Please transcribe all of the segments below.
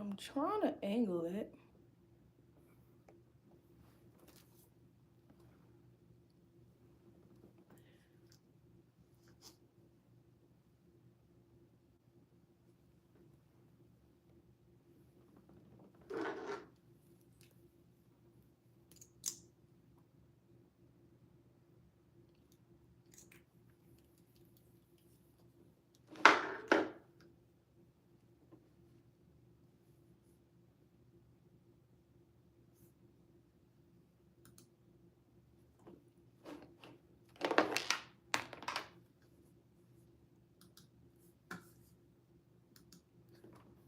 I'm trying to angle it.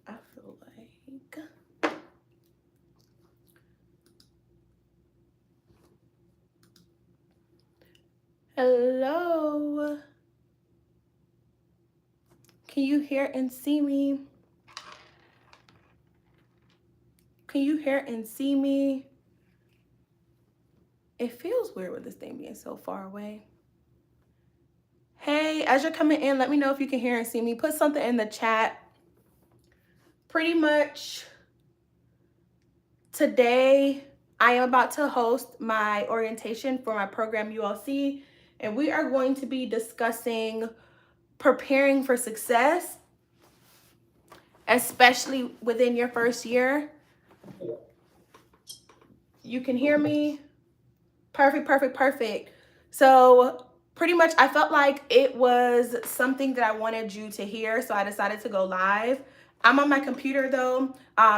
I feel like hello. Can you hear and see me? Can you hear and see me? It feels weird with this thing being so far away. Hey, as you're coming in, let me know if you can hear and see me. Put something in the chat. Pretty much today, I am about to host my orientation for my program ULC, and we are going to be discussing preparing for success, especially within your first year. You can hear me? Perfect. So pretty much I felt like it was something that I wanted you to hear, so I decided to go live. I'm on my computer though,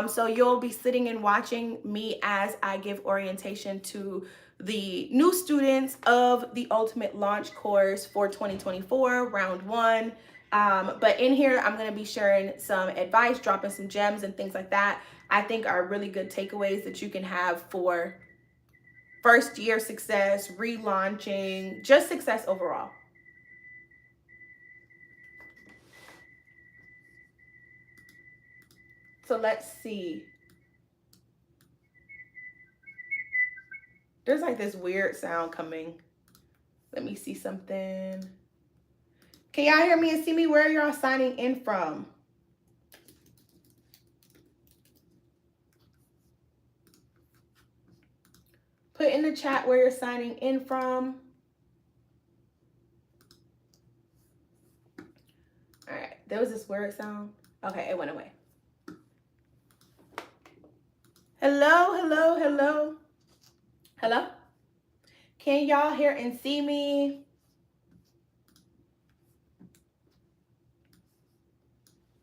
so you'll be sitting and watching me as I give orientation to the new students of the Ultimate Launch course for 2024, round one. But in here, I'm going to be sharing some advice, dropping some gems and things like that I think are really good takeaways that you can have for first year success, relaunching, just success overall. So let's see. There's like this weird sound coming. Let me see something. Can y'all hear me and see me? Where are y'all signing in from? Put in the chat where you're signing in from. All right, there was this weird sound. Okay, it went away. Hello. Can y'all hear and see me?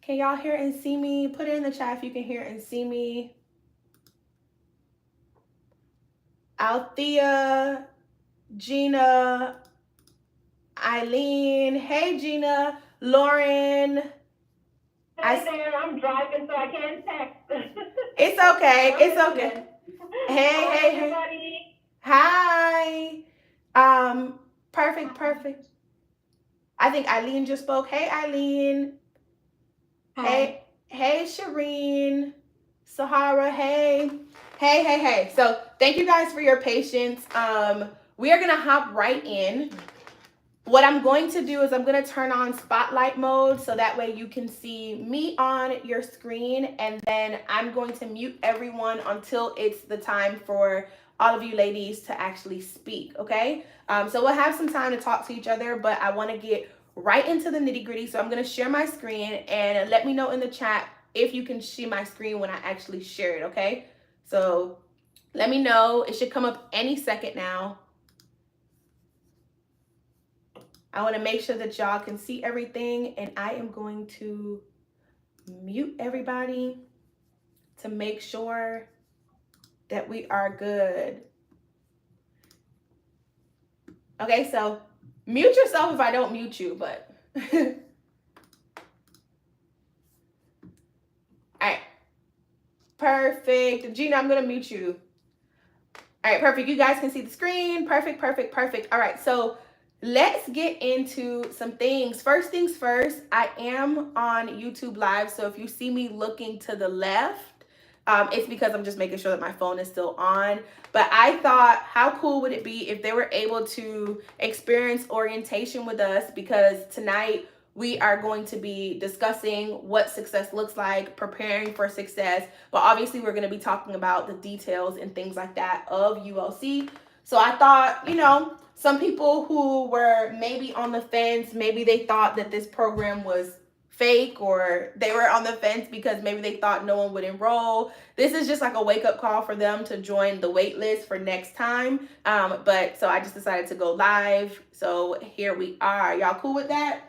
Can y'all hear and see me? Put it in the chat if you can hear and see me. Althea, Gina, Eileen. Hey, Gina. Lauren. Hey there, I'm driving, so I can't text. It's okay. It's okay. Hey. Everybody. Hi. Perfect. I think Eileen just spoke. Hey, Eileen. Hi. Hey, Shireen. Sahara. Hey. So thank you guys for your patience. We are gonna hop right in. What I'm going to do is I'm going to turn on spotlight mode so that way you can see me on your screen, and then I'm going to mute everyone until it's the time for all of you ladies to actually speak, okay? So we'll have some time to talk to each other, but I want to get right into the nitty gritty. So I'm going to share my screen, and let me know in the chat if you can see my screen when I actually share it, okay? So let me know. It should come up any second now. I want to make sure that y'all can see everything, and I am going to mute everybody to make sure that we are good. Okay, so mute yourself if I don't mute you, but all right. Perfect. Gina, I'm going to mute you. All right, perfect. You guys can see the screen. Perfect. All right, so let's get into some things. First things first, I am on YouTube Live, so if you see me looking to the left, it's because I'm just making sure that my phone is still on. But I thought, how cool would it be if they were able to experience orientation with us? Because tonight we are going to be discussing what success looks like, preparing for success, but obviously we're going to be talking about the details and things like that of ULC. So I thought, some people who were maybe on the fence, maybe they thought that this program was fake, or they were on the fence because maybe they thought no one would enroll. This is just like a wake-up call for them to join the wait list for next time. But so I just decided to go live. So here we are. Y'all cool with that?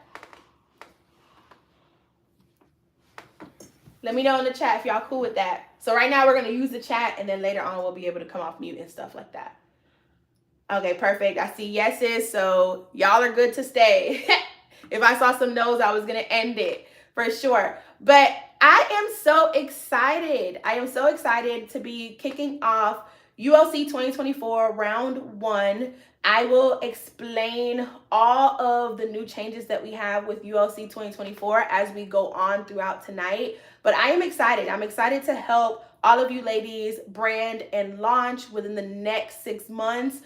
Let me know in the chat if y'all cool with that. So right now we're going to use the chat, and then later on we'll be able to come off mute and stuff like that. Okay, perfect. I see yeses, so y'all are good to stay. If I saw some no's, I was going to end it for sure. But I am so excited. I am so excited to be kicking off ULC 2024 round 1. I will explain all of the new changes that we have with ULC 2024 as we go on throughout tonight. But I am excited. I'm excited to help all of you ladies brand and launch within the next 6 months.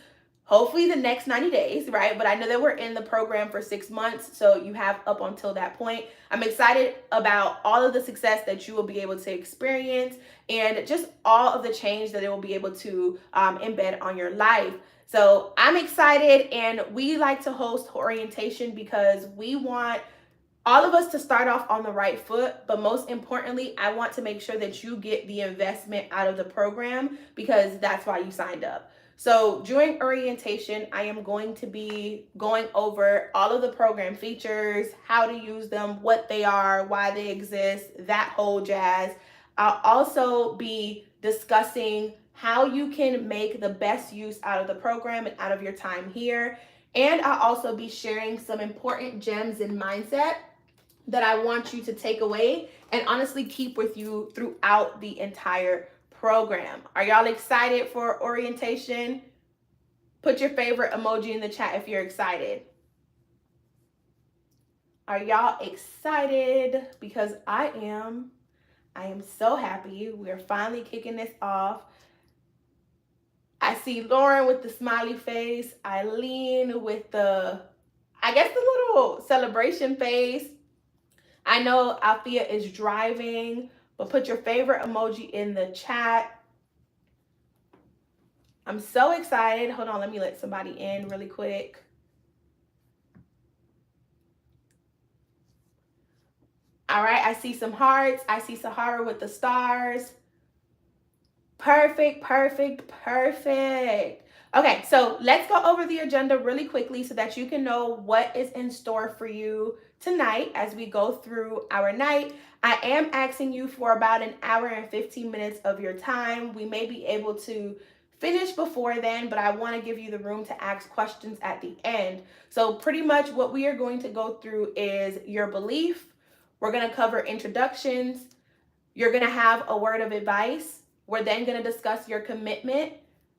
Hopefully the next 90 days, right? But I know that we're in the program for 6 months, so you have up until that point. I'm excited about all of the success that you will be able to experience and just all of the change that it will be able to embed on your life. So I'm excited, and we like to host orientation because we want all of us to start off on the right foot, but most importantly, I want to make sure that you get the investment out of the program because that's why you signed up. So during orientation, I am going to be going over all of the program features, how to use them, what they are, why they exist, that whole jazz. I'll also be discussing how you can make the best use out of the program and out of your time here. And I'll also be sharing some important gems in mindset that I want you to take away and honestly keep with you throughout the entire program. Are y'all excited for orientation? Put your favorite emoji in the chat if you're excited. Are y'all excited? Because I am. I am so happy. We're finally kicking this off. I see Lauren with the smiley face, Eileen with the little celebration face. I know Althea is driving, but put your favorite emoji in the chat. I'm so excited. Hold on, let me let somebody in really quick. All right, I see some hearts. I see Sahara with the stars. Perfect, perfect, perfect. Okay, so let's go over the agenda really quickly so that you can know what is in store for you tonight as we go through our night. I am asking you for about an hour and 15 minutes of your time. We may be able to finish before then, but I want to give you the room to ask questions at the end. So pretty much what we are going to go through is your belief. We're going to cover introductions. You're going to have a word of advice. We're then going to discuss your commitment.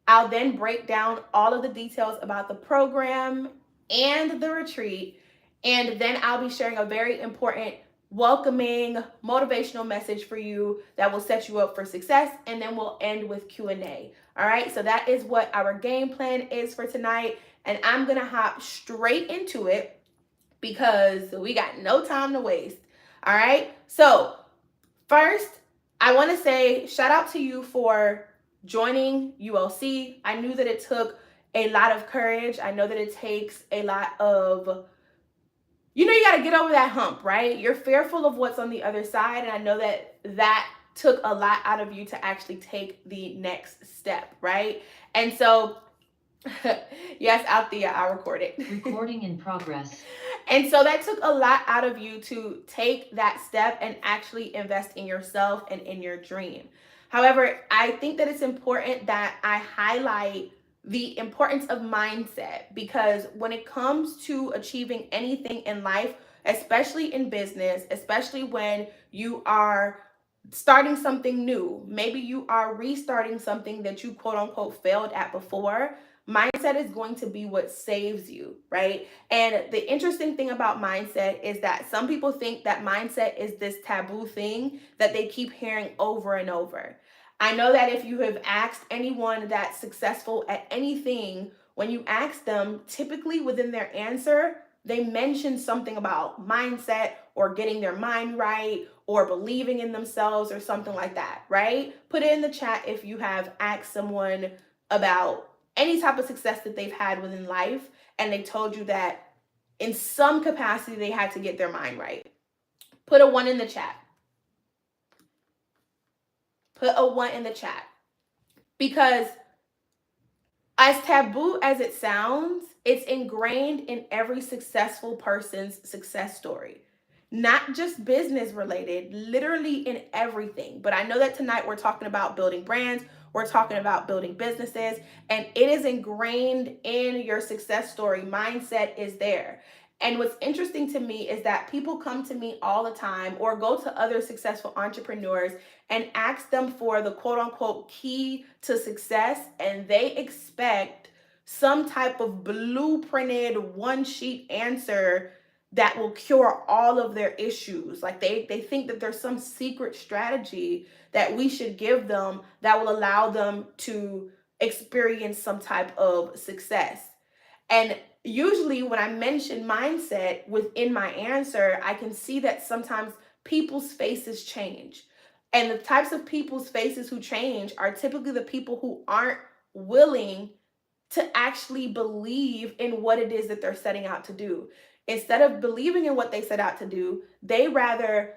I'll then break down all of the details about the program and the retreat. And then I'll be sharing a very important, welcoming, motivational message for you that will set you up for success. And then we'll end with Q&A. All right, so that is what our game plan is for tonight. And I'm going to hop straight into it because we got no time to waste. All right, so first, I want to say shout out to you for joining ULC. I knew that it took a lot of courage. I know that it takes a lot of, you got to get over that hump, right? You're fearful of what's on the other side. And I know that took a lot out of you to actually take the next step, right? And so, yes, Althea, I recorded. Recording in progress. And so that took a lot out of you to take that step and actually invest in yourself and in your dream. However, I think that it's important that I highlight the importance of mindset, because when it comes to achieving anything in life, especially in business, especially when you are starting something new, maybe you are restarting something that you quote unquote failed at before, mindset is going to be what saves you, right? And the interesting thing about mindset is that some people think that mindset is this taboo thing that they keep hearing over and over. I know that if you have asked anyone that's successful at anything, when you ask them, typically within their answer, they mention something about mindset or getting their mind right or believing in themselves or something like that, right? Put it in the chat if you have asked someone about any type of success that they've had within life and they told you that in some capacity they had to get their mind right. Put a 1 in the chat. Put a 1 in the chat. Because as taboo as it sounds, it's ingrained in every successful person's success story. Not just business related, literally in everything. But I know that tonight we're talking about building brands, we're talking about building businesses, and it is ingrained in your success story. Mindset is there. And what's interesting to me is that people come to me all the time or go to other successful entrepreneurs and ask them for the quote unquote key to success, and they expect some type of blueprinted one sheet answer that will cure all of their issues. Like they think that there's some secret strategy that we should give them that will allow them to experience some type of success. And usually when I mention mindset within my answer, I can see that sometimes people's faces change. And the types of people's faces who change are typically the people who aren't willing to actually believe in what it is that they're setting out to do. Instead of believing in what they set out to do, they rather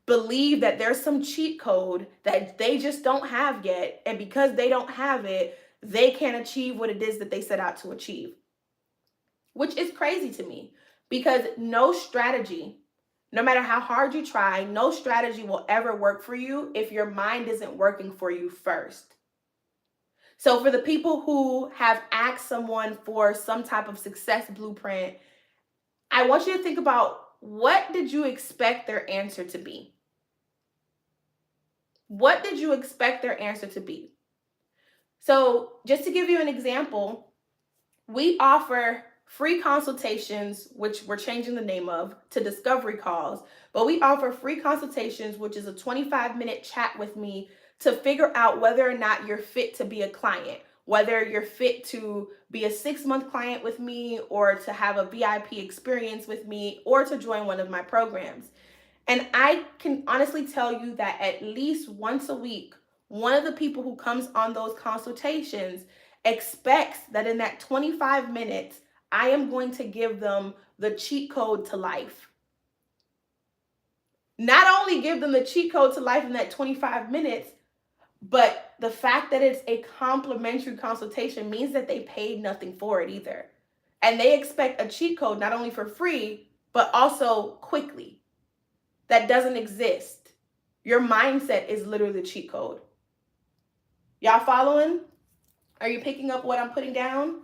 believe that there's some cheat code that they just don't have yet. And because they don't have it, they can't achieve what it is that they set out to achieve. Which is crazy to me because no strategy, no matter how hard you try, no strategy will ever work for you if your mind isn't working for you first. So for the people who have asked someone for some type of success blueprint, I want you to think about, what did you expect their answer to be? What did you expect their answer to be? So just to give you an example, we offer free consultations, which we're changing the name of to discovery calls, but we offer free consultations, which is a 25-minute chat with me to figure out whether or not you're fit to be a client, whether you're fit to be a 6-month client with me or to have a VIP experience with me or to join one of my programs. And I can honestly tell you that at least once a week, one of the people who comes on those consultations expects that in that 25 minutes, I am going to give them the cheat code to life. Not only give them the cheat code to life in that 25 minutes, but the fact that it's a complimentary consultation means that they paid nothing for it either. And they expect a cheat code not only for free, but also quickly. That doesn't exist. Your mindset is literally the cheat code. Y'all following? Are you picking up what I'm putting down?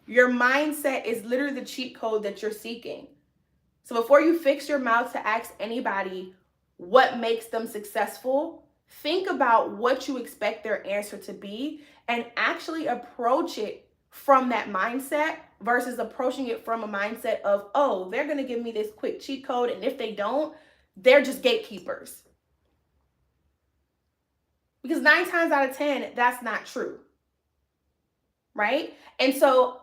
Your mindset is literally the cheat code that you're seeking. So before you fix your mouth to ask anybody what makes them successful, think about what you expect their answer to be and actually approach it from that mindset versus approaching it from a mindset of, oh, they're going to give me this quick cheat code, and if they don't, they're just gatekeepers. Because 9 times out of 10, that's not true. Right? And so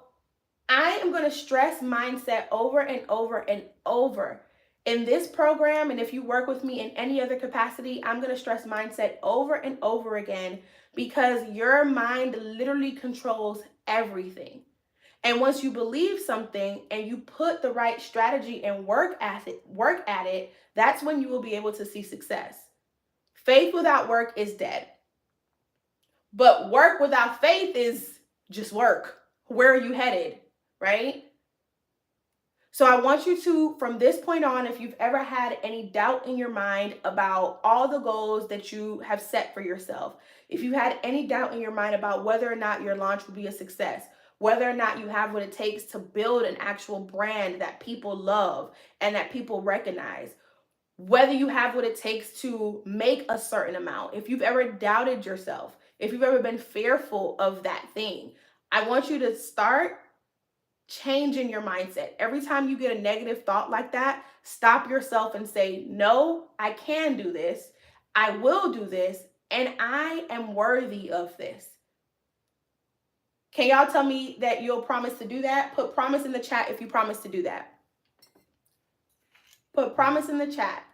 I am going to stress mindset over and over and over. In this program, and if you work with me in any other capacity, I'm going to stress mindset over and over again because your mind literally controls everything. And once you believe something and you put the right strategy and work at it, that's when you will be able to see success. Faith without work is dead. But work without faith is just work. Where are you headed, right? So I want you to, from this point on, if you've ever had any doubt in your mind about all the goals that you have set for yourself, if you had any doubt in your mind about whether or not your launch will be a success, whether or not you have what it takes to build an actual brand that people love and that people recognize, whether you have what it takes to make a certain amount, if you've ever doubted yourself, if you've ever been fearful of that thing, I want you to start changing your mindset. Every time you get a negative thought like that, stop yourself and say, no, I can do this. I will do this. And I am worthy of this. Can y'all tell me that you'll promise to do that? Put promise in the chat if you promise to do that. Put promise in the chat.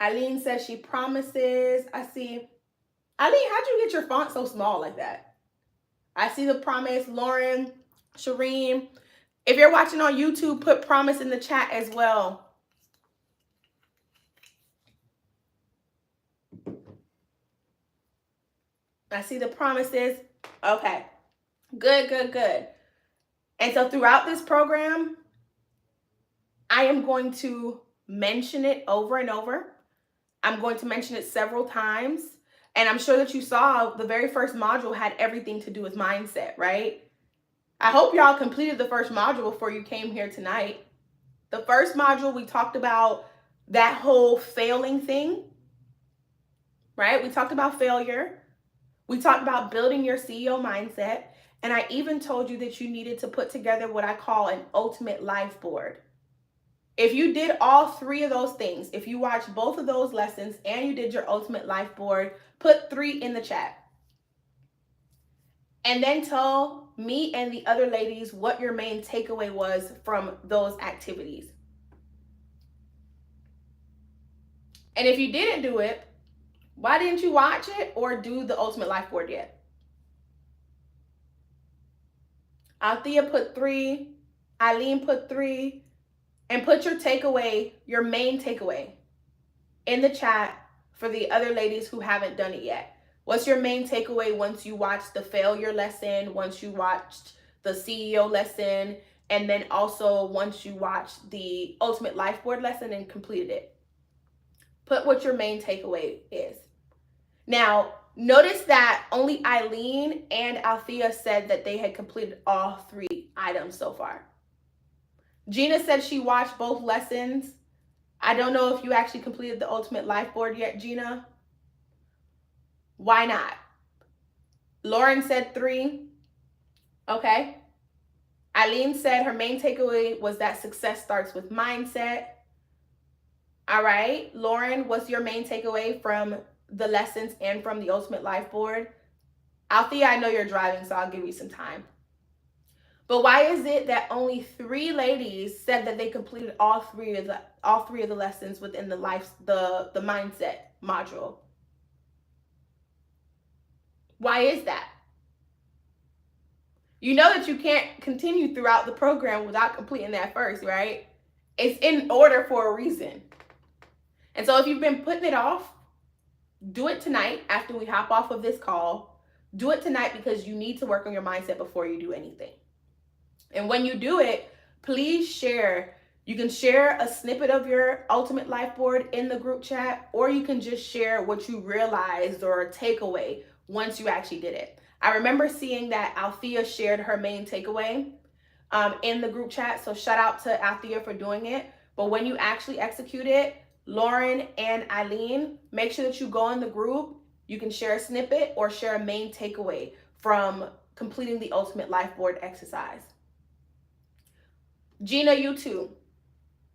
Eileen says she promises. I see. Eileen, how'd you get your font so small like that? I see the promise. Lauren, Shireen. If you're watching on YouTube, put promise in the chat as well. I see the promises. Okay. Good, good, good. And so throughout this program, I am going to mention it over and over. I'm going to mention it several times. And I'm sure that you saw the very first module had everything to do with mindset, right? I hope y'all completed the first module before you came here tonight. The first module, we talked about that whole failing thing, right? We talked about failure. We talked about building your CEO mindset. And I even told you that you needed to put together what I call an ultimate life board. If you did all three of those things, if you watched both of those lessons and you did your ultimate life board, put 3 in the chat. And then tell me and the other ladies what your main takeaway was from those activities. And if you didn't do it, why didn't you watch it or do the ultimate life board yet? Althea put 3, Eileen put 3, and put your takeaway, your main takeaway, in the chat for the other ladies who haven't done it yet. What's your main takeaway once you watched the failure lesson, once you watched the CEO lesson, and then also once you watched the ultimate life board lesson and completed it? Put what your main takeaway is. Now, notice that only Eileen and Althea said that they had completed all 3 items so far. Gina said she watched both lessons. I don't know if you actually completed the ultimate life board yet, Gina. Why not? Lauren said 3. Okay. Eileen said her main takeaway was that success starts with mindset. All right. Lauren, what's your main takeaway from the lessons and from the ultimate life board? Althea, I know you're driving, so I'll give you some time. But why is it that only 3 ladies said that they completed all three of the lessons within the mindset module? Why is that? You know that you can't continue throughout the program without completing that first, right? It's in order for a reason. And so if you've been putting it off, do it tonight after we hop off of this call. Do it tonight because you need to work on your mindset before you do anything. And when you do it, please share. You can share a snippet of your ultimate life board in the group chat, or you can just share what you realized or a takeaway once you actually did it. I remember seeing that Althea shared her main takeaway in the group chat. So shout out to Althea for doing it. But when you actually execute it, Lauren and Eileen, make sure that you go in the group. You can share a snippet or share a main takeaway from completing the ultimate life board exercise. Gina, you too.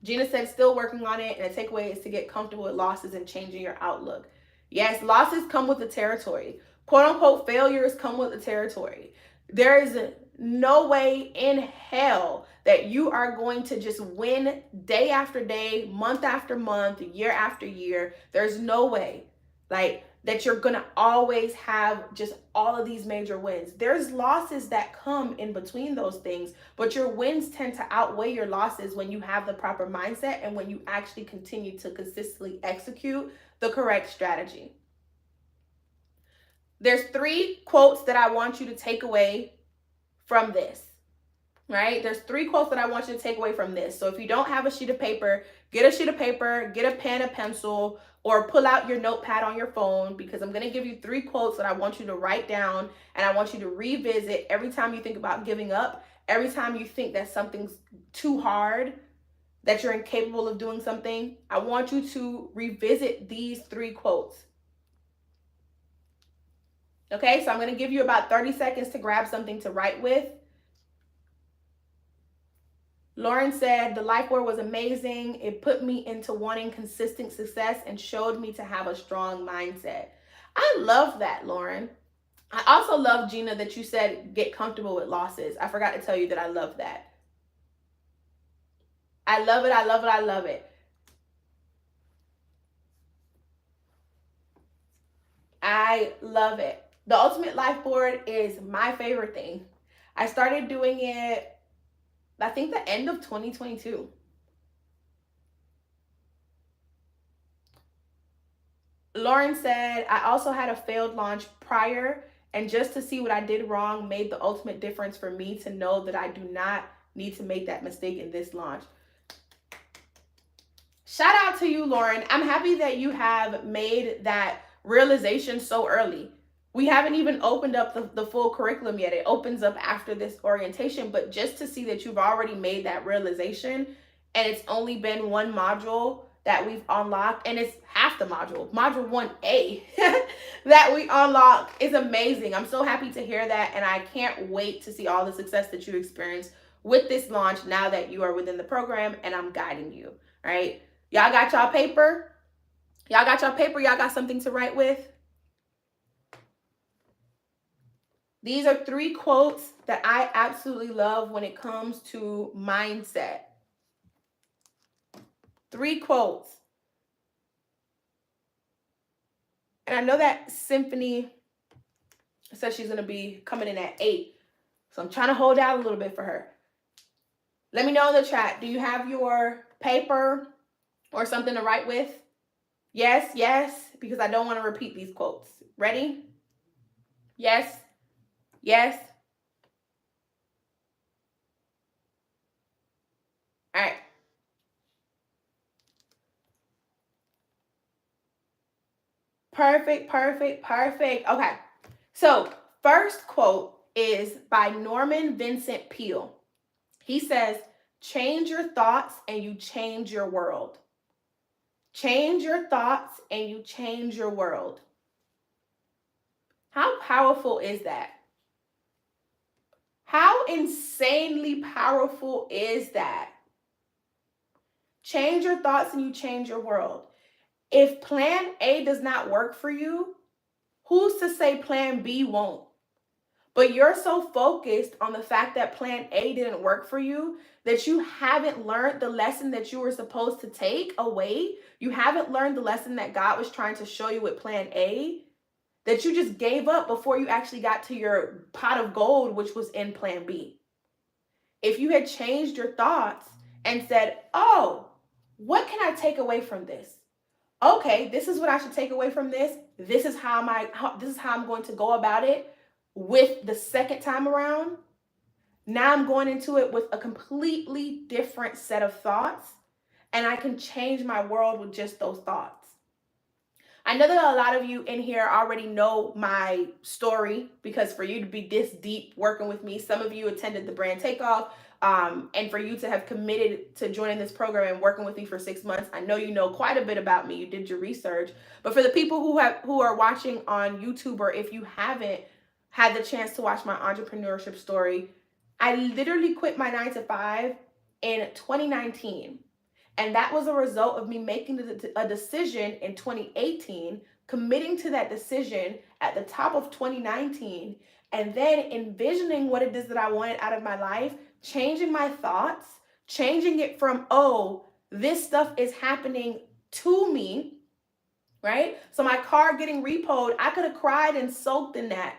Gina said still working on it, and the takeaway is to get comfortable with losses and changing your outlook. Yes, losses come with the territory. Quote unquote failures come with the territory. There is no way in hell that you are going to just win day after day, month after month, year after year. There's no way that you're going to always have just all of these major wins. There's losses that come in between those things, but your wins tend to outweigh your losses when you have the proper mindset and when you actually continue to consistently execute the correct strategy. There's 3 quotes that I want you to take away from this, right? There's 3 quotes that I want you to take away from this. So if you don't have a sheet of paper, get a sheet of paper, get a pen, a pencil, or pull out your notepad on your phone, because I'm going to give you 3 quotes that I want you to write down, and I want you to revisit every time you think about giving up, every time you think that something's too hard, that you're incapable of doing something. I want you to revisit these 3 quotes. Okay, so I'm going to give you about 30 seconds to grab something to write with. Lauren said, the life board was amazing. It put me into wanting consistent success and showed me to have a strong mindset. I love that, Lauren. I also love, Gina, that you said get comfortable with losses. I forgot to tell you that I love that. I love it. I love it. I love it. I love it. The Ultimate Life Board is my favorite thing. I started doing it, I think, the end of 2022. Lauren said, I also had a failed launch prior, and just to see what I did wrong made the ultimate difference for me to know that I do not need to make that mistake in this launch. Shout out to you, Lauren. I'm happy that you have made that realization so early. We haven't even opened up the full curriculum yet. It opens up after this orientation, but just to see that you've already made that realization, and it's only been one module that we've unlocked, and it's half the module 1A that we unlock, is amazing. I'm so happy to hear that, and I can't wait to see all the success that you experience with this launch now that you are within the program and I'm guiding you, right? Y'all got y'all paper? Y'all got y'all paper? Y'all got something to write with? These are 3 quotes that I absolutely love when it comes to mindset. 3 quotes. And I know that Symphony says she's going to be coming in at 8. So I'm trying to hold out a little bit for her. Let me know in the chat. Do you have your paper or something to write with? Yes, yes, because I don't want to repeat these quotes. Ready? Yes, yes. All right. Perfect, perfect, perfect. Okay. So, first quote is by Norman Vincent Peale. He says, change your thoughts and you change your world. Change your thoughts and you change your world. How powerful is that? How insanely powerful is that? Change your thoughts and you change your world. If plan A does not work for you, who's to say plan B won't? But you're so focused on the fact that plan A didn't work for you that you haven't learned the lesson that you were supposed to take away. You haven't learned the lesson that God was trying to show you with plan A, that you just gave up before you actually got to your pot of gold, which was in plan B. If you had changed your thoughts and said, oh, what can I take away from this? Okay, this is what I should take away from this. This is how I'm going to go about it with the second time around. Now I'm going into it with a completely different set of thoughts, and I can change my world with just those thoughts. I know that a lot of you in here already know my story, because for you to be this deep working with me, some of you attended the brand takeoff, and for you to have committed to joining this program and working with me for 6 months, I know you know quite a bit about me. You did your research. But for the people who are watching on YouTube, or if you haven't had the chance to watch my entrepreneurship story, I literally quit my 9-to-5 in 2019. And that was a result of me making a decision in 2018, committing to that decision at the top of 2019, and then envisioning what it is that I wanted out of my life, changing my thoughts, changing it from, oh, this stuff is happening to me, right? So my car getting repoed, I could have cried and sulked in that.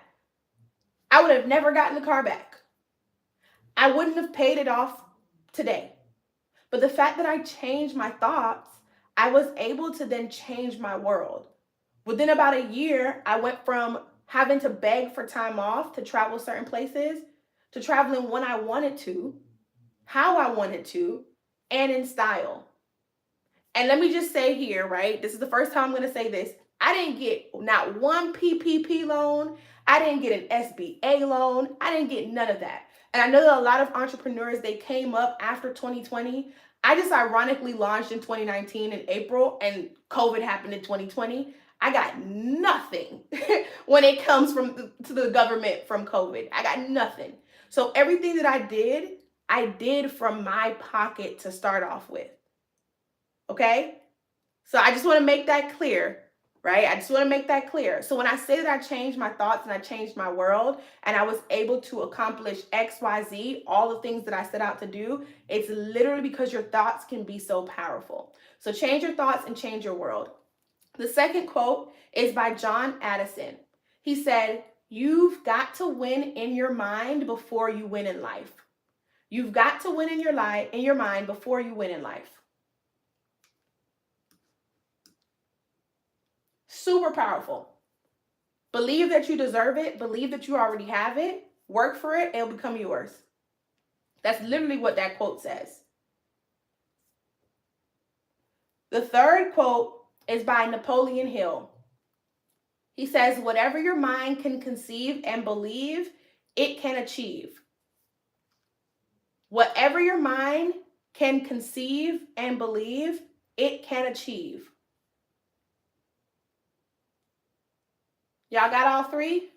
I would have never gotten the car back. I wouldn't have paid it off today. But the fact that I changed my thoughts, I was able to then change my world. Within about a year, I went from having to beg for time off to travel certain places to traveling when I wanted to, how I wanted to, and in style. And let me just say here, right? This is the first time I'm going to say this. I didn't get not one PPP loan. I didn't get an SBA loan. I didn't get none of that. And I know that a lot of entrepreneurs, they came up after 2020. I just ironically launched in 2019 in April, and COVID happened in 2020. I got nothing when it comes to the government from COVID. I got nothing. So everything that I did from my pocket to start off with. Okay? So I just want to make that clear. right? I just want to make that clear. So when I say that I changed my thoughts and I changed my world and I was able to accomplish X, Y, Z, all the things that I set out to do, it's literally because your thoughts can be so powerful. So change your thoughts and change your world. The second quote is by John Addison. He said, "You've got to win in your mind before you win in life." You've got to win in your mind before you win in life. Super powerful. Believe that you deserve it. Believe that you already have it. Work for it. It'll become yours. That's literally what that quote says. The third quote is by Napoleon Hill. He says, "Whatever your mind can conceive and believe, it can achieve." Whatever your mind can conceive and believe, it can achieve. Y'all got all three?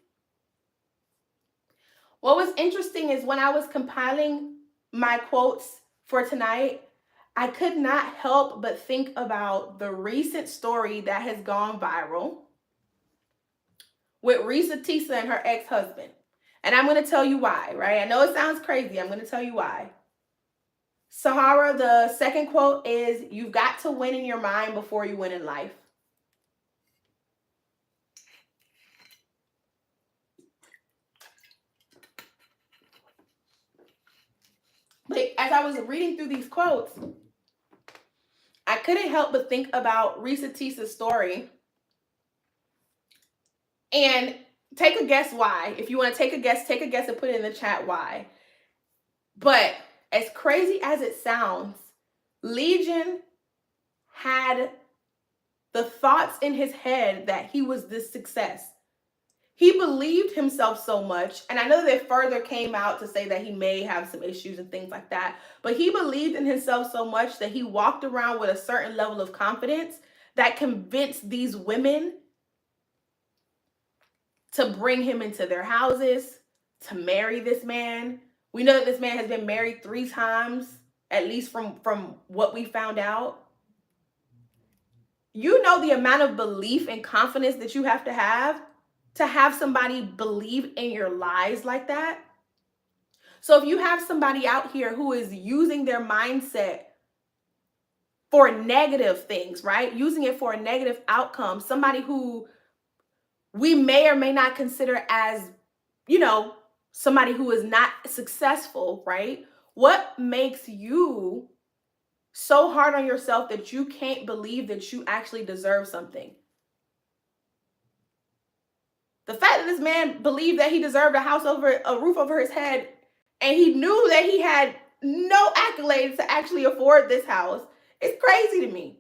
What was interesting is when I was compiling my quotes for tonight, I could not help but think about the recent story that has gone viral with Risa Tisa and her ex-husband. And I'm going to tell you why, right? I know it sounds crazy. I'm going to tell you why. Sahara, the second quote is, "You've got to win in your mind before you win in life." But as I was reading through these quotes, I couldn't help but think about Risa Tisa's story. And take a guess why. If you want to take a guess and put it in the chat why. But as crazy as it sounds, Legion had the thoughts in his head that he was this success. He believed himself so much, and I know that it further came out to say that he may have some issues and things like that, but he believed in himself so much that he walked around with a certain level of confidence that convinced these women to bring him into their houses, to marry this man. We know that this man has been married 3 times, at least from what we found out. You know the amount of belief and confidence that you have to have somebody believe in your lies like that. So if you have somebody out here who is using their mindset for negative things, right? Using it for a negative outcome, somebody who we may or may not consider as, somebody who is not successful, right? What makes you so hard on yourself that you can't believe that you actually deserve something? The fact that this man believed that he deserved a roof over his head, and he knew that he had no accolades to actually afford this house, is crazy to me,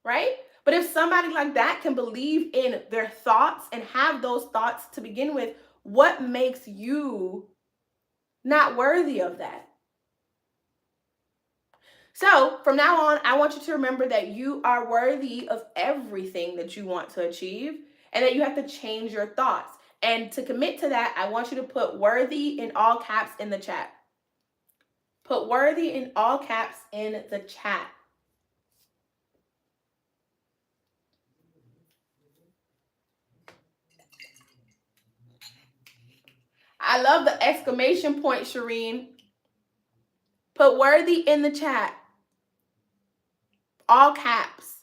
right? But if somebody like that can believe in their thoughts and have those thoughts to begin with, what makes you not worthy of that? So from now on, I want you to remember that you are worthy of everything that you want to achieve, and that you have to change your thoughts. And to commit to that, I want you to put worthy in all caps in the chat. Put worthy in all caps in the chat. I love the exclamation point, Shireen. Put worthy in the chat. All caps.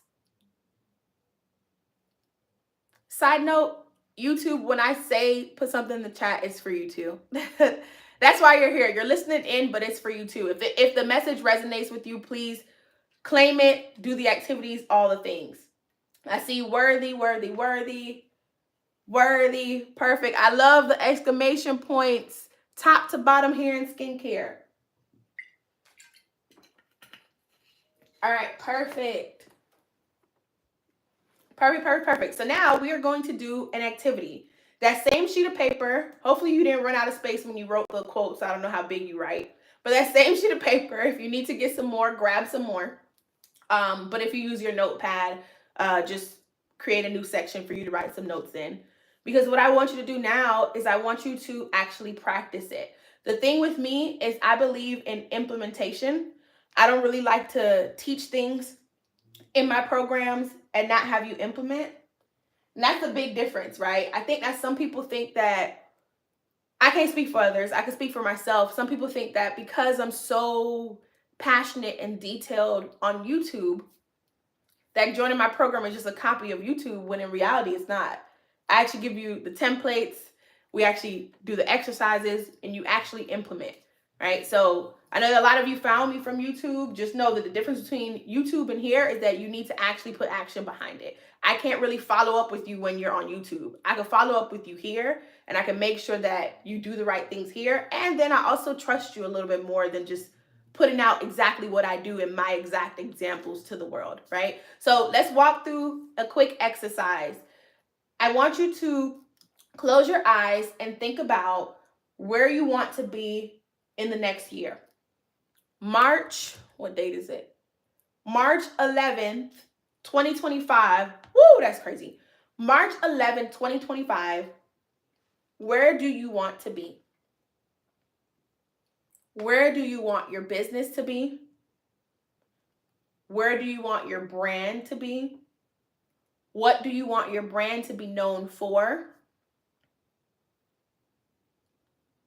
Side note, YouTube, when I say put something in the chat, it's for you too. That's why you're here. You're listening in, but it's for you too. If the message resonates with you, please claim it, do the activities, all the things. I see worthy, worthy, worthy, worthy. Perfect. I love the exclamation points, top to bottom here in skincare. All right, perfect. Perfect. So now we are going to do an activity. That same sheet of paper, hopefully you didn't run out of space when you wrote the quotes. I don't know how big you write. But that same sheet of paper, if you need to get some more, grab some more. But if you use your notepad, just create a new section for you to write some notes in. Because what I want you to do now is I want you to actually practice it. The thing with me is I believe in implementation. I don't really like to teach things in my programs and not have you implement. And that's a big difference, right? I think that some people think that, I can't speak for others, I can speak for myself. Some people think that because I'm so passionate and detailed on YouTube, that joining my program is just a copy of YouTube, when in reality it's not. I actually give you the templates, we actually do the exercises, and you actually implement, right? So I know that a lot of you found me from YouTube. Just know that the difference between YouTube and here is that you need to actually put action behind it. I can't really follow up with you when you're on YouTube. I can follow up with you here, and I can make sure that you do the right things here. And then I also trust you a little bit more than just putting out exactly what I do in my exact examples to the world, right? So let's walk through a quick exercise. I want you to close your eyes and think about where you want to be in the next year. March, what date is it? March 11th, 2025. Woo, that's crazy. March 11th, 2025. Where do you want to be? Where do you want your business to be? Where do you want your brand to be? What do you want your brand to be known for?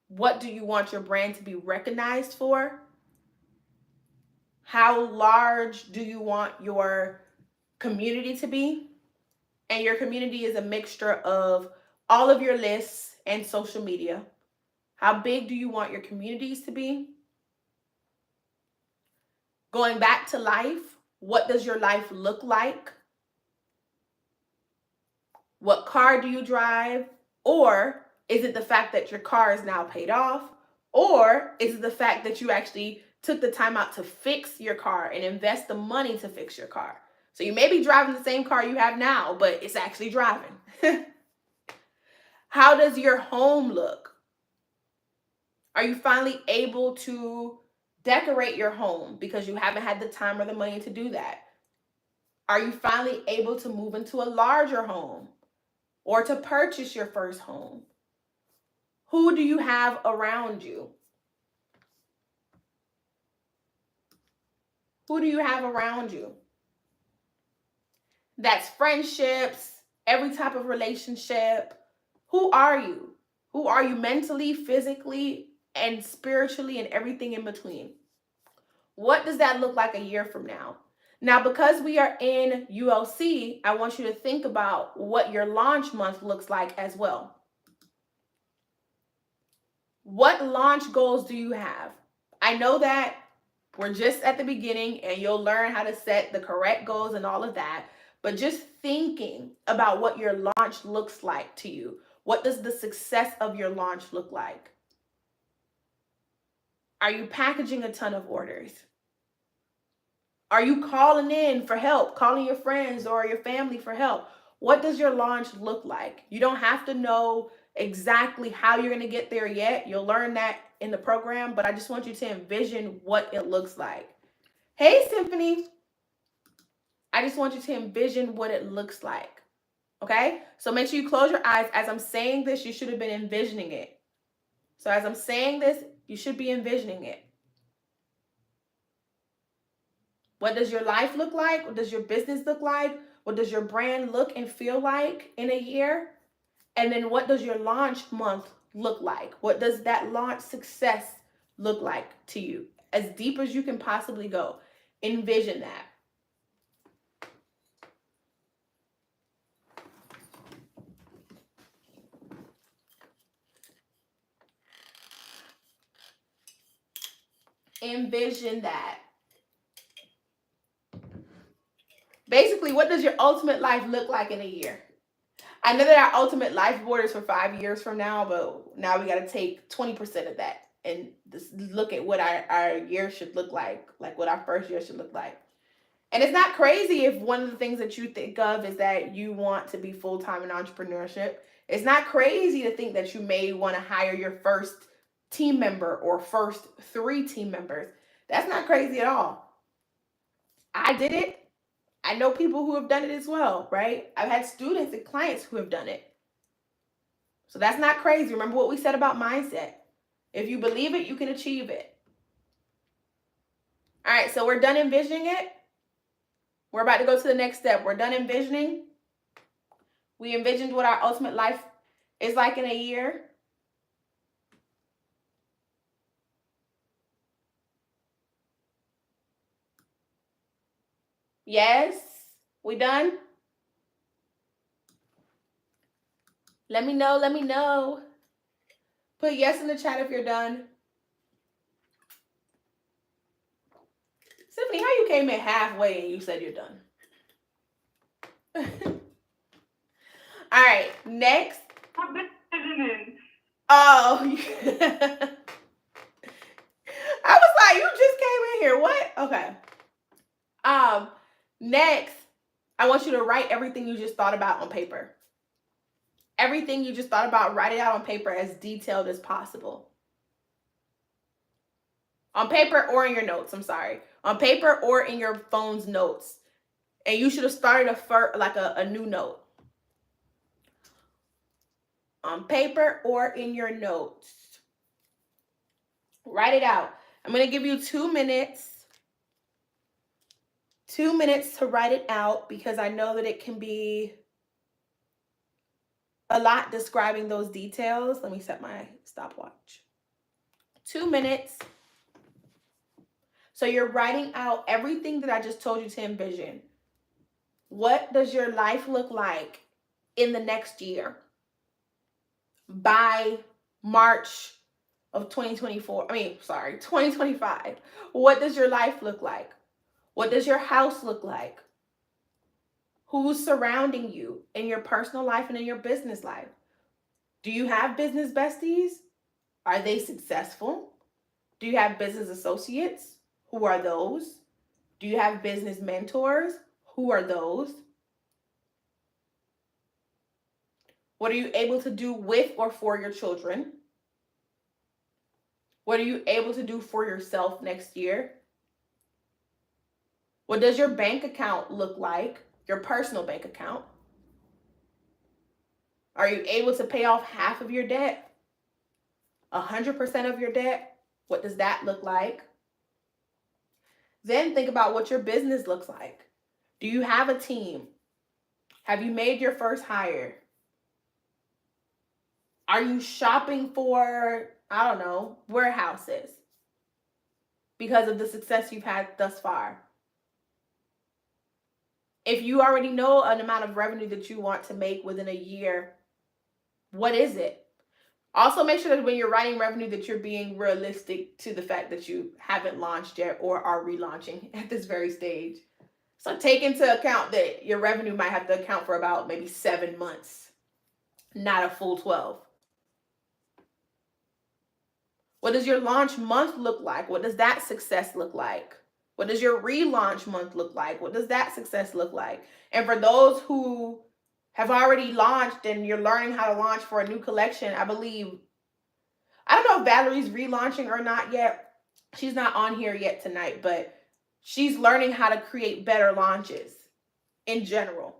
What do you want your brand to be recognized for? How large do you want your community to be? And your community is a mixture of all of your lists and social media. How big do you want your communities to be? Going back to life, what does your life look like? What car do you drive? Or is it the fact that your car is now paid off? Or is it the fact that you actually took the time out to fix your car and invest the money to fix your car? So you may be driving the same car you have now, but it's actually driving. How does your home look? Are you finally able to decorate your home because you haven't had the time or the money to do that? Are you finally able to move into a larger home or to purchase your first home? Who do you have around you? Who do you have around you? That's friendships, every type of relationship. Who are you? Who are you mentally, physically, and spiritually, and everything in between? What does that look like a year from now? Now, because we are in ULC, I want you to think about what your launch month looks like as well. What launch goals do you have? I know that we're just at the beginning and you'll learn how to set the correct goals and all of that, but just thinking about what your launch looks like to you. What does the success of your launch look like? Are you packaging a ton of orders? Are you calling in for help, calling your friends or your family for help? What does your launch look like? You don't have to know exactly how you're going to get there yet. You'll learn that in the program, but I just want you to envision what it looks like. Hey, Symphony. I just want you to envision what it looks like. Okay? So make sure you close your eyes. As I'm saying this, you should have been envisioning it. So as I'm saying this, you should be envisioning it. What does your life look like? What does your business look like? What does your brand look and feel like in a year? And then what does your launch month look like? What does that launch success look like to you? As deep as you can possibly go. Envision that. Envision that. Basically, what does your ultimate life look like in a year? I know that our ultimate life board is for 5 years from now, but now we got to take 20% of that and just look at what our year should look like what our first year should look like. And it's not crazy if one of the things that you think of is that you want to be full-time in entrepreneurship. It's not crazy to think that you may want to hire your first team member or first 3 team members. That's not crazy at all. I did it. I know people who have done it as well, right? I've had students and clients who have done it. So that's not crazy. Remember what we said about mindset. If you believe it, you can achieve it. All right, so we're done envisioning it. We're about to go to the next step. We're done envisioning. We envisioned what our ultimate life is like in a year. Yes? We done? Let me know, let me know. Put yes in the chat if you're done. Symphony, how you came in halfway and you said you're done? All right, next. Oh, I was like, you just came in here. What? Okay. Next, I want you to write everything you just thought about on paper. Everything you just thought about, write it out on paper as detailed as possible. On paper or in your notes, I'm sorry. On paper or in your phone's notes. And you should have started a new note. On paper or in your notes. Write it out. I'm going to give you 2 minutes. 2 minutes to write it out because I know that it can be a lot describing those details. Let me set my stopwatch. 2 minutes. So you're writing out everything that I just told you to envision. What does your life look like in the next year? By March of 2025. What does your life look like? What does your house look like? Who's surrounding you in your personal life and in your business life? Do you have business besties? Are they successful? Do you have business associates? Who are those? Do you have business mentors? Who are those? What are you able to do with or for your children? What are you able to do for yourself next year? What does your bank account look like? Your personal bank account? Are you able to pay off half of your debt? 100% of your debt? What does that look like? Then think about what your business looks like. Do you have a team? Have you made your first hire? Are you shopping for, I don't know, warehouses because of the success you've had thus far? If you already know an amount of revenue that you want to make within a year, what is it? Also, make sure that when you're writing revenue that you're being realistic to the fact that you haven't launched yet or are relaunching at this very stage. So take into account that your revenue might have to account for about maybe 7 months, not a full 12. What does your launch month look like? What does that success look like? What does your relaunch month look like? What does that success look like? And for those who have already launched and you're learning how to launch for a new collection, I don't know if Valerie's relaunching or not yet. She's not on here yet tonight, but she's learning how to create better launches in general.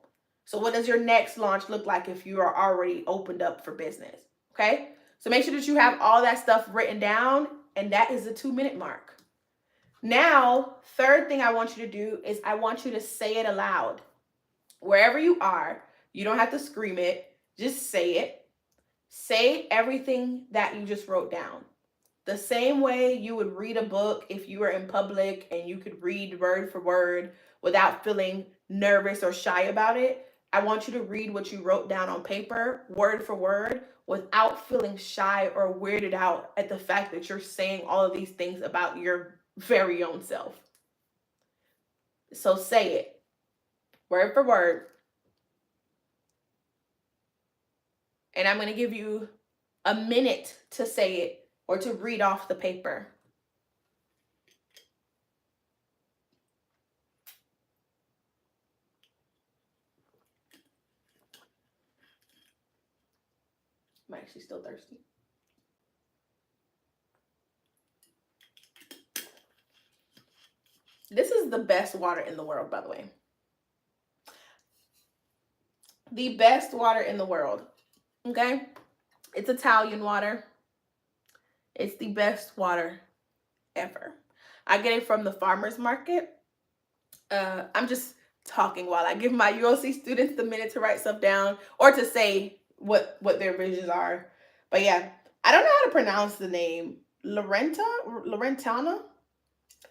So what does your next launch look like if you are already opened up for business? Okay? So make sure that you have all that stuff written down, and that is the 2-minute mark. Now, third thing I want you to do is I want you to say it aloud. Wherever you are, you don't have to scream it, just say it. Say everything that you just wrote down. The same way you would read a book if you were in public and you could read word for word without feeling nervous or shy about it. I want you to read what you wrote down on paper, word for word, without feeling shy or weirded out at the fact that you're saying all of these things about your very own self. So say it, word for word. And I'm going to give you a minute to say it or to read off the paper. I'm actually still thirsty. This is the best water in the world, by the way. The best water in the world. Okay? It's Italian water. It's the best water ever. I get it from the farmer's market. I'm just talking while I give my ULC students the minute to write stuff down or to say what their visions are. But yeah, I don't know how to pronounce the name. Lorentana?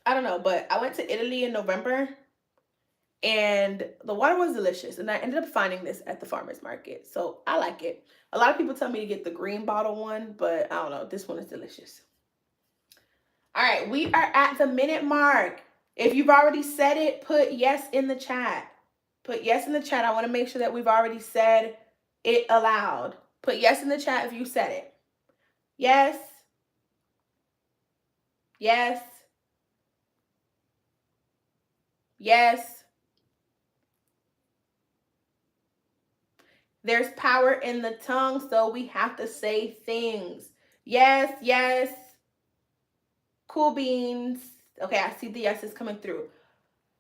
I don't know, but I went to Italy in November and the water was delicious. And I ended up finding this at the farmer's market. So I like it. A lot of people tell me to get the green bottle one, but I don't know. This one is delicious. All right, we are at the minute mark. If you've already said it, put yes in the chat. Put yes in the chat. I want to make sure that we've already said it aloud. Put yes in the chat if you said it. Yes. Yes. Yes. There's power in the tongue, so we have to say things. Yes, yes. Cool beans. Okay, I see the yeses coming through.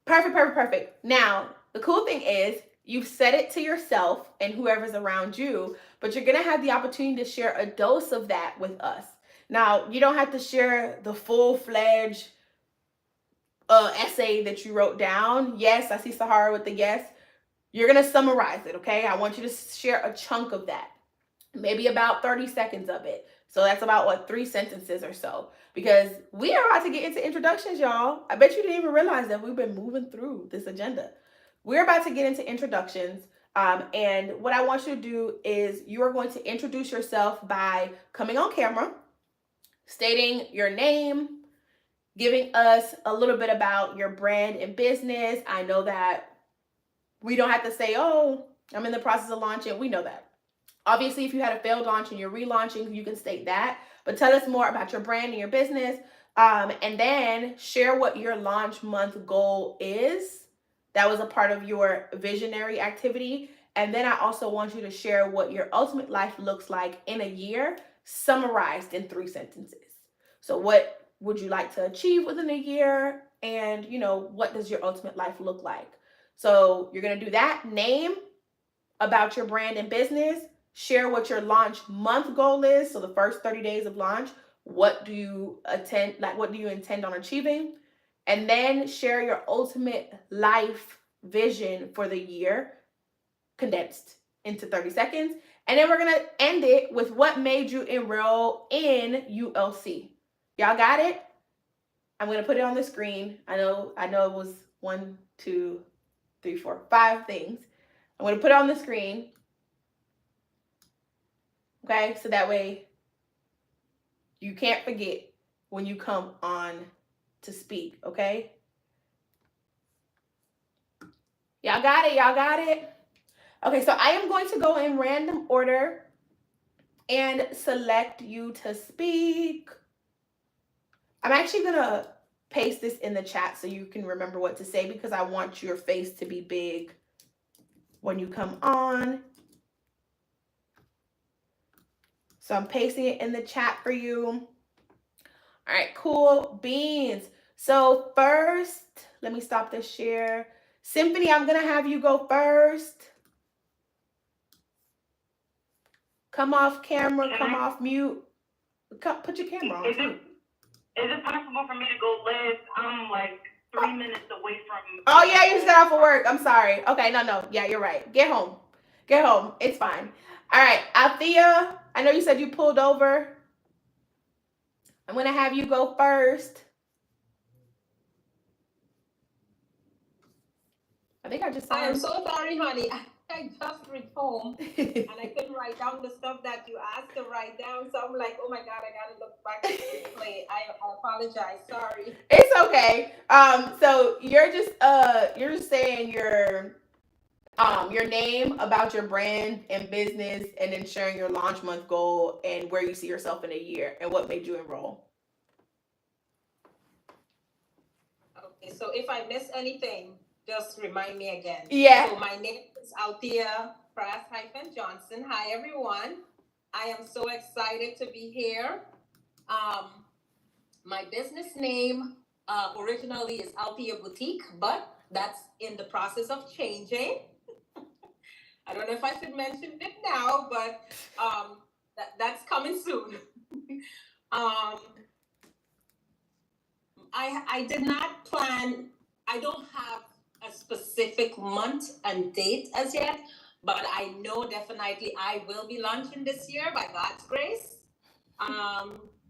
Perfect, perfect, perfect. Now, the cool thing is you've said it to yourself and whoever's around you, but you're going to have the opportunity to share a dose of that with us. Now, you don't have to share the full-fledged essay that you wrote down. Yes, I see Sahara with the yes. You're going to summarize it, okay? I want you to share a chunk of that, maybe about 30 seconds of it. So that's about, 3 sentences or so. Because we are about to get into introductions, y'all. I bet you didn't even realize that we've been moving through this agenda. We're about to get into introductions. And what I want you to do is you are going to introduce yourself by coming on camera, stating your name, giving us a little bit about your brand and business. I know that we don't have to say, oh, I'm in the process of launching. We know that. Obviously, if you had a failed launch and you're relaunching, you can state that. But tell us more about your brand and your business. And then share what your launch month goal is. That was a part of your visionary activity. And then I also want you to share what your ultimate life looks like in a year, summarized in 3 sentences. So what would you like to achieve within a year? And, what does your ultimate life look like? So you're going to do that. Name, about your brand and business, share what your launch month goal is. So the first 30 days of launch, what do you intend on achieving? And then share your ultimate life vision for the year, condensed into 30 seconds. And then we're going to end it with what made you enroll in ULC. Y'all got it? I'm going to put it on the screen. I know it was 1, 2, 3, 4, 5 things. I'm going to put it on the screen. Okay, so that way you can't forget when you come on to speak, okay? Y'all got it? Y'all got it? Okay, so I am going to go in random order and select you to speak. I'm actually going to paste this in the chat so you can remember what to say because I want your face to be big when you come on. So I'm pasting it in the chat for you. All right, cool beans. So first, let me stop this share. Symphony, I'm going to have you go first. Come off camera, come off mute. Put your camera on. Is it possible for me to go last? I'm like 3 minutes away from... Oh, yeah, you just got off of work. I'm sorry. Okay, no. Yeah, you're right. Get home. It's fine. All right, Althea, I know you said you pulled over. I'm going to have you go first. I think I just saw I am so sorry, honey. I just reached home and I couldn't write down the stuff that you asked to write down. So I'm like, oh my God, I gotta look back at the replay. I apologize. Sorry. It's okay. So you're just saying your name, about your brand and business, and then sharing your launch month goal and where you see yourself in a year and what made you enroll. Okay, so if I miss anything, just remind me again. Yeah. So my name is Althea Prass-Johnson. Hi, everyone. I am so excited to be here. My business name originally is Althea Boutique, but that's in the process of changing. I don't know if I should mention it now, but that's coming soon. I did not plan. I don't have a specific month and date as yet, but I know definitely I will be launching this year by God's grace.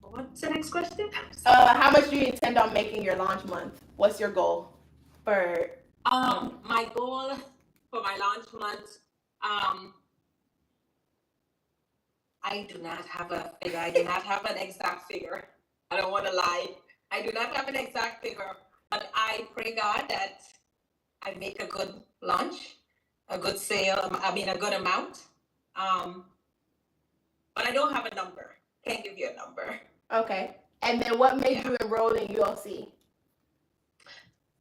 What's the next question? How much do you intend on making your launch month? What's your goal for? My goal for my launch month, I do not have a figure. I do not have an exact figure. I don't want to lie. I do not have an exact figure, but I pray God that I make a good launch, a good sale. I mean, a good amount. But I don't have a number. Can't give you a number. Okay. And then what made you enroll in ULC?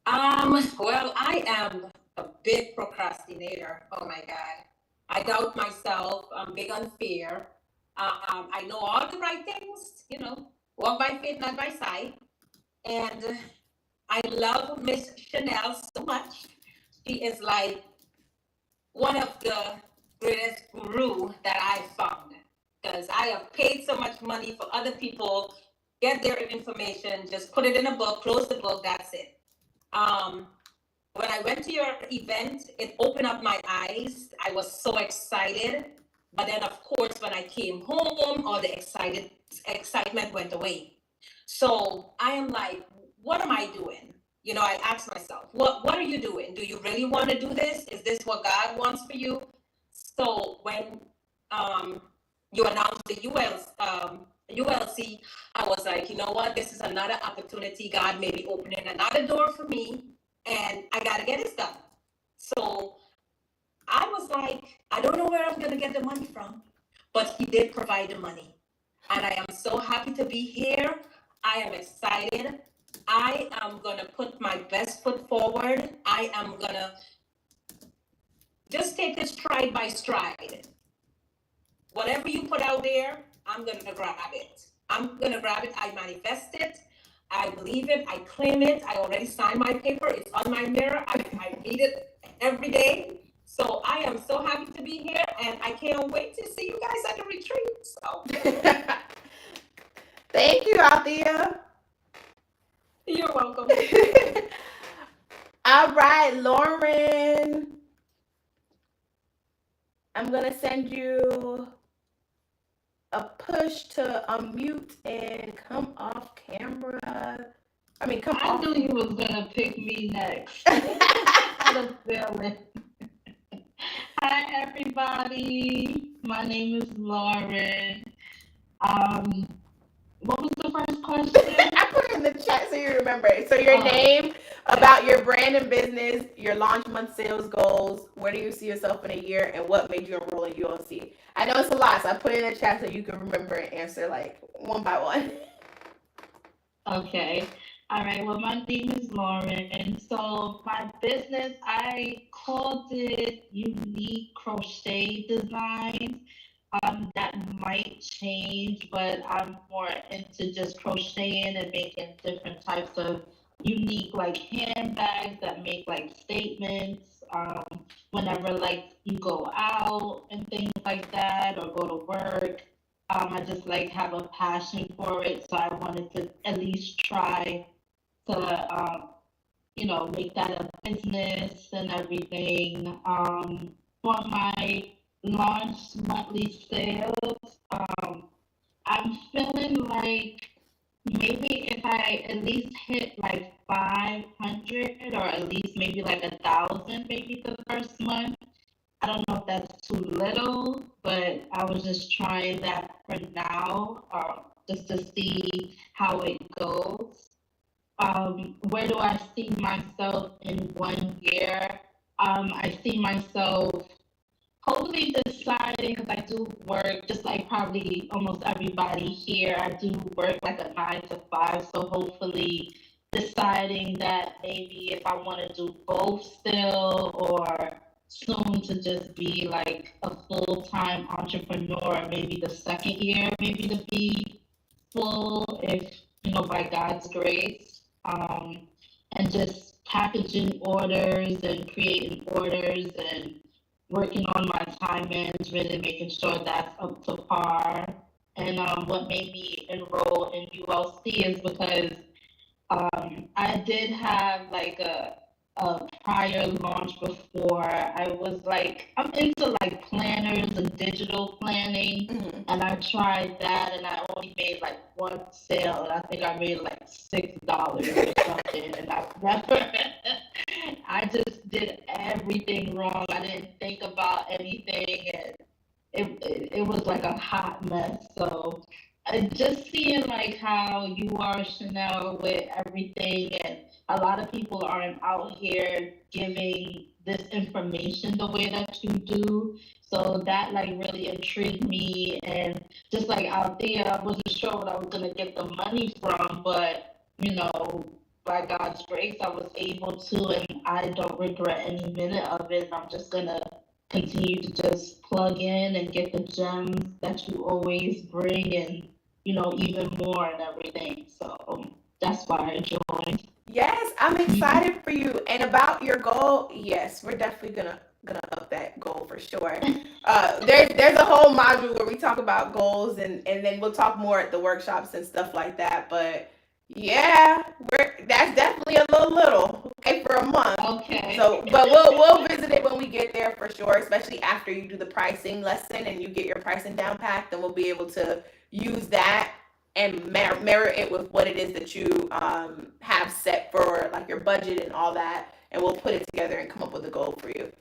Well, I am a big procrastinator. Oh my God. I doubt myself. I'm big on fear. I know all the right things, walk by faith, not by sight. And I love Miss Chanel so much. She is like one of the greatest guru that I've found. Because I have paid so much money for other people, get their information, just put it in a book, close the book, that's it. When I went to your event, it opened up my eyes. I was so excited. But then, of course, when I came home, all the excitement went away. So I am like, what am I doing? I asked myself, what are you doing? Do you really want to do this? Is this what God wants for you? So when you announced the ULC, I was like, you know what? This is another opportunity. God may be opening another door for me, and I got to get this done. So I was like, I don't know where I'm going to get the money from, but He did provide the money. And I am so happy to be here. I am excited. I am going to put my best foot forward. I am going to just take it stride by stride. Whatever you put out there, I'm going to grab it. I'm going to grab it. I manifest it. I believe it. I claim it. I already signed my paper. It's on my mirror. I read it every day. So I am so happy to be here, and I can't wait to see you guys at the retreat. So Thank you, Althea. You're welcome. All right, Lauren. I'm going to send you a push to unmute and come off camera. Come I off. knew you was gonna pick me next. I had a feeling. Hi everybody. My name is Lauren. What was the first question? I put it in the chat so you remember. So your name, about your brand and business, your launch month sales goals, where do you see yourself in a year, and what made you enroll in ULC? I know it's a lot, so I put it in the chat so you can remember and answer like one by one. Okay. All right. Well, my name is Lauren. So my business, I called it Unique Crochet Designs. That might change, but I'm more into just crocheting and making different types of unique like handbags that make like statements. Whenever like you go out and things like that, or go to work. I just like have a passion for it, so I wanted to at least try to, make that a business and everything. For my launch monthly sales, I'm feeling like maybe if I at least hit like 500 or at least maybe like 1,000 maybe the first month. I don't know if that's too little, but I was just trying that for now, just to see how it goes. Where do I see myself in 1 year? I see myself hopefully deciding, because I do work just like probably almost everybody here. I do work like a 9 to 5, so hopefully deciding that maybe if I want to do both still, or soon to just be like a full-time entrepreneur, maybe the second year, maybe to be full, if by God's grace. And just packaging orders and creating orders and working on my time management and making sure that's up to par. And what made me enroll in ULC is because I did have like a prior launch before. I'm into like planners and digital planning, Mhm. and I tried that, and I only made like one sale, and I think I made like $6 or something, and I never. I just did everything wrong. I didn't think about anything, and it was like a hot mess. So just seeing like how you are, Chanel, with everything, and a lot of people aren't out here giving this information the way that you do. So that like really intrigued me, and just like out there, I wasn't sure what I was gonna get the money from, but by God's grace, I was able to, and I don't regret any minute of it. I'm just gonna continue to just plug in and get the gems that you always bring, and even more and everything. So that's why I joined. Yes, I'm excited for you. And about your goal, yes, we're definitely gonna up that goal for sure. There's a whole module where we talk about goals, and then we'll talk more at the workshops and stuff like that. But yeah, that's definitely a little okay for a month. Okay. So, but we'll visit it when we get there for sure, especially after you do the pricing lesson and you get your pricing down packed, then we'll be able to use that and mirror it with what it is that you have set for like your budget and all that, and we'll put it together and come up with a goal for you.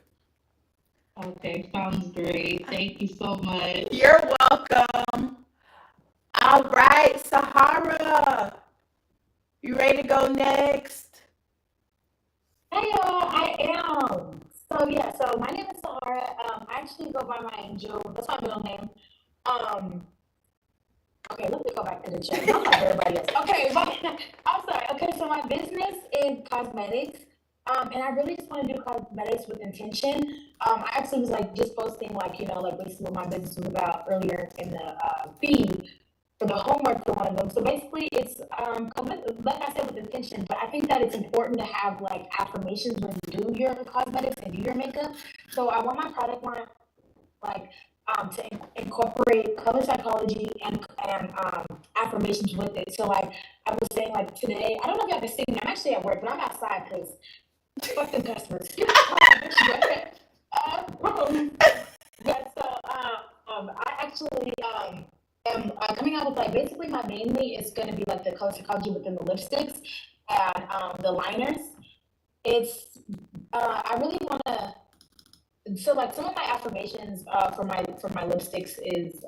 Okay, sounds great. Thank you so much. You're welcome. All right, Sahara, you ready to go next? Hey y'all, I am. So my name is Sahara. I actually go by my Angel. That's my middle name. Okay, let me go back to the chat. I'm like everybody else. Okay, I'm sorry. Okay, so my business is cosmetics. And I really just want to do cosmetics with intention. I actually was like just posting like basically what my business was about earlier in the feed for the homework for one of them. So basically it's like I said, with intention, but I think that it's important to have like affirmations when you do your cosmetics and do your makeup. So I want my product line like to incorporate color psychology and affirmations with it. So like I was saying like today, I don't know if y'all can see me. I'm actually at work, but I'm outside because fuck the customers. Yeah, so I actually am coming out with like basically my mainly is going to be like the color psychology within the lipsticks and the liners. It's I really want to. So like some of my affirmations for my lipsticks is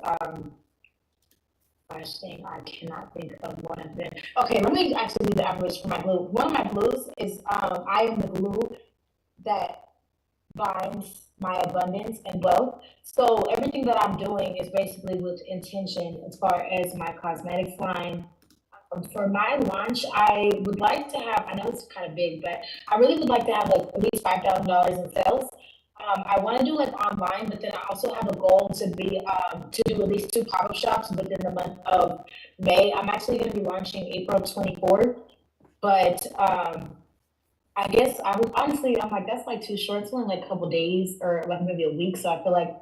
gosh dang, I cannot think of one of them. Okay, let me actually do the affirmation for my glue. One of my glues is I am the glue that binds my abundance and wealth. So everything that I'm doing is basically with intention as far as my cosmetics line. For my launch, I would like to have, I know it's kind of big, but I really would like to have like at least $5,000 in sales. I want to do like online, but then I also have a goal to be to do at least 2 pop-up shops within the month of May. I'm actually going to be launching April 24th, but I guess I was honestly, I'm like, that's like too short. It's only like a couple days or like maybe a week. So I feel like,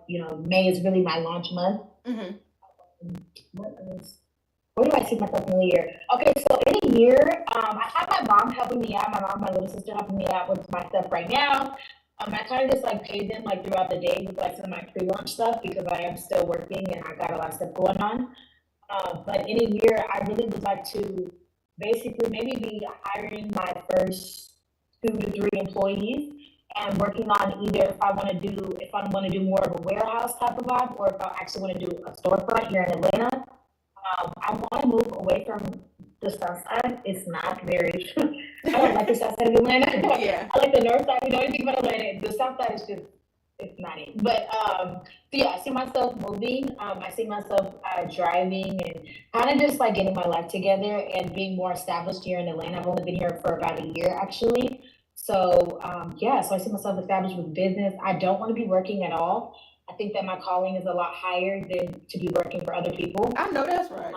May is really my launch month. Mm-hmm. Where do I see myself in a year? Okay, so in a year, I have my mom helping me out. My mom, my little sister helping me out with my stuff right now. I kind of just like paid them like throughout the day with like some of my pre-launch stuff because I am still working and I got a lot of stuff going on. But in a year, I really would like to basically maybe be hiring my first 2 to 3 employees and working on either if I want to do more of a warehouse type of vibe or if I actually want to do a storefront here in Atlanta. I want to move away from the south side. It's not very, I don't like the south side of Atlanta. Yeah. I like the north side. We know anything about Atlanta. The south side is just, it's not it. But, so yeah, I see myself moving. I see myself driving and kind of just like getting my life together and being more established here in Atlanta. I've only been here for about a year actually. So, yeah, so I see myself established with business. I don't want to be working at all. I think that my calling is a lot higher than to be working for other people. I know that's right.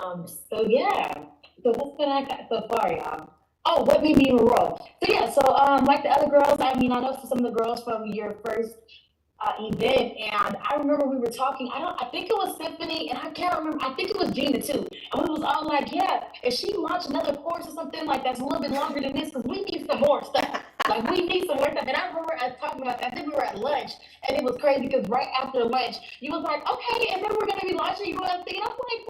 So yeah. So what's been I got so far, y'all? Oh, what made me even roll? So yeah, so like the other girls, I mean, I know some of the girls from your first event, and I remember we were talking. I think it was Symphony, and I can't remember. I think it was Gina too. And we was all like, yeah, if she launched another course or something like that's a little bit longer than this, because we need some more stuff. Like, we need some more stuff. And I remember us talking about that. I think we were at lunch, and it was crazy because right after lunch, you was like, okay, and then we're going to be launching you on thing. And I'm like,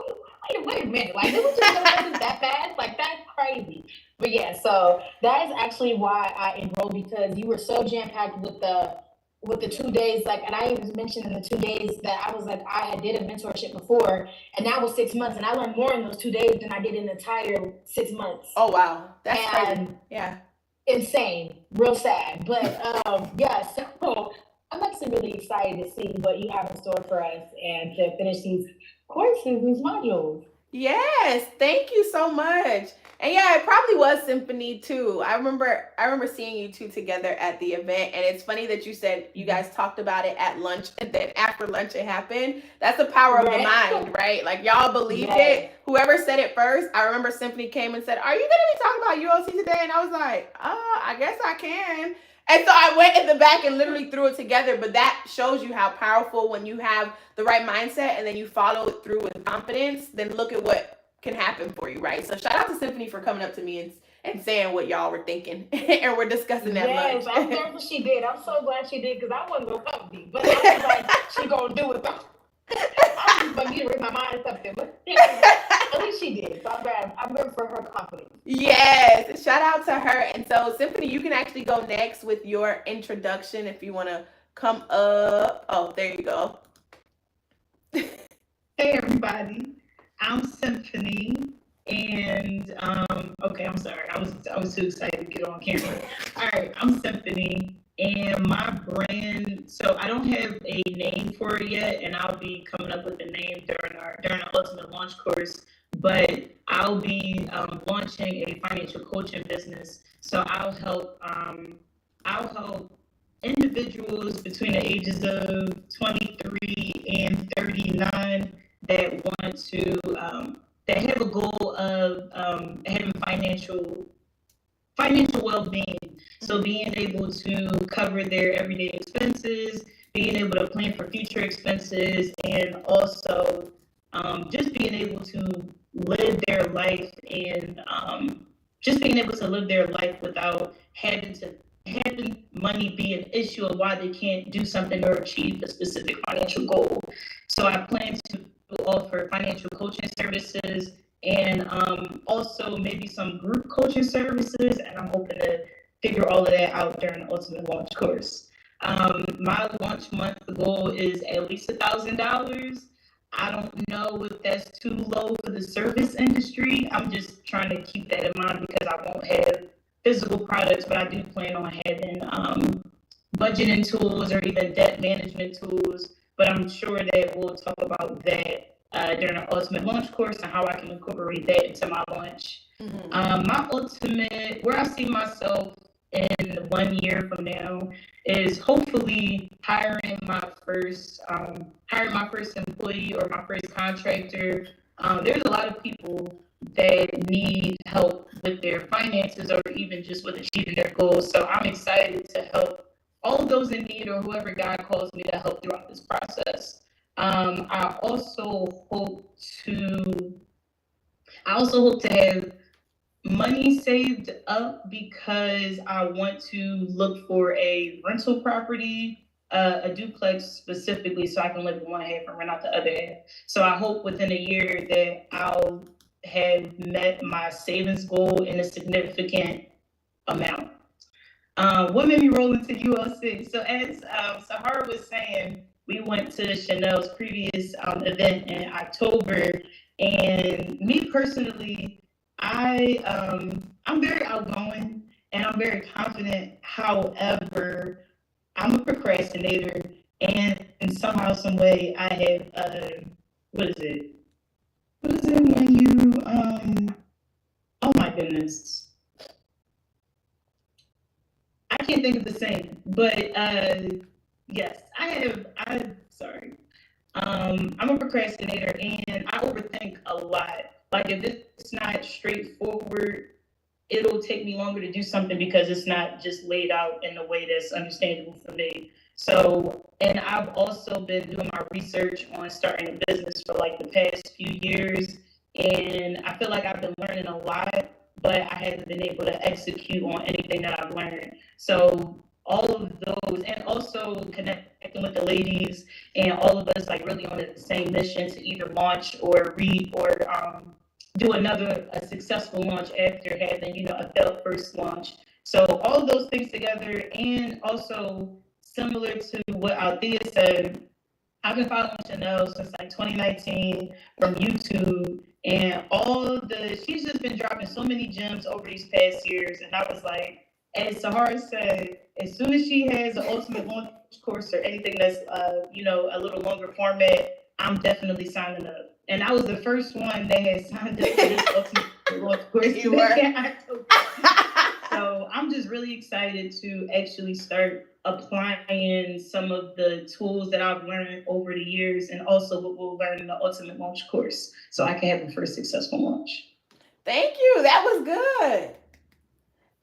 wait a minute. Like, this was just going to happen that fast? Like, that's crazy. But yeah, so that is actually why I enrolled, because you were so jam-packed with the 2 days, like, and I even mentioned in the 2 days that I was like, I did a mentorship before, and that was 6 months, and I learned more in those 2 days than I did in the entire 6 months. Oh wow, that's And crazy. Yeah, insane, real sad, but yeah. So I'm actually really excited to see what you have in store for us and to finish these courses, these modules. yes, thank you so much. And yeah, it probably was Symphony too. I remember seeing you two together at the event, and it's funny that you said you guys talked about it at lunch, and then after lunch it happened. That's the power of the mind, right? Like, y'all believed it. Whoever said it first, I remember Symphony came and said, "Are you gonna be talking about ULC today?" And I was like, I guess I can." And so I went in the back and literally threw it together. But that shows you how powerful, when you have the right mindset and then you follow it through with confidence, then look at what can happen for you, right? So shout out to Symphony for coming up to me and saying what y'all were thinking. And we're discussing that lunch. Yes, I'm glad that she did. I'm so glad she did, because I wasn't going to come to me. But I was like, she going to do it. I was going to read my mind or something. But at least she did. So I'm glad for her confidence. Yes, shout out to her. And so, Symphony, you can actually go next with your introduction if you want to come up. Oh, there you go. Hey, everybody. I'm Symphony, and okay, I'm sorry. I was too excited to get on camera. All right, I'm Symphony, and my brand. So I don't have a name for it yet, and I'll be coming up with a name during our ultimate launch course. But I'll be launching a financial coaching business. So I'll help individuals between the ages of 23 and 39 that want to that have a goal of having financial well-being. So being able to cover their everyday expenses, being able to plan for future expenses, and also just being able to live their life, and just being able to live their life without having money be an issue of why they can't do something or achieve a specific financial goal. So I plan to offer financial coaching services, and also maybe some group coaching services, and I'm hoping to figure all of that out during the ultimate launch course. My launch month goal is at least $1,000. I don't know if that's too low for the service industry. I'm just trying to keep that in mind because I won't have physical products, but I do plan on having budgeting tools or even debt management tools. But I'm sure that we'll talk about that during our ultimate launch course and how I can incorporate that into my launch. My ultimate, where I see myself in 1 year from now, is hopefully hiring my first employee or my first contractor. There's a lot of people that need help with their finances or even just with achieving their goals. So I'm excited to help all of those in need, or whoever God calls me to help throughout this process. I also hope to have money saved up because I want to look for a rental property, a duplex specifically, so I can live in one half and rent out the other half. So I hope within a year that I'll have met my savings goal in a significant amount. What made me roll into ULC? So as Sahara was saying, we went to Chanel's previous event in October, and me personally, I'm very outgoing and I'm very confident. However, I'm a procrastinator, and in somehow, some way, I have what is it when you oh my goodness. I can't think of the saying, but yes, I'm a procrastinator and I overthink a lot. Like, if it's not straightforward, it'll take me longer to do something because it's not just laid out in a way that's understandable for me. So, and I've also been doing my research on starting a business for like the past few years, and I feel like I've been learning a lot, but I haven't been able to execute on anything that I've learned. So all of those, and also connecting with the ladies and all of us like really on the same mission to either launch or do a successful launch after having, a failed first launch. So all of those things together, and also similar to what Althea said, I've been following Chanel since like 2019 from YouTube, and she's just been dropping so many gems over these past years. And I was like, as Sahara said, as soon as she has an ultimate launch course or anything that's a little longer format, I'm definitely signing up. And I was the first one that had signed up for this ultimate launch course. You were. So I'm just really excited to actually start applying some of the tools that I've learned over the years, and also what we'll learn in the ultimate launch course, so I can have the first successful launch. Thank you. That was good.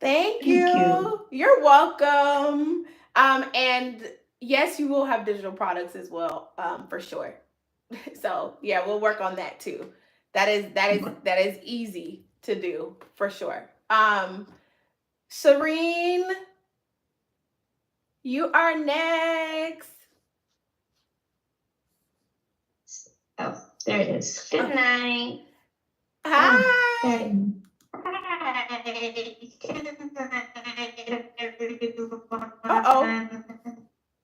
Thank you. You're welcome. And yes, you will have digital products as well, for sure. So yeah, we'll work on that too. That is easy to do for sure. Serene, you are next. Oh, there it is. Good night. Hi. Uh-oh.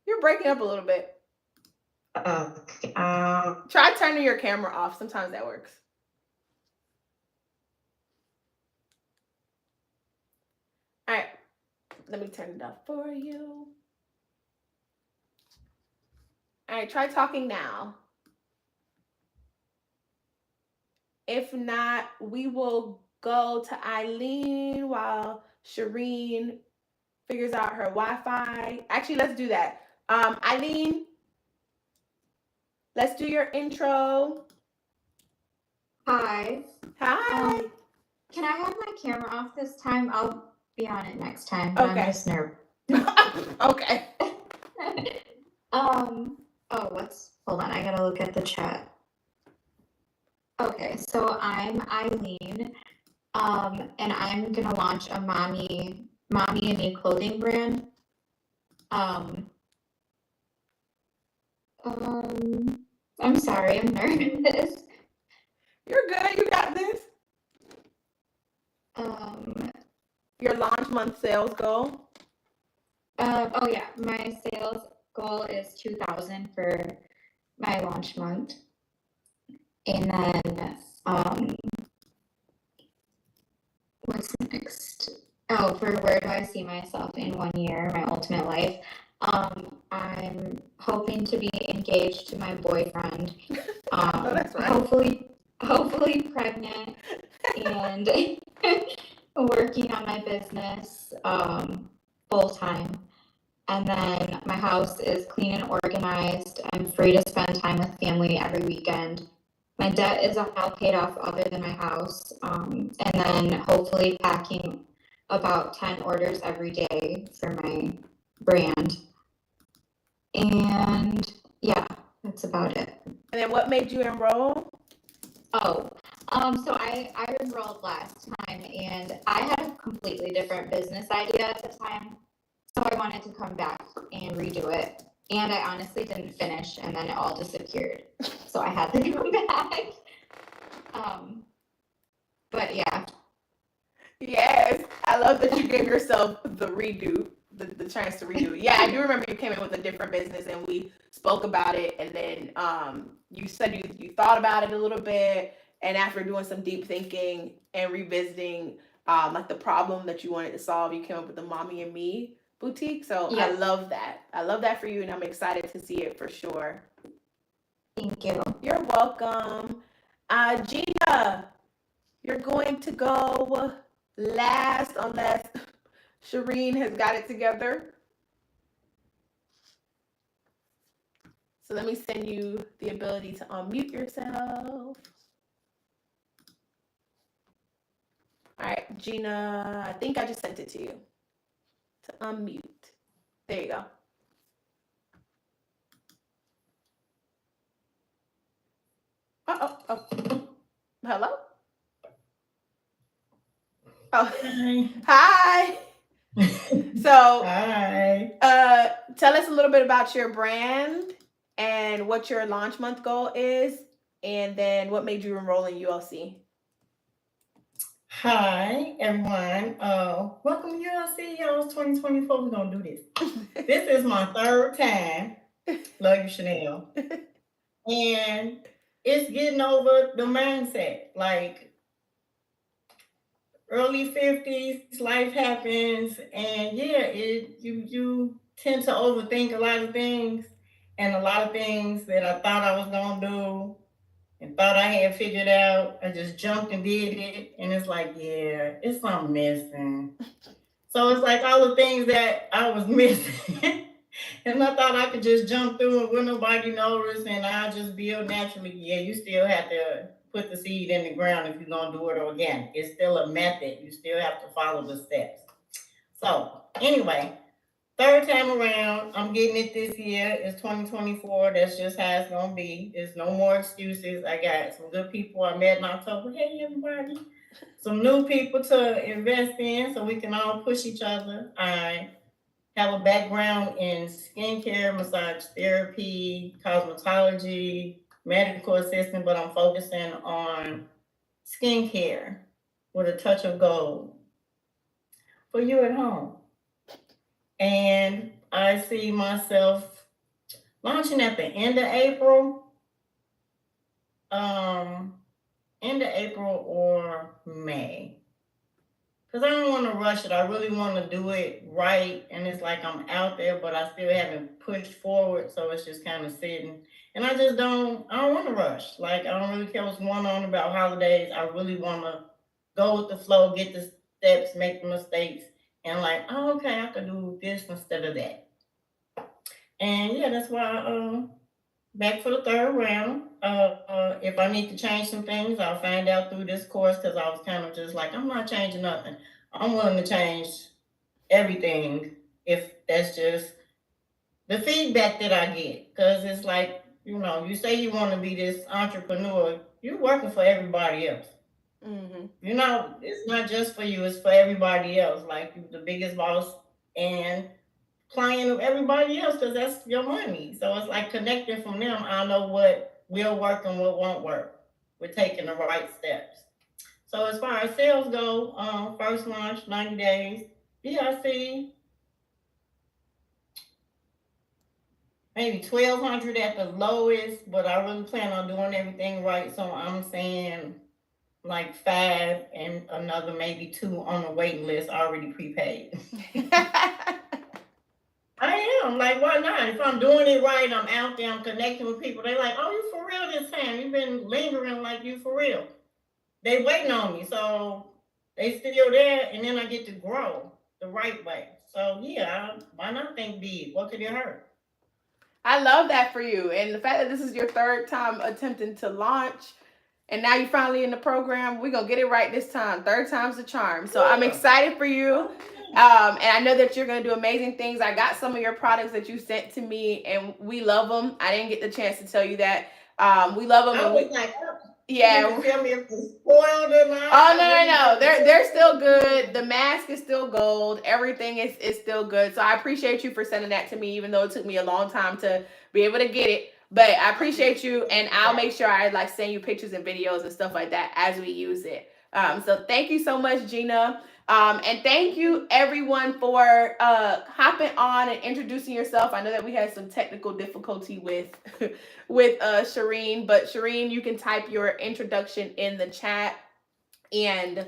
You're breaking up a little bit. Okay. Try turning your camera off. Sometimes that works. All right. Let me turn it up for you. All right. Try talking now. If not, we will go to Eileen while Shireen figures out her Wi-Fi. Actually, let's do that. Eileen, let's do your intro. Hi. Hi. Can I have my camera off this time? I'll be on it next time. But Okay. I'm just nervous. Okay. Hold on, I gotta look at the chat. Okay, so I'm Eileen, and I'm gonna launch a mommy and me clothing brand. I'm sorry, I'm nervous. You're good. You got this. Your launch month sales goal. Oh yeah, my sales goal is 2,000 for my launch month. And then, what's next? Oh, for where do I see myself in 1 year, my ultimate life? I'm hoping to be engaged to my boyfriend. That's right. Hopefully pregnant and working on my business, full time. And then my house is clean and organized. I'm free to spend time with family every weekend. My debt is all paid off other than my house. And then hopefully packing about 10 orders every day for my brand. And yeah, that's about it. And then what made you enroll? So I enrolled last time and I had a completely different business idea at the time. So I wanted to come back and redo it. And I honestly didn't finish and then it all disappeared. So I had to come back. But yeah. Yes. I love that you gave yourself the redo, the chance to redo it. Yeah, I do remember you came in with a different business and we spoke about it, and then you said you thought about it a little bit, and after doing some deep thinking and revisiting like the problem that you wanted to solve, you came up with the Mommy and Me boutique. So yeah. I love that for you, and I'm excited to see it for sure. Thank you. You're welcome. Gina, you're going to go last unless Shireen has got it together. So let me send you the ability to unmute yourself. All right, Gina, I think I just sent it to you to unmute. There you go. Oh. Hello? Oh, Hi. hi. So, Hi. tell us a little bit about your brand and what your launch month goal is, and then what made you enroll in ULC. Hi, everyone. Welcome to ULC, y'all. 2024. We're going to do this. This is my third time. Love you, Chanel. And it's getting over the mindset. Like, early 50s, life happens, and yeah, you tend to overthink a lot of things, and a lot of things that I thought I was gonna do and thought I had figured out, I just jumped and did it, and it's like, yeah, it's something missing. So it's like all the things that I was missing. And I thought I could just jump through and wouldn't nobody notice and I'll just build naturally. Yeah, you still have to put the seed in the ground if you're gonna do it organic. It's still a method. You still have to follow the steps. So anyway, third time around, I'm getting it this year. It's 2024. That's just how it's gonna be. There's no more excuses. I got some good people I met in October. Hey everybody. Some new people to invest in so we can all push each other. I have a background in skincare, massage therapy, cosmetology, medical assistant, but I'm focusing on skincare with a touch of gold for you at home. And I see myself launching at the end of April, or May. Because I don't want to rush it. I really want to do it right. And it's like I'm out there, but I still haven't pushed forward. So it's just kind of sitting. And I don't want to rush. Like, I don't really care what's going on about holidays. I really want to go with the flow, get the steps, make the mistakes. And like, oh, okay, I could do this instead of that. And yeah, that's why back for the third round. If I need to change some things, I'll find out through this course because I was kind of just like, I'm not changing nothing. I'm willing to change everything if that's just the feedback that I get. Because it's like, you say you want to be this entrepreneur, you're working for everybody else. Mm-hmm. It's not just for you, it's for everybody else. Like, you're the biggest boss and client of everybody else because that's your money. So it's like connecting from them. I know what will work and what won't work. We're taking the right steps. So as far as sales go, first launch, 90 days. Yeah, I see maybe 1,200 at the lowest, but I really plan on doing everything right. So I'm saying like 5 and another maybe 2 on the waiting list already prepaid. I am. Like, why not? If I'm doing it right, I'm out there, I'm connecting with people. They like, oh, you for real this time. You've been lingering like you for real. They waiting on me. So they still there, and then I get to grow the right way. So yeah, why not think big? What could it hurt? I love that for you. And the fact that this is your third time attempting to launch, and now you're finally in the program, we're going to get it right this time. Third time's the charm. So I'm excited for you. And I know that you're going to do amazing things. I got some of your products that you sent to me, and we love them. I didn't get the chance to tell you that. We love them. I was like, yeah. You tell me if it's spoiled or not. Oh, no. They're still good. The mask is still gold. Everything is still good. So I appreciate you for sending that to me, even though it took me a long time to be able to get it. But I appreciate you, and I'll make sure I like send you pictures and videos and stuff like that as we use it. So thank you so much, Gina. And thank you everyone for hopping on and introducing yourself. I know that we had some technical difficulty with Shireen, but Shireen, you can type your introduction in the chat and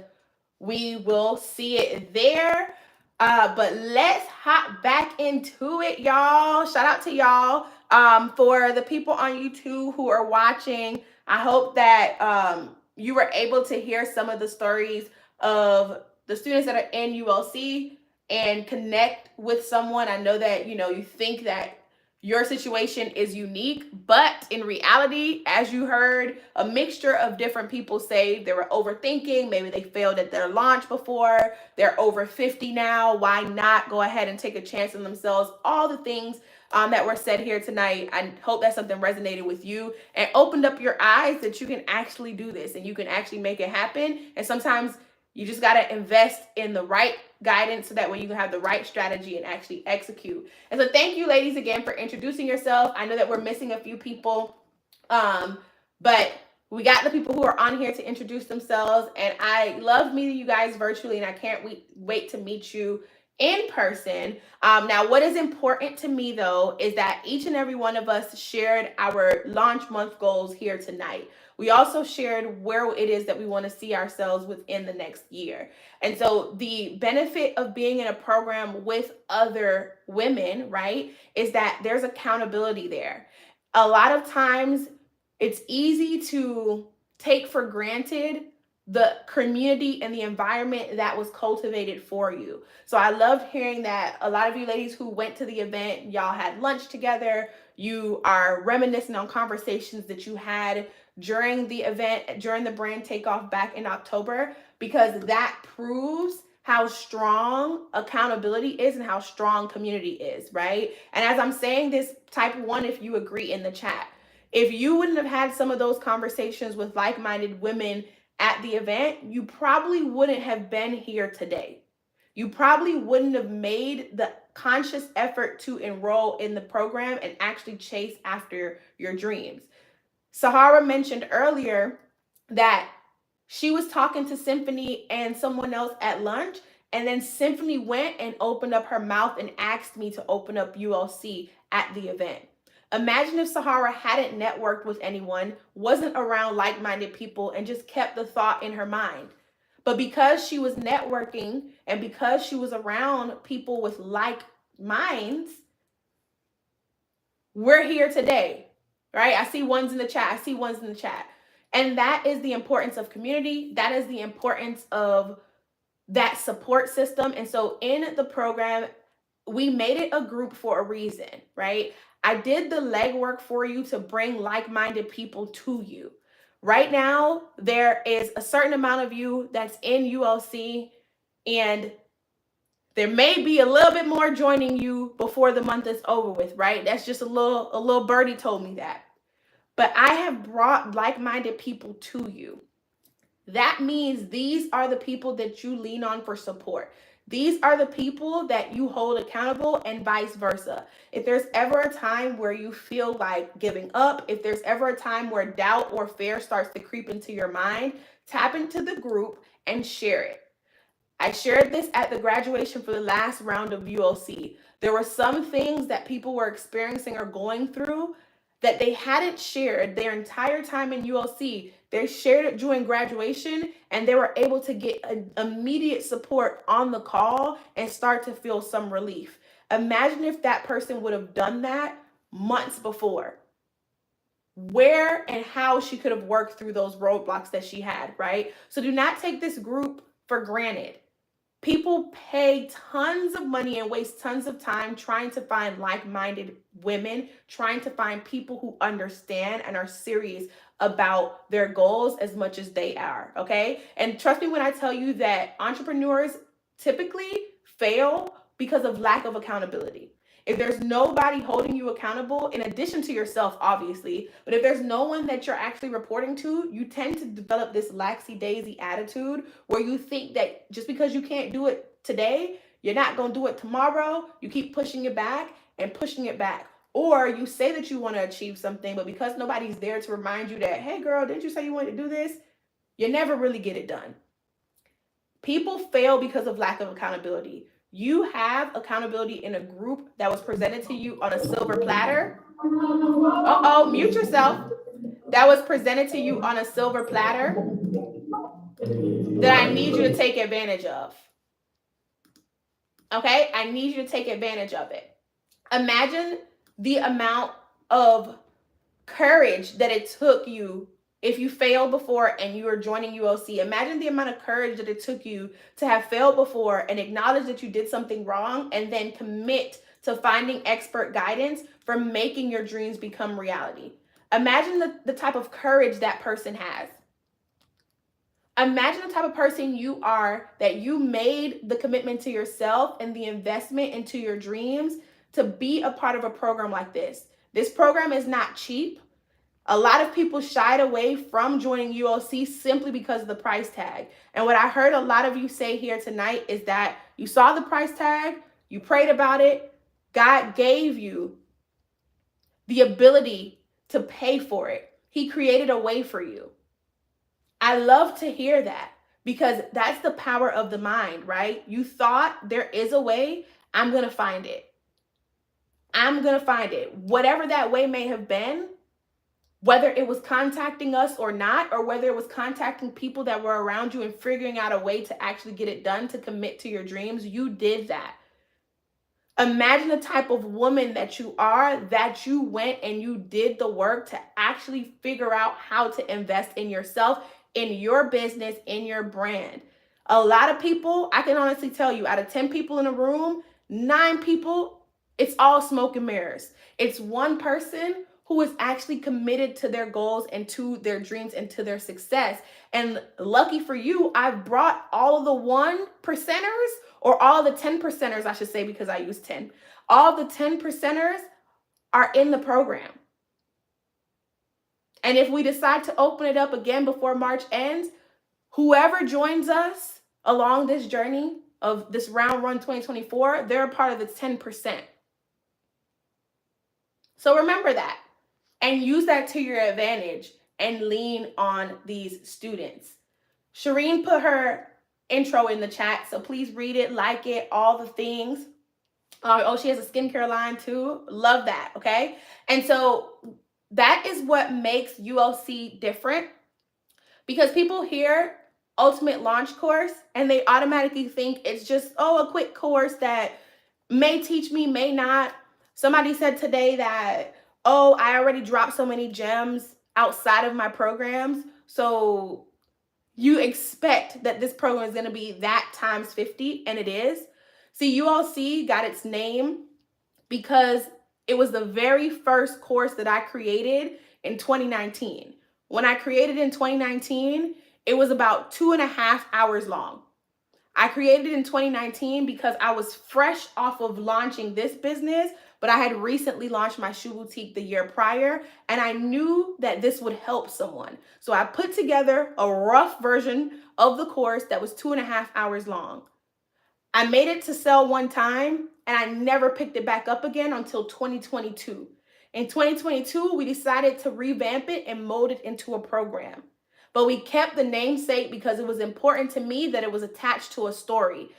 we will see it there. But let's hop back into it, y'all. Shout out to y'all. For the people on YouTube who are watching, I hope that you were able to hear some of the stories of the students that are in ULC and connect with someone. I know that, you think that your situation is unique, but in reality, as you heard, a mixture of different people say they were overthinking. Maybe they failed at their launch before. They're over 50 now. Why not go ahead and take a chance on themselves? All the things that were said here tonight. I hope that something resonated with you and opened up your eyes that you can actually do this and you can actually make it happen. And sometimes You just got to invest in the right guidance so that way you can have the right strategy and actually execute. And so thank you, ladies, again for introducing yourself. I know that we're missing a few people, but we got the people who are on here to introduce themselves. And I love meeting you guys virtually, and I can't wait to meet you in person. Now, what is important to me, though, is that each and every one of us shared our launch month goals here tonight. We also shared where it is that we want to see ourselves within the next year. And so the benefit of being in a program with other women, right, is that there's accountability there. A lot of times it's easy to take for granted the community and the environment that was cultivated for you. So I loved hearing that a lot of you ladies who went to the event, y'all had lunch together, you are reminiscing on conversations that you had during the event, during the brand takeoff back in October, because that proves how strong accountability is and how strong community is, right? And as I'm saying this, type 1 if you agree in the chat. If you wouldn't have had some of those conversations with like-minded women at the event, you probably wouldn't have been here today. You probably wouldn't have made the conscious effort to enroll in the program and actually chase after your dreams. Sahara mentioned earlier that she was talking to Symphony and someone else at lunch, and then Symphony went and opened up her mouth and asked me to open up ULC at the event. Imagine if Sahara hadn't networked with anyone, wasn't around like-minded people, and just kept the thought in her mind. But because she was networking and because she was around people with like minds, we're here today, right? I see ones in the chat. And that is the importance of community. That is the importance of that support system. And so in the program, we made it a group for a reason, right? I did the legwork for you to bring like-minded people to you. Right now, there is a certain amount of you that's in ULC, and there may be a little bit more joining you before the month is over with, right? That's just a little birdie told me that. But I have brought like-minded people to you. That means these are the people that you lean on for support. These are the people that you hold accountable, and vice versa. If there's ever a time where you feel like giving up, if there's ever a time where doubt or fear starts to creep into your mind, tap into the group and share it. I shared this at the graduation for the last round of ULC. There were some things that people were experiencing or going through that they hadn't shared their entire time in ULC. They shared it during graduation, and they were able to get immediate support on the call and start to feel some relief. Imagine if that person would have done that months before. Where and how she could have worked through those roadblocks that she had, right? So do not take this group for granted. People pay tons of money and waste tons of time trying to find like-minded women, trying to find people who understand and are serious about their goals as much as they are, okay? And trust me when I tell you that entrepreneurs typically fail because of lack of accountability. If there's nobody holding you accountable, in addition to yourself, obviously, but if there's no one that you're actually reporting to, you tend to develop this laxy-daisy attitude where you think that just because you can't do it today, you're not going to do it tomorrow. You keep pushing it back and pushing it back. Or you say that you want to achieve something, but because nobody's there to remind you that, hey, girl, didn't you say you wanted to do this? You never really get it done. People fail because of lack of accountability. You have accountability in a group that was presented to you on a silver platter. Mute yourself. That was presented to you on a silver platter that I need you to take advantage of. Okay? I need you to take advantage of it. Imagine the amount of courage that it took you if you failed before and you are joining ULC. Imagine the amount of courage that it took you to have failed before and acknowledge that you did something wrong and then commit to finding expert guidance for making your dreams become reality. Imagine the type of courage that person has. Imagine the type of person you are, that you made the commitment to yourself and the investment into your dreams to be a part of a program like this. This program is not cheap. A lot of people shied away from joining ULC simply because of the price tag. And what I heard a lot of you say here tonight is that you saw the price tag, you prayed about it, God gave you the ability to pay for it. He created a way for you. I love to hear that because that's the power of the mind, right? You thought there is a way, I'm going to find it. I'm going to find it. Whatever that way may have been, whether it was contacting us or not, or whether it was contacting people that were around you and figuring out a way to actually get it done, to commit to your dreams, you did that. Imagine the type of woman that you are, that you went and you did the work to actually figure out how to invest in yourself, in your business, in your brand. A lot of people, I can honestly tell you, out of 10 people in a room, 9 people, it's all smoke and mirrors. It's one person who is actually committed to their goals and to their dreams and to their success. And lucky for you, I've brought all of the 1%ers, or all the 10%ers, I should say, because I use 10. All the 10%ers are in the program. And if we decide to open it up again before March ends, whoever joins us along this journey of this Round Run 2024, they're a part of the 10%. So remember that and use that to your advantage and lean on these students. Shireen put her intro in the chat, so please read it, like it, all the things. Oh, she has a skincare line too. Love that, okay? And so that is what makes ULC different, because people hear Ultimate Launch Course and they automatically think it's just, a quick course that may teach me, may not. Somebody said today that, I already dropped so many gems outside of my programs, so you expect that this program is going to be that times 50, and it is. See, ULC got its name because it was the very first course that I created in 2019. When I created in 2019, it was about 2.5 hours long. I created it in 2019 because I was fresh off of launching this business, but I had recently launched my shoe boutique the year prior, and I knew that this would help someone. So I put together a rough version of the course that was 2.5 hours long. I made it to sell one time, and I never picked it back up again until 2022. In 2022, we decided to revamp it and mold it into a program. But we kept the namesake because it was important to me that it was attached to a story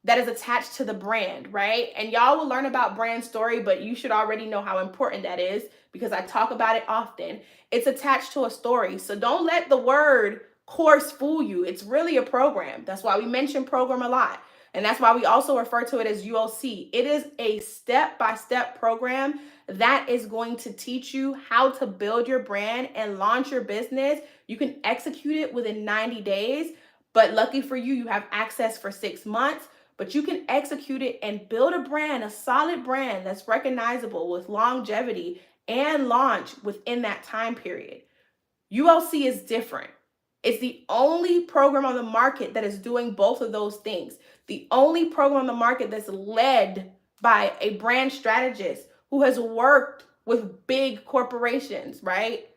that is attached to the brand, right? And y'all will learn about brand story, but you should already know how important that is because I talk about it often. It's attached to a story. So don't let the word course fool you. It's really a program. That's why we mention program a lot. And that's why we also refer to it as ULC. It is a step-by-step program that is going to teach you how to build your brand and launch your business. You can execute it within 90 days, but lucky for you, you have access for 6 months, but you can execute it and build a brand, a solid brand that's recognizable with longevity and launch within that time period. ULC is different. It's the only program on the market that is doing both of those things. The only program on the market that's led by a brand strategist who has worked with big corporations, right?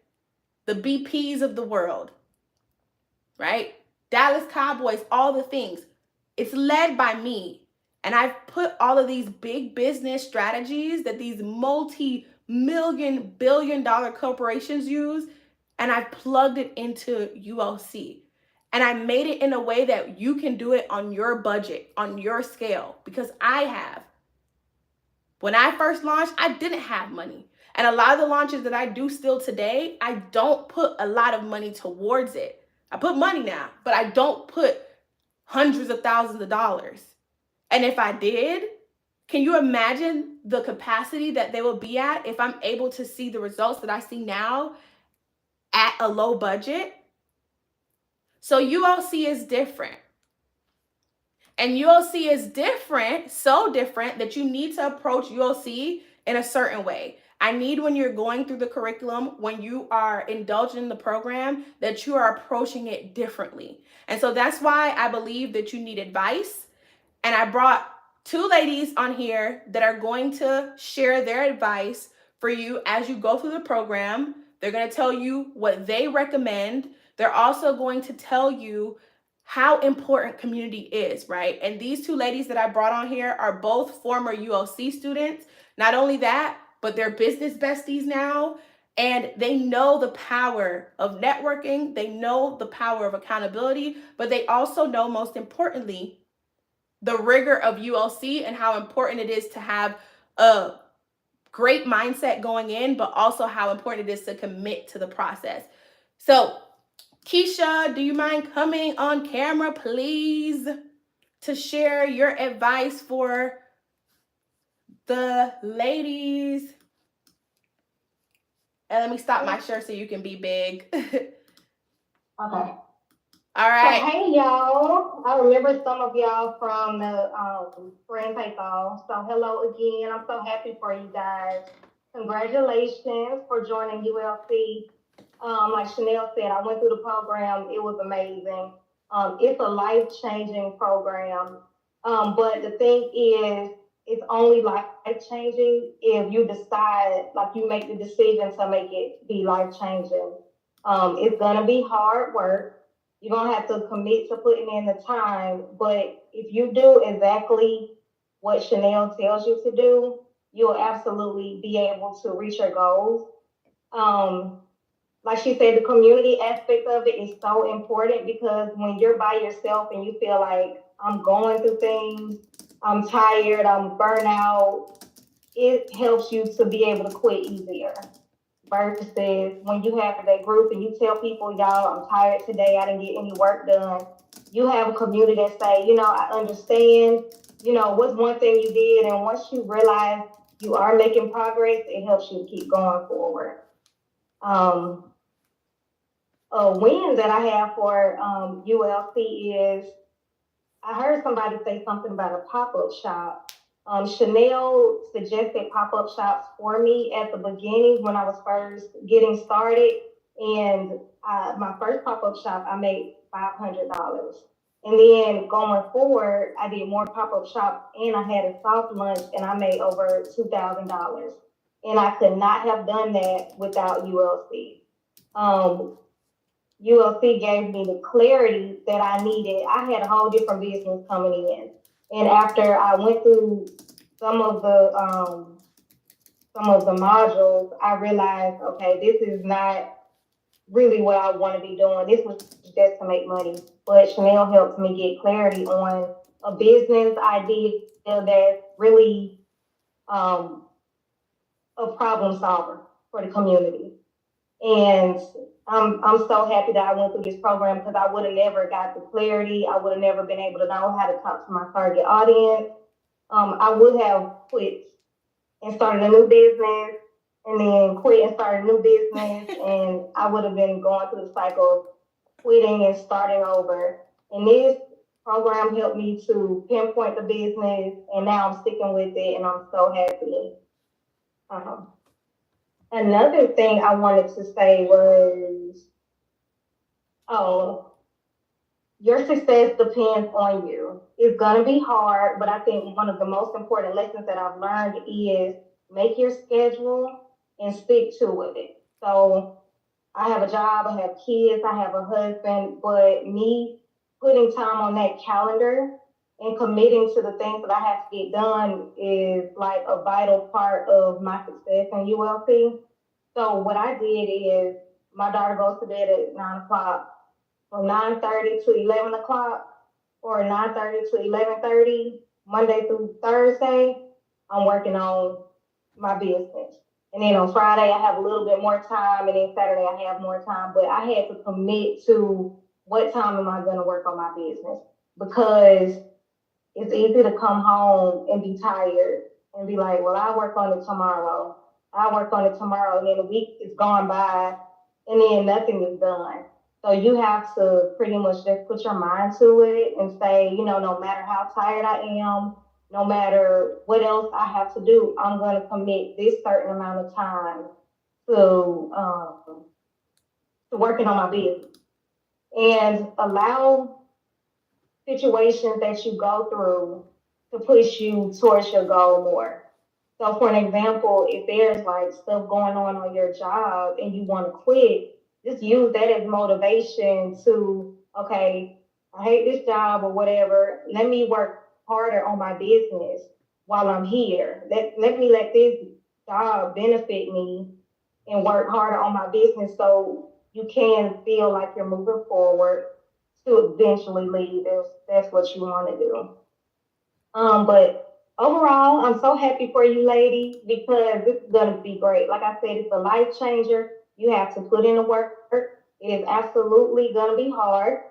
The BPs of the world, right? Dallas Cowboys, all the things. It's led by me. And I've put all of these big business strategies that these multi-million, billion-dollar corporations use, and I plugged it into ULC. And I made it in a way that you can do it on your budget, on your scale, because I have. When I first launched, I didn't have money. And a lot of the launches that I do still today, I don't put a lot of money towards it. I put money now, but I don't put hundreds of thousands of dollars. And if I did, can you imagine the capacity that they will be at if I'm able to see the results that I see now at a low budget? So ULC is different. And ULC is different, so different that you need to approach ULC in a certain way. I need, when you're going through the curriculum, when you are indulging in the program, that you are approaching it differently. And so that's why I believe that you need advice. And I brought 2 ladies on here that are going to share their advice for you as you go through the program. They're going to tell you what they recommend. They're also going to tell you how important community is, right? And these two ladies that I brought on here are both former ULC students. Not only that, but they're business besties now. And they know the power of networking. They know the power of accountability, but they also know, most importantly, the rigor of ULC and how important it is to have a great mindset going in, but also how important it is to commit to the process. So, Keisha, do you mind coming on camera, please, to share your advice for the ladies? And let me stop my shirt so you can be big. Okay. All So, right. hey, y'all. I remember some of y'all from the Spring Takeoff. So, hello again. I'm so happy for you guys. Congratulations for joining ULC. Like Chanel said, I went through the program. It was amazing. It's a life-changing program. But the thing is, it's only life-changing if you decide, like you make the decision to make it be life-changing. It's gonna be hard work. You're gonna have to commit to putting in the time, but if you do exactly what Chanel tells you to do, you'll absolutely be able to reach your goals. Um, like she said, the community aspect of it is so important because when you're by yourself and you feel like I'm going through things, I'm tired, I'm burnt out, it helps you to be able to quit easier versus when you have that group and you tell people, y'all, I'm tired today, I didn't get any work done. You have a community that say, I understand, what's one thing you did, and once you realize you are making progress, it helps you to keep going forward. A win that I have for ULC is I heard somebody say something about a pop-up shop. Chanel suggested pop-up shops for me at the beginning when I was first getting started. And my first pop-up shop, I made $500. And then going forward, I did more pop-up shops and I had a soft lunch and I made over $2,000. And I could not have done that without ULC. ULC gave me the clarity that I needed. I had a whole different business coming in. And after I went through some of the modules, I realized, okay, this is not really what I want to be doing. This was just to make money. But Chanel helped me get clarity on a business idea that's really a problem solver for the community. And I'm so happy that I went through this program because I would have never got the clarity. I would have never been able to know how to talk to my target audience. I would have quit and started a new business and then quit and started a new business. And I would have been going through the cycle of quitting and starting over. And this program helped me to pinpoint the business and now I'm sticking with it and I'm so happy. Another thing I wanted to say was, your success depends on you. It's gonna be hard, but I think one of the most important lessons that I've learned is make your schedule and stick to it. So I have a job, I have kids, I have a husband, but me putting time on that calendar and committing to the things that I have to get done is like a vital part of my success in ULC. So what I did is my daughter goes to bed at 9 o'clock. From 9:30 to 11 o'clock or 9:30 to 11:30, Monday through Thursday, I'm working on my business. And then on Friday, I have a little bit more time, and then Saturday, I have more time. But I had to commit to what time am I going to work on my business because it's easy to come home and be tired and be like, well, I'll work on it tomorrow. I'll work on it tomorrow. And then a week is gone by, and then nothing is done. So you have to pretty much just put your mind to it and say, no matter how tired I am, no matter what else I have to do, I'm going to commit this certain amount of time to working on my business and allow situations that you go through to push you towards your goal more. So for an example, if there's like stuff going on your job and you want to quit, just use that as motivation to, okay, I hate this job or whatever. Let me work harder on my business while I'm here. Let me let this job benefit me and work harder on my business so you can feel like you're moving forward to eventually leave if that's what you want to do. But overall, I'm so happy for you, lady, because this is gonna be great. Like I said, it's a life changer. You have to put in the work. It is absolutely gonna be hard.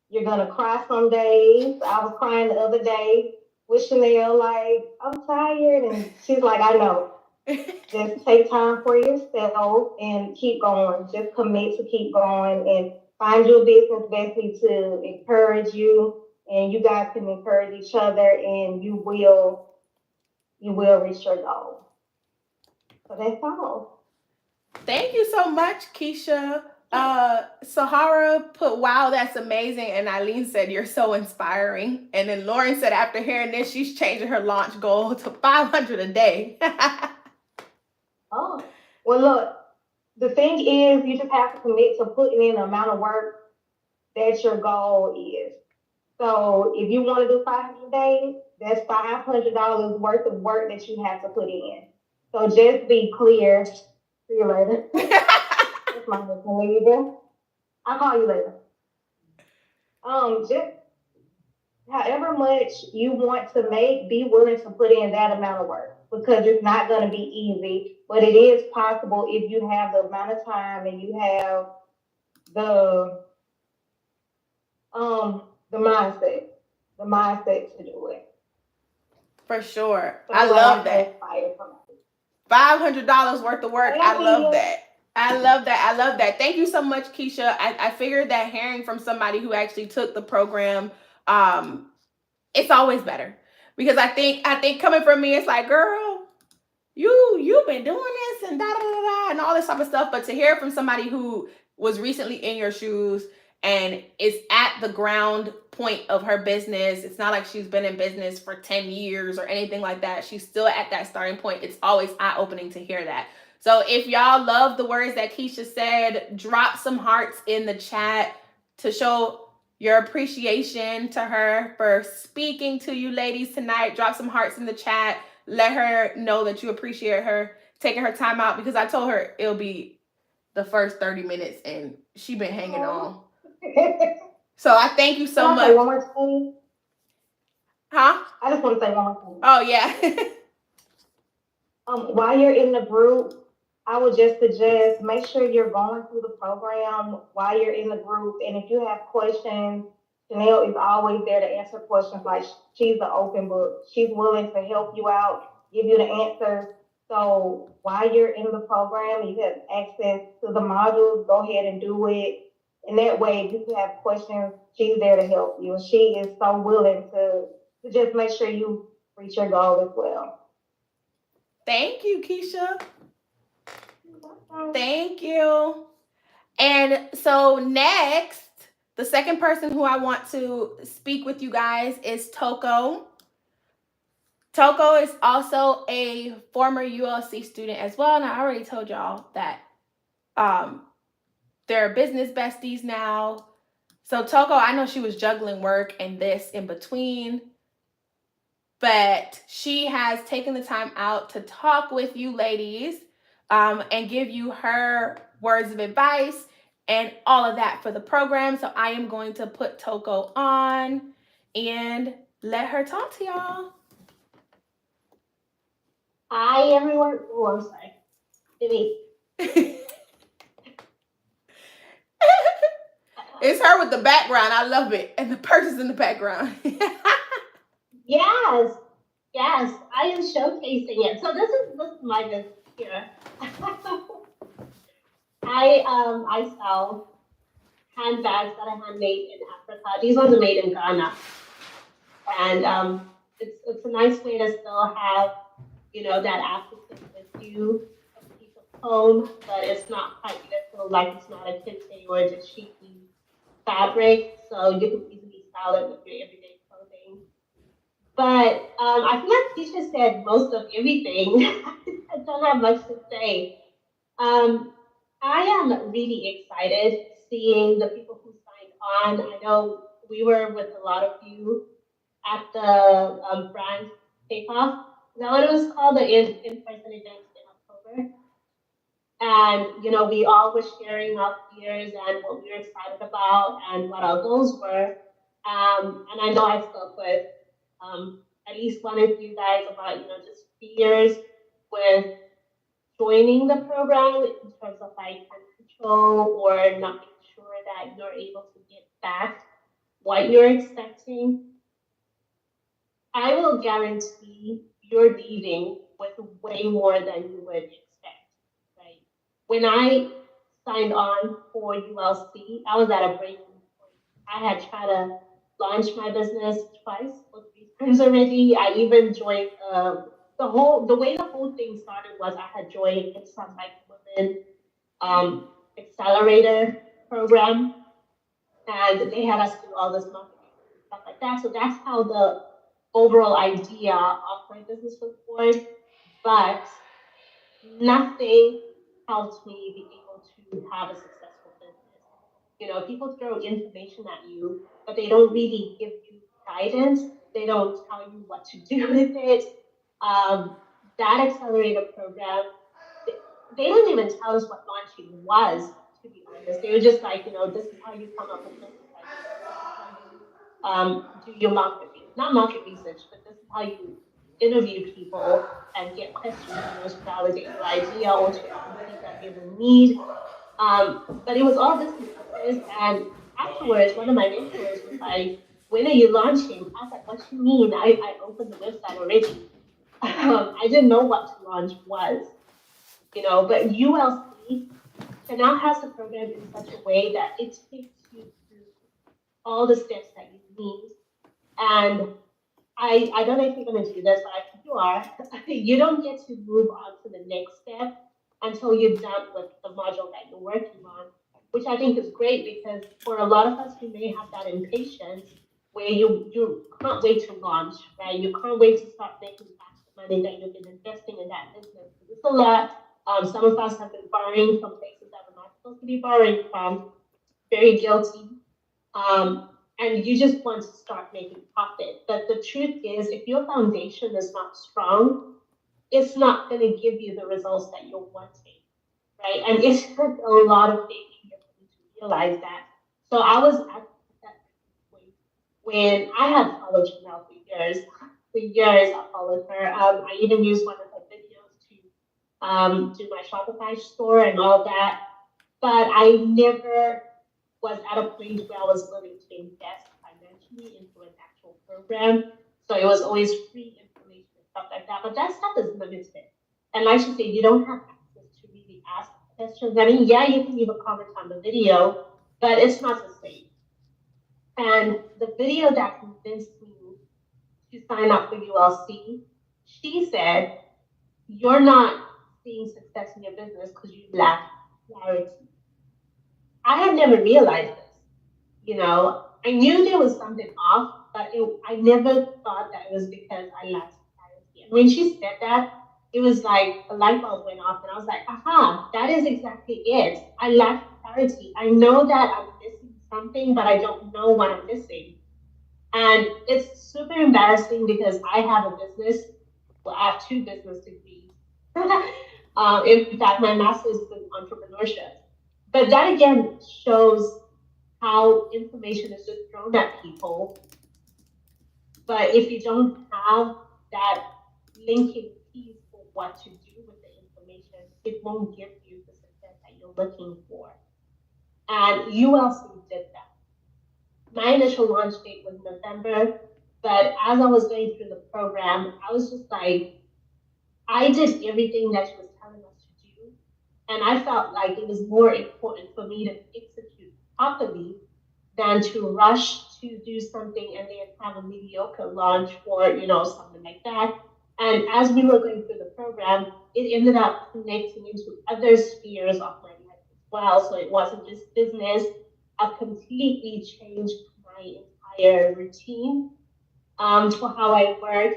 You're gonna cry some days. I was crying the other day with Chanel, like, I'm tired. And she's like, I know. Just take time for yourself and keep going. Just commit to keep going and find your business bestie to encourage you, and you guys can encourage each other, and you will reach your goal. So that's all. Thank you so much, Keisha. Sahara put, wow, that's amazing. And Eileen said, you're so inspiring. And then Lauren said, after hearing this, she's changing her launch goal to 500 a day. Oh, well, look, the thing is, you just have to commit to putting in the amount of work that your goal is. So if you want to do 500 days, that's $500 worth of work that you have to put in. So just be clear. See you later. That's my husband leaving. I'll call you later. Just however much you want to make, be willing to put in that amount of work because it's not going to be easy, but it is possible if you have the amount of time and you have the the mindset to do it. For sure. So I love that. $500 worth of work. I love that. I love that. I love that. Thank you so much, Keisha. I figured that hearing from somebody who actually took the program, it's always better. Because I think coming from me, it's like, girl, you've been doing this and da da da da and all this type of stuff. But to hear from somebody who was recently in your shoes and is at the ground point of her business, it's not like she's been in business for 10 years or anything like that. She's still at that starting point. It's always eye-opening to hear that. So if y'all love the words that Keisha said, drop some hearts in the chat to show your appreciation to her for speaking to you ladies tonight. Drop some hearts in the chat. Let her know that you appreciate her taking her time out, because I told her it'll be the first 30 minutes and she been hanging on. So I thank you so much. One more thing? Huh? I just want to say one more thing. Oh, yeah. While you're in the group, I would just suggest make sure you're going through the program while you're in the group. And if you have questions, Chanel is always there to answer questions. Like, she's the open book. She's willing to help you out, give you the answers. So while you're in the program, you have access to the modules, go ahead and do it. And that way, if you have questions, she's there to help you. And she is so willing to just make sure you reach your goal as well. Thank you, Keisha. Thank you. And so next, the second person who I want to speak with you guys is Toko. Toko is also a former ULC student as well. And I already told y'all that they're business besties now. So Toko, I know she was juggling work and this in between, but she has taken the time out to talk with you ladies and give you her words of advice and all of that for the program. So I am going to put Toko on and let her talk to y'all. Hi, everyone. Oh, I'm sorry. It's her with the background. I love it. And the person's in the background. Yes, I am showcasing it. So this is my business here. I sell handbags that are handmade in Africa. These ones are made in Ghana, and it's a nice way to still have, that African with you, a piece of home, but it's not quite little, like it's not a kente or just sheepy fabric, so you can easily style it with your everyday clothing. But I feel like Keisha said most of everything. I don't have much to say. Um, I am really excited seeing the people who signed on. I know we were with a lot of you at the brand takeoff. Is that what it was called? The in-person event in October. And, we all were sharing our fears and what we were excited about and what our goals were. And I know I spoke with at least one of you guys about, just fears with joining the program in terms of like time control or not making sure that you're able to get back what you're expecting. I will guarantee you're leaving with way more than you would expect, right? When I signed on for ULC, I was at a breaking point. I had tried to launch my business twice or three times already. I even joined the way the whole thing started was I had joined some like women accelerator program, and they had us do all this marketing and stuff like that. So that's how the overall idea of my business was born. But nothing helped me be able to have a successful business. People throw information at you, but they don't really give you guidance. They don't tell you what to do with it. That accelerator program, they didn't even tell us what launching was, to be honest. They were just like, this is how you come up with business ideas. This is how you do your not market research, but this is how you interview people and get questions, to validate your idea or to complete that they will need. But it was all this and purpose. And afterwards, one of my mentors was like, when are you launching? I was like, what do you mean? I opened the website already. I didn't know what to launch was, but ULC now has the program in such a way that it takes you through all the steps that you need. And I don't know if you're going to do this, but if you are, you don't get to move on to the next step until you're done with the module that you're working on, which I think is great because for a lot of us, we may have that impatience where you can't wait to launch, right? You can't wait to start making back the money that you've been investing in that business. It's a lot. Some of us have been borrowing from places that we're not supposed to be borrowing from, very guilty. And you just want to start making profit. But the truth is, if your foundation is not strong, it's not going to give you the results that you're wanting, right? And it took a lot of faith here for me to realize that. So I was at that point when I had followed Chanel for years. For years, I followed her. I even used one of her videos to do my Shopify store and all that. But I never was at a point where I was willing to invest financially into an actual program. So it was always free information and stuff like that. But that stuff is limited. And like she said, you don't have access to really ask questions. I mean, yeah, you can leave a comment on the video, but it's not the same. And the video that convinced me to sign up for ULC, she said, you're not seeing success in your business because you lack clarity. I had never realized this. I knew there was something off, but I never thought that it was because I lacked clarity. And when she said that, it was like a light bulb went off, and I was like, aha, that is exactly it. I lack clarity. I know that I'm missing something, but I don't know what I'm missing. And it's super embarrassing because I have a business. Well, I have two business degrees. In fact, my master's is in entrepreneurship. But that again shows how information is just thrown at people. But if you don't have that linking piece for what to do with the information, it won't give you the success that you're looking for. And ULC did that. My initial launch date was November, but as I was going through the program, I was just like, I did everything that she was telling us to do. And I felt like it was more important for me to execute properly than to rush to do something and then have a mediocre launch or something like that. And as we were going through the program, it ended up connecting into other spheres of my life as well. So it wasn't just business. I completely changed my entire routine. for how I work.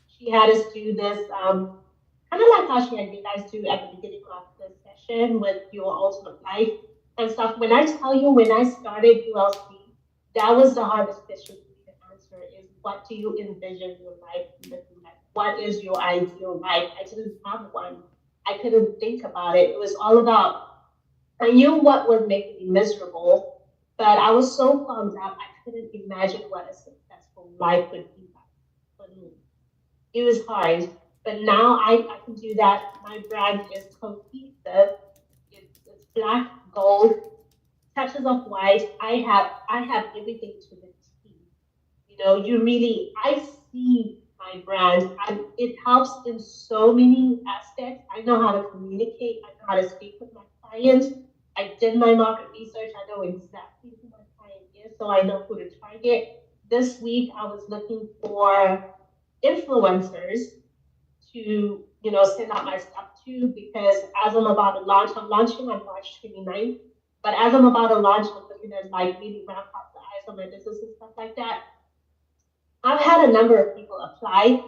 She had us do this, kind of like how she had you guys do at the beginning of the session with your ultimate life and stuff. When I tell you, when I started ULC, that was the hardest question for me to answer is what do you envision your life looking like? What is your ideal life? I didn't have one. I couldn't think about it. It was all about, I knew what was making me miserable, but I was so bummed out, I couldn't imagine what a successful life would be like for me. It was hard, but now I can do that. My brand is cohesive. It's black, gold, touches of white. I have everything to the T. You know, you really I see my brand and it helps in so many aspects. I know how to communicate, I know how to speak with my clients. I did my market research, I know exactly who my client is, so I know who to target. This week I was looking for influencers to, send out my stuff to because as I'm about to launch, I'm launching on March 29th. But as I'm about to launch, I'm looking at like really ramp up the eyes on my business and stuff like that. I've had a number of people apply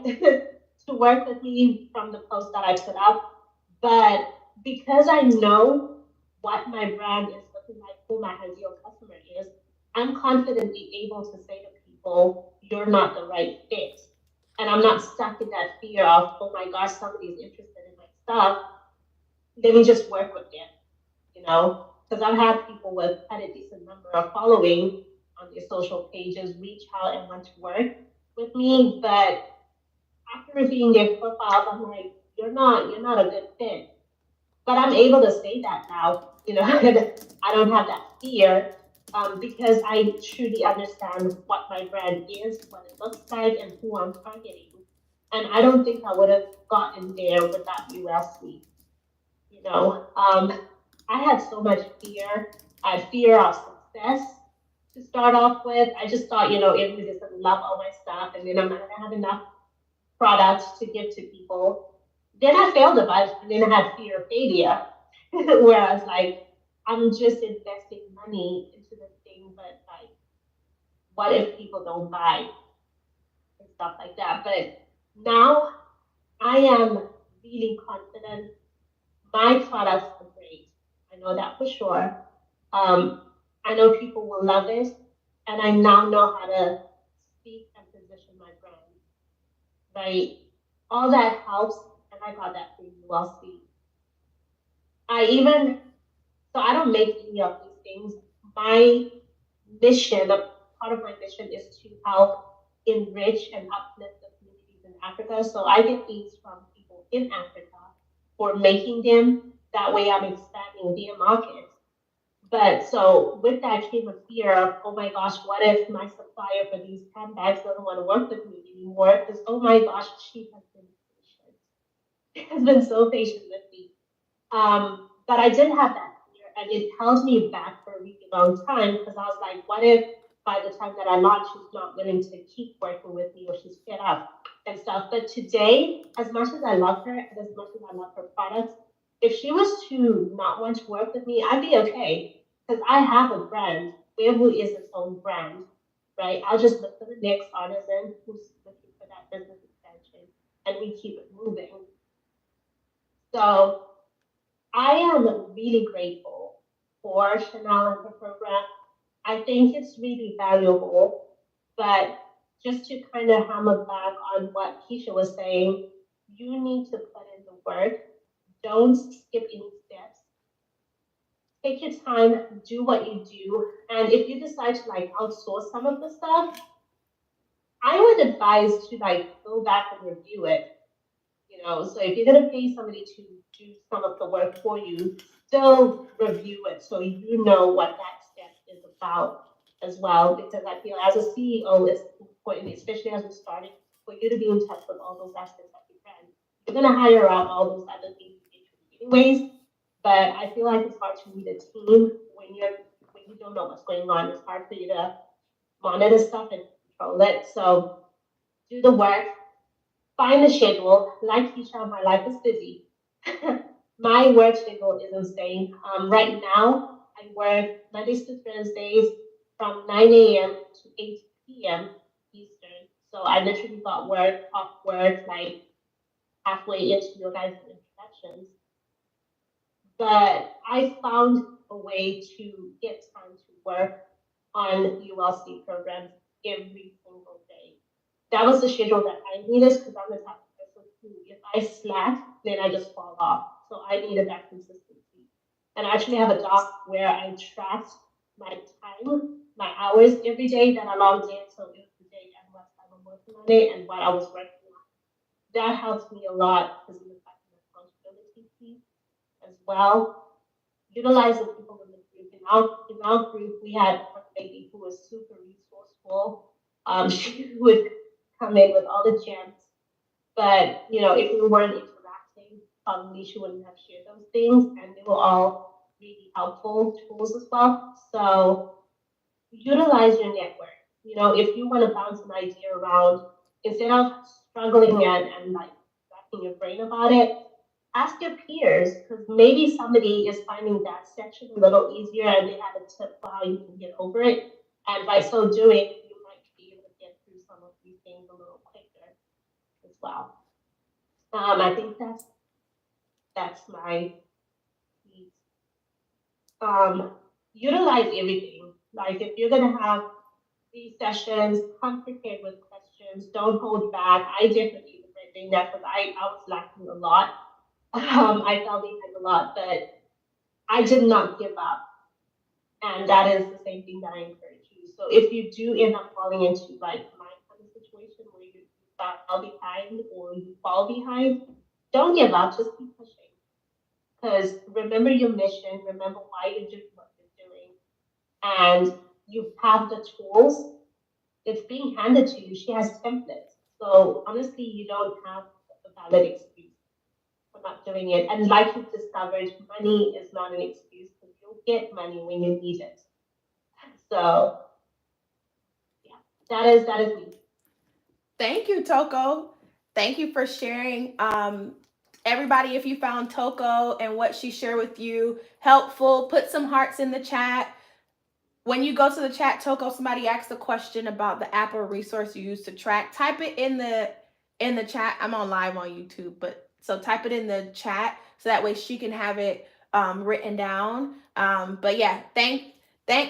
to work with me from the post that I put up, but because I know what my brand is looking like, who my ideal customer is, I'm confidently able to say to people, you're not the right fit. And I'm not stuck in that fear of, oh my gosh, somebody's interested in my stuff. Let me just work with them, because I've had people with quite a decent number of following on their social pages reach out and want to work with me, but after reviewing their profiles, I'm like, you're not a good fit. But I'm able to say that now, I don't have that fear because I truly understand what my brand is, what it looks like, and who I'm targeting. And I don't think I would have gotten there without ULC. I had so much fear. I had fear of success to start off with. I just thought, everybody just gonna love all my stuff, and then I'm not gonna have enough products to give to people. Then I failed a bunch, and then I had fear of failure, where I was like, I'm just investing money into this thing, but like, what if people don't buy and stuff like that? But now I am really confident. My products are great. I know that for sure. Um, I know people will love it, and I now know how to speak and position my brand. Right? All that helps, and I got that from ULC. So I don't make any of these things. My mission, part of my mission is to help enrich and uplift the communities in Africa. So I get these from people in Africa for making them. That way I'm expanding their market. But so with that came a fear of, oh my gosh, what if my supplier for these handbags doesn't want to work with me anymore? Because oh my gosh, she has been patient. Has been so patient with me. But I did have that fear, and it held me back for a really long time because I was like, what if by the time that I launch, she's not willing to keep working with me or she's fed up and stuff. But today, as much as I love her and as much as I love her products, if she was to not want to work with me, I'd be okay because I have a brand. Bamboo is its own brand, right? I'll just look for the next artisan who's looking for that business expansion and we keep it moving. So I am really grateful for Chanel and her program. I think it's really valuable, but just to kind of hammer back on what Keisha was saying, you need to put in the work. Don't skip any steps. Take your time, do what you do. And if you decide to like outsource some of the stuff, I would advise to like go back and review it. So if you're gonna pay somebody to do some of the work for you, still review it so you know what that step is about as well. Because I feel as a CEO, it's important, especially as we're starting, for you to be in touch with all those aspects of your brand. You're gonna hire out all those other things anyways, but I feel like it's hard to lead a team when you don't know what's going on. It's hard for you to monitor stuff and control it. So do the work, find a schedule. Like Keisha, my life is busy. My work schedule is insane. Right now, I work Mondays to Thursdays from 9 a.m. to 8 p.m. Eastern. So I literally got word off word like halfway into your guys' introductions. But I found a way to get time to work on ULC programs every single day. That was the schedule that I needed because I'm the type of person who, if I slack, then I just fall off. So I needed that consistency. And I actually have a doc where I tracked my time, my hours every day that I logged in. So it was the day and what time I'm working on it and what I was working on. That helps me a lot because of the fact of responsibility piece as well. Utilize the people in the group. In our group, we had one lady who was super resourceful. She would come in with all the gems, but if we weren't interacting, probably she wouldn't have shared those things, and they were all really helpful tools as well. So utilize your network. If you want to bounce an idea around, instead of struggling and like racking your brain about it, ask your peers because maybe somebody is finding that section a little easier and they have a tip for how you can get over it. And by so doing, you might be able to get through some of these things a little quicker as well. I think that's my piece. Utilize everything. Like if you're gonna have these sessions, come prepared with questions. Don't hold back. I definitely regret doing that because I was lacking a lot. I fell behind a lot, but I did not give up. And that is the same thing that I encourage you. So if you do end up falling into like my kind of situation where you fell behind or you fall behind, don't give up. Just keep pushing. Because remember your mission. Remember why you're doing what you're doing, and you have the tools. It's being handed to you. She has templates. So honestly, you don't have a valid excuse for not doing it. And like you've discovered, money is not an excuse because you'll get money when you need it. So yeah, that is me. Thank you, Toko. Thank you for sharing. Everybody, if you found Toko and what she shared with you helpful, put some hearts in the chat. When you go to the chat, Toko, somebody asked a question about the app or resource you use to track. Type it in the chat. I'm on live on YouTube, but so type it in the chat so that way she can have it written down. But yeah, thank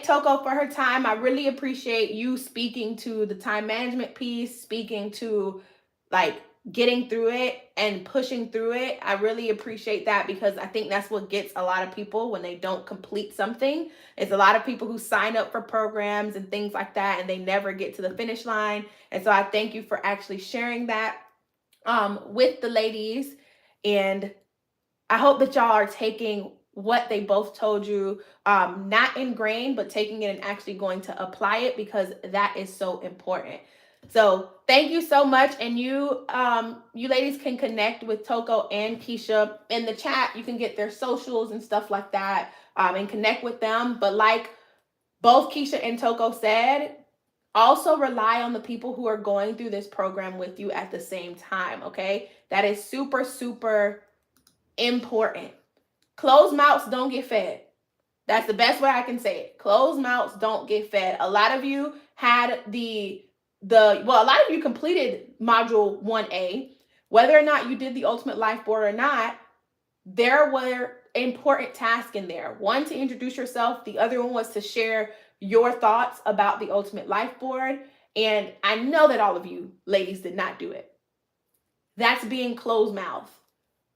Toko for her time. I really appreciate you speaking to the time management piece, speaking to like getting through it and pushing through it. I really appreciate that because I think that's what gets a lot of people when they don't complete something. It's a lot of people who sign up for programs and things like that and they never get to the finish line. And so I thank you for actually sharing that with the ladies. And I hope that y'all are taking what they both told you, not ingrained, but taking it and actually going to apply it because that is so important. So thank you so much. And you ladies can connect with Toko and Keisha in the chat. You can get their socials and stuff like that and connect with them. But like both Keisha and Toko said, also rely on the people who are going through this program with you at the same time, okay? That is super, super important. Closed mouths don't get fed. That's the best way I can say it. Closed mouths don't get fed. A lot of you had a lot of you completed module 1A. Whether or not you did the Ultimate Life Board or not, there were important tasks in there. One, to introduce yourself. The other one was to share your thoughts about the Ultimate Life Board. And I know that all of you ladies did not do it. That's being closed mouth.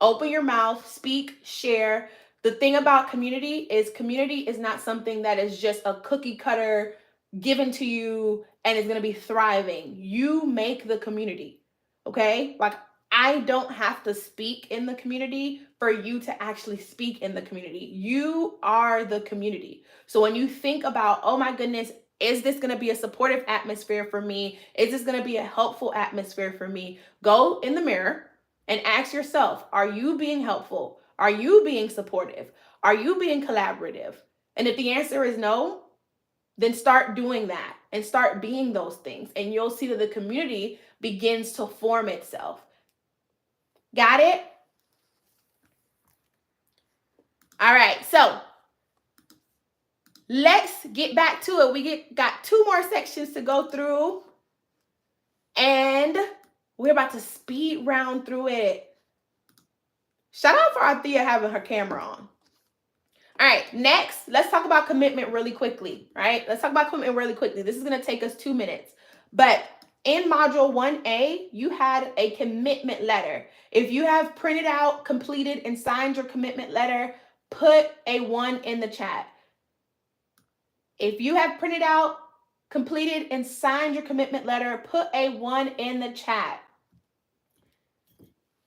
Open your mouth, speak, share. The thing about community is not something that is just a cookie cutter given to you and is going to be thriving. You make the community, okay? Like I don't have to speak in the community for you to actually speak in the community. You are the community. So when you think about, oh my goodness, is this going to be a supportive atmosphere for me? Is this going to be a helpful atmosphere for me? Go in the mirror and ask yourself, are you being helpful? Are you being supportive? Are you being collaborative? And if the answer is no, then start doing that and start being those things. And you'll see that the community begins to form itself. Got it? All right, so let's get back to it. We got 2 more sections to go through. And we're about to speed round through it. Shout out for Althea having her camera on. All right, next, let's talk about commitment really quickly, right? Let's talk about commitment really quickly. This is going to take us 2 minutes. But in module 1A, you had a commitment letter. If you have printed out, completed, and signed your commitment letter, put a 1 in the chat. If you have printed out, completed, and signed your commitment letter, put a 1 in the chat.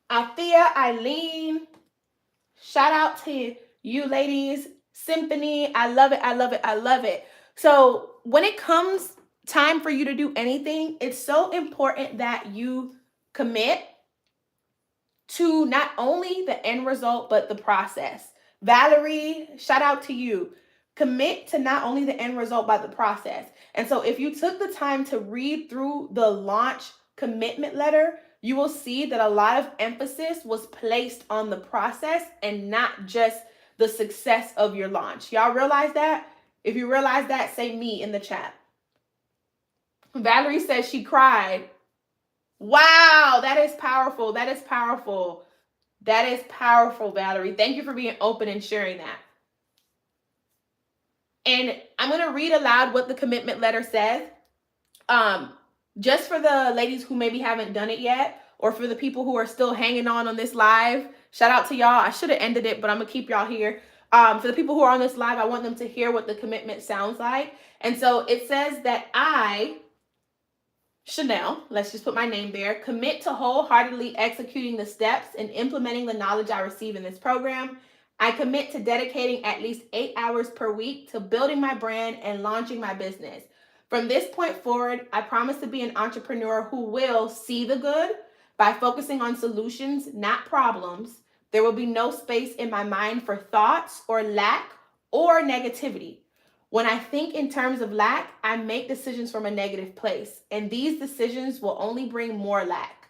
Althea, Eileen, shout out to you ladies. Symphony, I love it, I love it, I love it. So when it comes time for you to do anything, it's so important that you commit to not only the end result, but the process. Valerie, shout out to you. Commit to not only the end result, but the process. And so if you took the time to read through the launch commitment letter, you will see that a lot of emphasis was placed on the process and not just the success of your launch. Y'all realize that? If you realize that, say me in the chat. Valerie says she cried. Wow, that is powerful. That is powerful. That is powerful, Valerie. Thank you for being open and sharing that. And I'm going to read aloud what the commitment letter says. Just for the ladies who maybe haven't done it yet, or for the people who are still hanging on this live, shout out to y'all. I should have ended it, but I'm going to keep y'all here. For the people who are on this live, I want them to hear what the commitment sounds like. And so it says that I, Chanel, let's just put my name there, commit to wholeheartedly executing the steps and implementing the knowledge I receive in this program. I commit to dedicating at least 8 hours per week to building my brand and launching my business. From this point forward, I promise to be an entrepreneur who will see the good by focusing on solutions, not problems. There will be no space in my mind for thoughts or lack or negativity. When I think in terms of lack, I make decisions from a negative place, and these decisions will only bring more lack.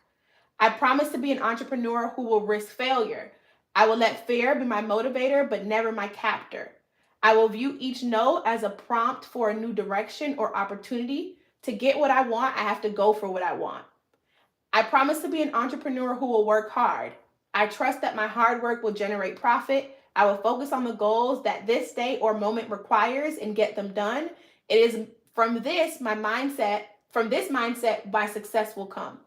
I promise to be an entrepreneur who will risk failure. I will let fear be my motivator, but never my captor. I will view each no as a prompt for a new direction or opportunity. To get what I want, I have to go for what I want. I promise to be an entrepreneur who will work hard. I trust that my hard work will generate profit. I will focus on the goals that this day or moment requires and get them done. It is from this mindset, my success will come.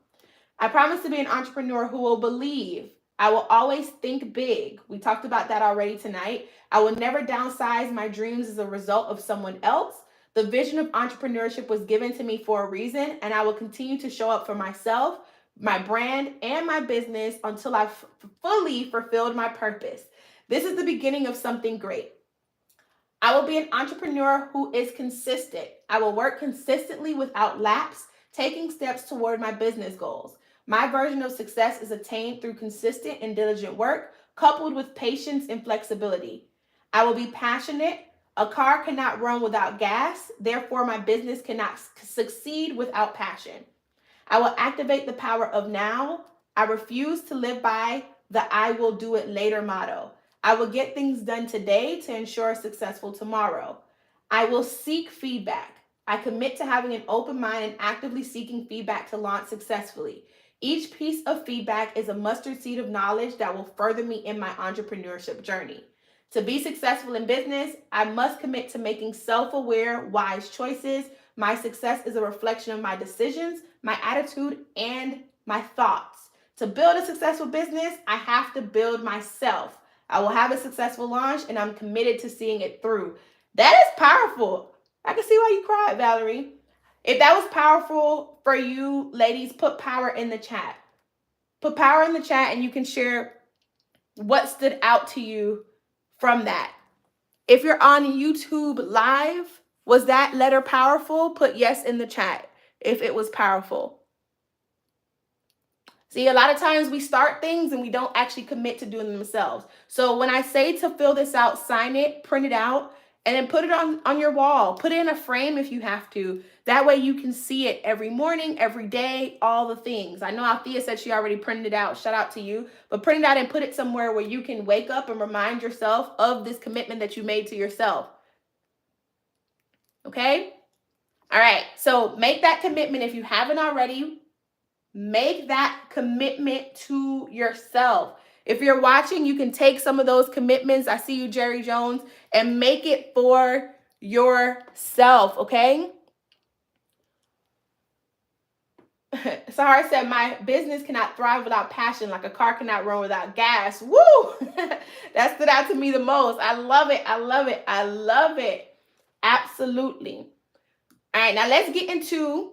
I promise to be an entrepreneur who will believe. I will always think big. We talked about that already tonight. I will never downsize my dreams as a result of someone else. The vision of entrepreneurship was given to me for a reason, and I will continue to show up for myself, my brand, and my business until I've fully fulfilled my purpose. This is the beginning of something great. I will be an entrepreneur who is consistent. I will work consistently without lapse, taking steps toward my business goals. My version of success is attained through consistent and diligent work, coupled with patience and flexibility. I will be passionate. A car cannot run without gas. Therefore, my business cannot succeed without passion. I will activate the power of now. I refuse to live by the I will do it later motto. I will get things done today to ensure a successful tomorrow. I will seek feedback. I commit to having an open mind and actively seeking feedback to launch successfully. Each piece of feedback is a mustard seed of knowledge that will further me in my entrepreneurship journey. To be successful in business, I must commit to making self-aware, wise choices. My success is a reflection of my decisions, my attitude, and my thoughts. To build a successful business, I have to build myself. I will have a successful launch, and I'm committed to seeing it through. That is powerful. I can see why you cried, Valerie. If that was powerful for you, ladies, put power in the chat. Put power in the chat, and you can share what stood out to you from that. If you're on YouTube live, was that letter powerful? Put yes in the chat if it was powerful. See, a lot of times we start things and we don't actually commit to doing them themselves. So when I say to fill this out, sign it, print it out, and then put it on your wall. Put it in a frame if you have to. That way you can see it every morning, every day, all the things. I know Althea said she already printed it out. Shout out to you. But print it out and put it somewhere where you can wake up and remind yourself of this commitment that you made to yourself. Okay? All right. So make that commitment if you haven't already. Make that commitment to yourself. If you're watching, you can take some of those commitments. I see you, Jerry Jones, and make it for yourself, okay? Sahara said, my business cannot thrive without passion, like a car cannot run without gas. Woo! That stood out to me the most. I love it. I love it. I love it. Absolutely. All right, now let's get into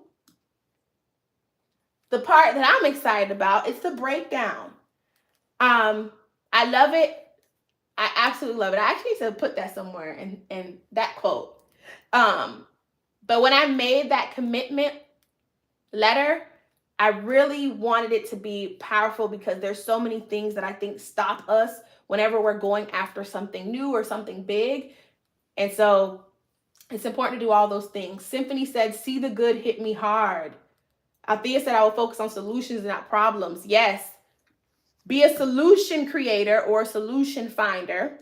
the part that I'm excited about. It's the breakdown. I love it. I absolutely love it. I actually need to put that somewhere in that quote. But when I made that commitment letter, I really wanted it to be powerful because there's so many things that I think stop us whenever we're going after something new or something big. And so it's important to do all those things. Symphony said, see the good hit me hard. Althea said, I will focus on solutions and not problems. Yes. Be a solution creator or a solution finder,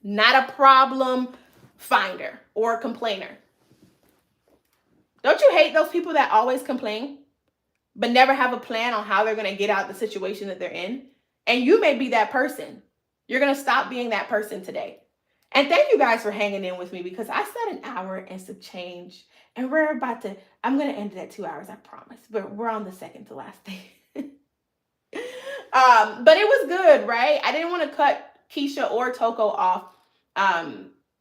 not a problem finder or a complainer. Don't you hate those people that always complain, but never have a plan on how they're going to get out of the situation that they're in? And you may be that person. You're going to stop being that person today. And thank you guys for hanging in with me because I said an hour and some change. And I'm going to end it at 2 hours, I promise. But we're on the second to last thing. But it was good, right? I didn't want to cut Keisha or Toko off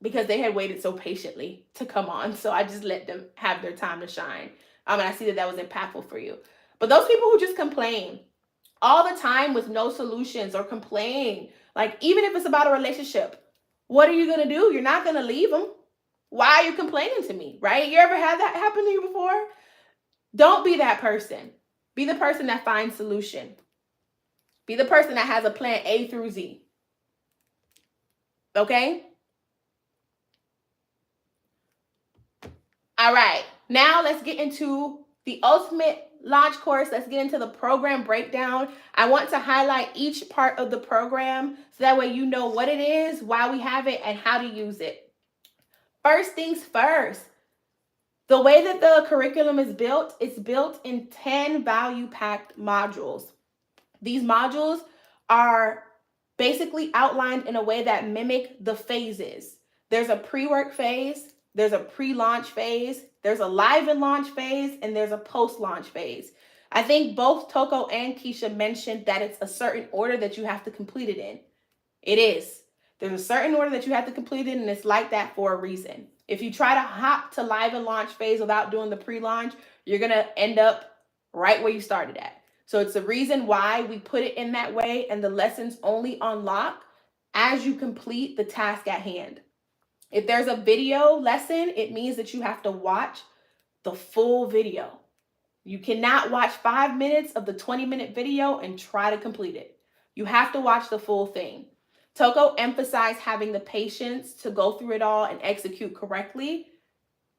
because they had waited so patiently to come on. So I just let them have their time to shine. And I see that was impactful for you. But those people who just complain all the time with no solutions or complain, like even if it's about a relationship, what are you going to do? You're not going to leave them. Why are you complaining to me, right? You ever had that happen to you before? Don't be that person. Be the person that finds solution. Be the person that has a plan A through Z. Okay? All right. Now let's get into the ultimate launch course. Let's get into the program breakdown. I want to highlight each part of the program so that way you know what it is, why we have it, and how to use it. First things first. The way that the curriculum is built, it's built in 10 value-packed modules. These modules are basically outlined in a way that mimic the phases. There's a pre-work phase, there's a pre-launch phase, there's a live and launch phase, and there's a post-launch phase. I think both Toko and Keisha mentioned that it's a certain order that you have to complete it in. It is. There's a certain order that you have to complete it in, and it's like that for a reason. If you try to hop to live and launch phase without doing the pre-launch, you're going to end up right where you started at. So it's the reason why we put it in that way, and the lessons only unlock as you complete the task at hand. If there's a video lesson, it means that you have to watch the full video. You cannot watch 5 minutes of the 20-minute video and try to complete it. You have to watch the full thing. Toko emphasized having the patience to go through it all and execute correctly.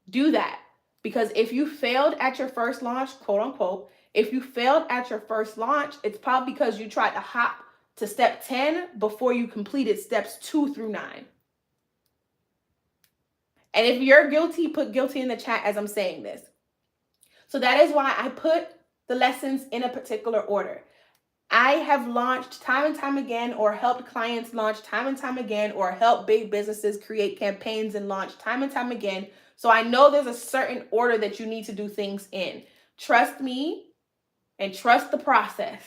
Do that. Because if you failed at your first launch, quote unquote, if you failed at your first launch, it's probably because you tried to hop to step 10 before you completed steps 2 through 9. And if you're guilty, put guilty in the chat as I'm saying this. So that is why I put the lessons in a particular order. I have launched time and time again, or helped clients launch time and time again, or helped big businesses create campaigns and launch time and time again. So I know there's a certain order that you need to do things in. Trust me and trust the process.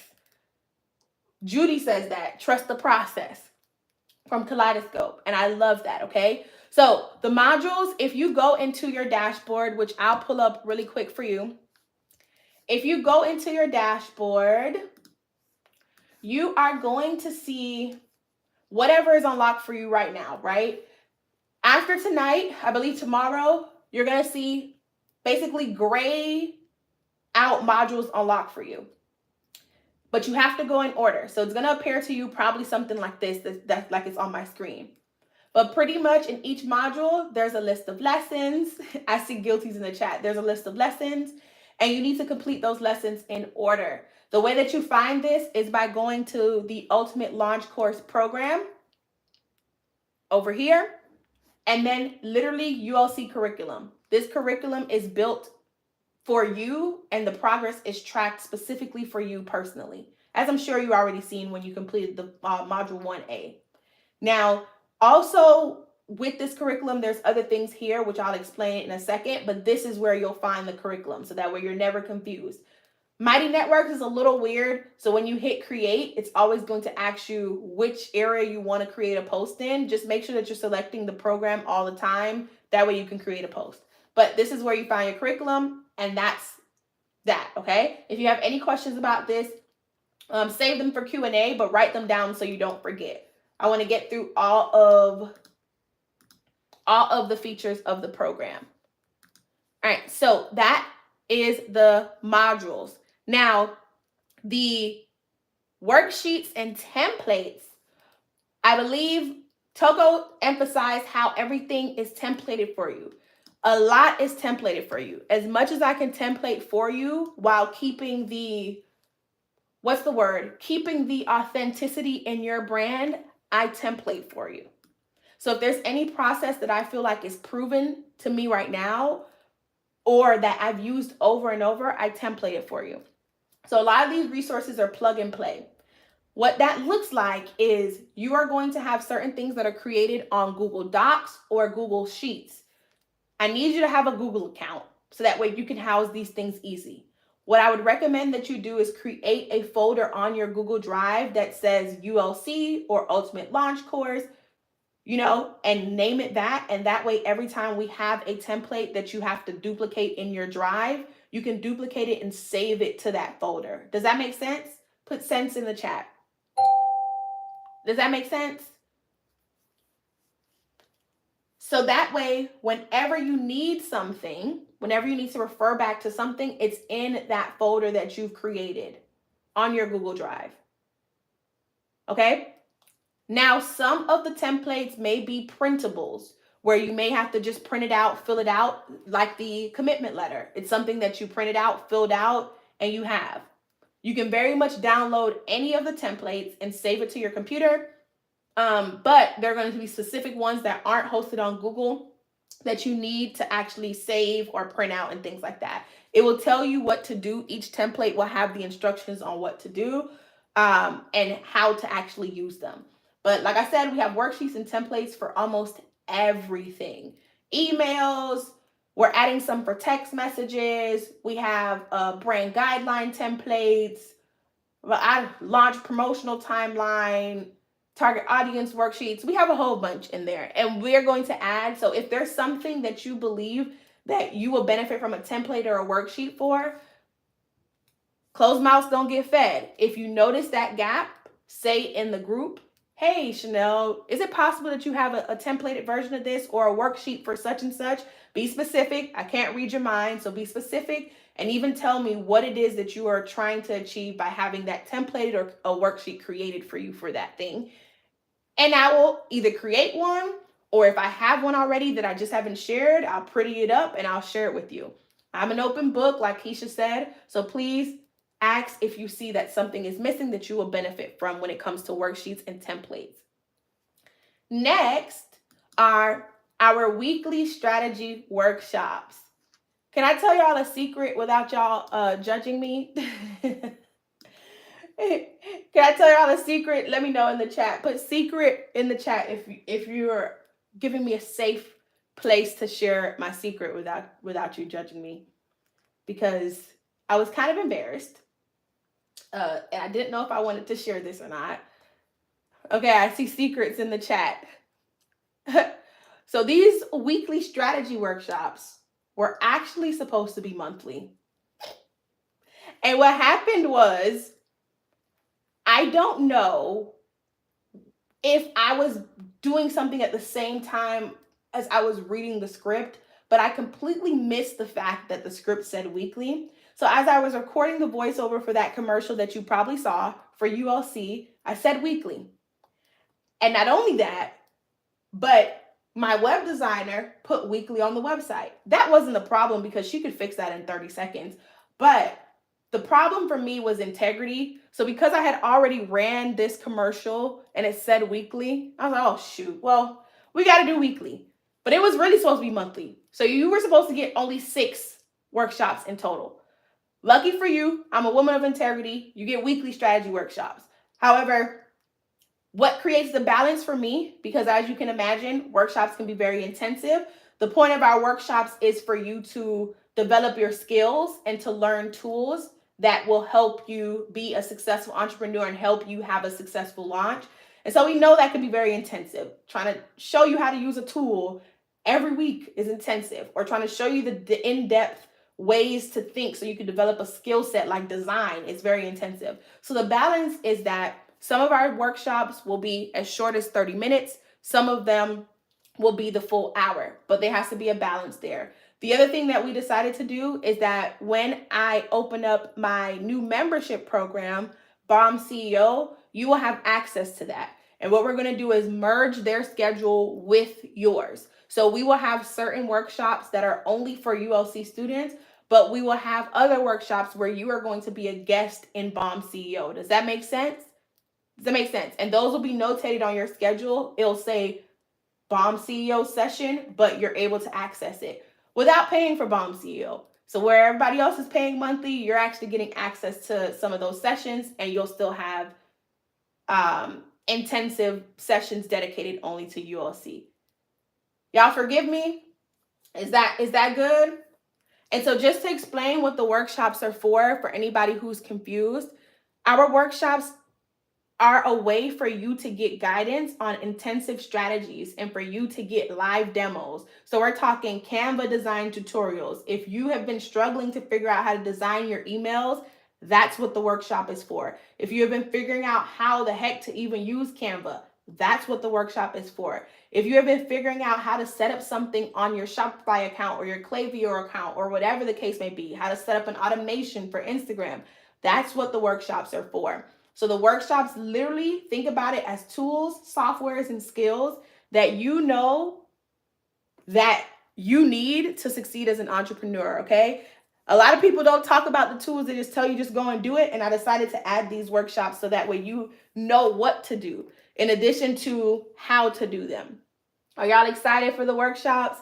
Judy says that, trust the process, from Kaleidoscope. And I love that, okay? So the modules, if you go into your dashboard, which I'll pull up really quick for you. If you go into your dashboard, you are going to see whatever is unlocked for you right now, right? After tonight, I believe tomorrow, you're going to see basically gray out modules unlocked for you. But you have to go in order. So it's going to appear to you probably something like this, that's like it's on my screen. But pretty much in each module, there's a list of lessons. I see guilties in the chat. There's a list of lessons, and you need to complete those lessons in order. The way that you find this is by going to the Ultimate Launch Course program over here, and then literally ULC curriculum. This curriculum is built for you, and the progress is tracked specifically for you personally, as I'm sure you already seen when you completed the module 1A. Now, also with this curriculum, there's other things here, which I'll explain in a second, but this is where you'll find the curriculum, so that way you're never confused. Mighty Networks is a little weird, so when you hit create, it's always going to ask you which area you want to create a post in. Just make sure that you're selecting the program all the time, that way you can create a post. But this is where you find your curriculum, and that's that, okay? If you have any questions about this, save them for Q&A, but write them down so you don't forget. I want to get through all of the features of the program. All right, so that is the modules. Now, the worksheets and templates, I believe Togo emphasized how everything is templated for you. A lot is templated for you. As much as I can template for you while keeping the, keeping the authenticity in your brand, I template for you. So if there's any process that I feel like is proven to me right now, or that I've used over and over, I template it for you. So a lot of these resources are plug and play. What that looks like is you are going to have certain things that are created on Google Docs or Google Sheets. I need you to have a Google account so that way you can house these things easy. What I would recommend that you do is create a folder on your Google Drive that says ULC or Ultimate Launch Course, and name it that. And that way, every time we have a template that you have to duplicate in your drive, you can duplicate it and save it to that folder. Does that make sense? Put sense in the chat. Does that make sense? So that way, whenever you need something, whenever you need to refer back to something, it's in that folder that you've created on your Google Drive. Okay? Now, some of the templates may be printables, where you may have to just print it out, fill it out, like the commitment letter. It's something that you printed out, filled out, and you have. You can very much download any of the templates and save it to your computer, but there are going to be specific ones that aren't hosted on Google that you need to actually save or print out and things like that. It will tell you what to do. Each template will have the instructions on what to do and how to actually use them. But like I said, we have worksheets and templates for almost everything. Emails, we're adding some for text messages. We have brand guideline templates, launch promotional timeline, target audience worksheets. We have a whole bunch in there, and we're going to add. So if there's something that you believe that you will benefit from a template or a worksheet for, closed mouths don't get fed. If you notice that gap, say in the group, hey, Chanel, is it possible that you have a templated version of this or a worksheet for such and such? Be specific. I can't read your mind, so be specific, and even tell me what it is that you are trying to achieve by having that templated or a worksheet created for you for that thing. And I will either create one, or if I have one already that I just haven't shared, I'll pretty it up and I'll share it with you. I'm an open book, like Keisha said, so please ask if you see that something is missing that you will benefit from when it comes to worksheets and templates. Next are our weekly strategy workshops. Can I tell y'all a secret without y'all judging me? Can I tell y'all a secret? Let me know in the chat. Put secret in the chat if you're giving me a safe place to share my secret without you judging me, because I was kind of embarrassed. And I didn't know if I wanted to share this or not. Okay, I see secrets in the chat. So these weekly strategy workshops were actually supposed to be monthly. And what happened was, I don't know if I was doing something at the same time as I was reading the script, but I completely missed the fact that the script said weekly. So as I was recording the voiceover for that commercial that you probably saw for ULC, I said weekly. And not only that, but my web designer put weekly on the website. That wasn't the problem because she could fix that in 30 seconds. But the problem for me was integrity. So because I had already ran this commercial and it said weekly, I was like, oh shoot, well, we got to do weekly. But it was really supposed to be monthly. So you were supposed to get only 6 workshops in total. Lucky for you, I'm a woman of integrity. You get weekly strategy workshops. However, what creates the balance for me, because as you can imagine, workshops can be very intensive. The point of our workshops is for you to develop your skills and to learn tools that will help you be a successful entrepreneur and help you have a successful launch. And so we know that can be very intensive. Trying to show you how to use a tool every week is intensive, or trying to show you the in-depth ways to think so you can develop a skill set like design is very intensive. So the balance is that some of our workshops will be as short as 30 minutes. Some of them will be the full hour, but there has to be a balance there. The other thing that we decided to do is that when I open up my new membership program, BCEO, you will have access to that. And what we're going to do is merge their schedule with yours. So we will have certain workshops that are only for ULC students, but we will have other workshops where you are going to be a guest in BCEO. Does that make sense? Does that make sense? And those will be notated on your schedule. It'll say BCEO session, but you're able to access it without paying for BCEO. So where everybody else is paying monthly, you're actually getting access to some of those sessions, and you'll still have intensive sessions dedicated only to ULC. Y'all forgive me? Is that good? And so just to explain what the workshops are for anybody who's confused, our workshops are a way for you to get guidance on intensive strategies and for you to get live demos. So we're talking Canva design tutorials. If you have been struggling to figure out how to design your emails, that's what the workshop is for. If you have been figuring out how the heck to even use Canva, that's what the workshop is for. If you have been figuring out how to set up something on your Shopify account or your Klaviyo account or whatever the case may be, how to set up an automation for Instagram, that's what the workshops are for. So the workshops, literally think about it as tools, softwares, and skills that you know that you need to succeed as an entrepreneur, okay? A lot of people don't talk about the tools. They just tell you just go and do it. And I decided to add these workshops so that way you know what to do in addition to how to do them. Are y'all excited for the workshops?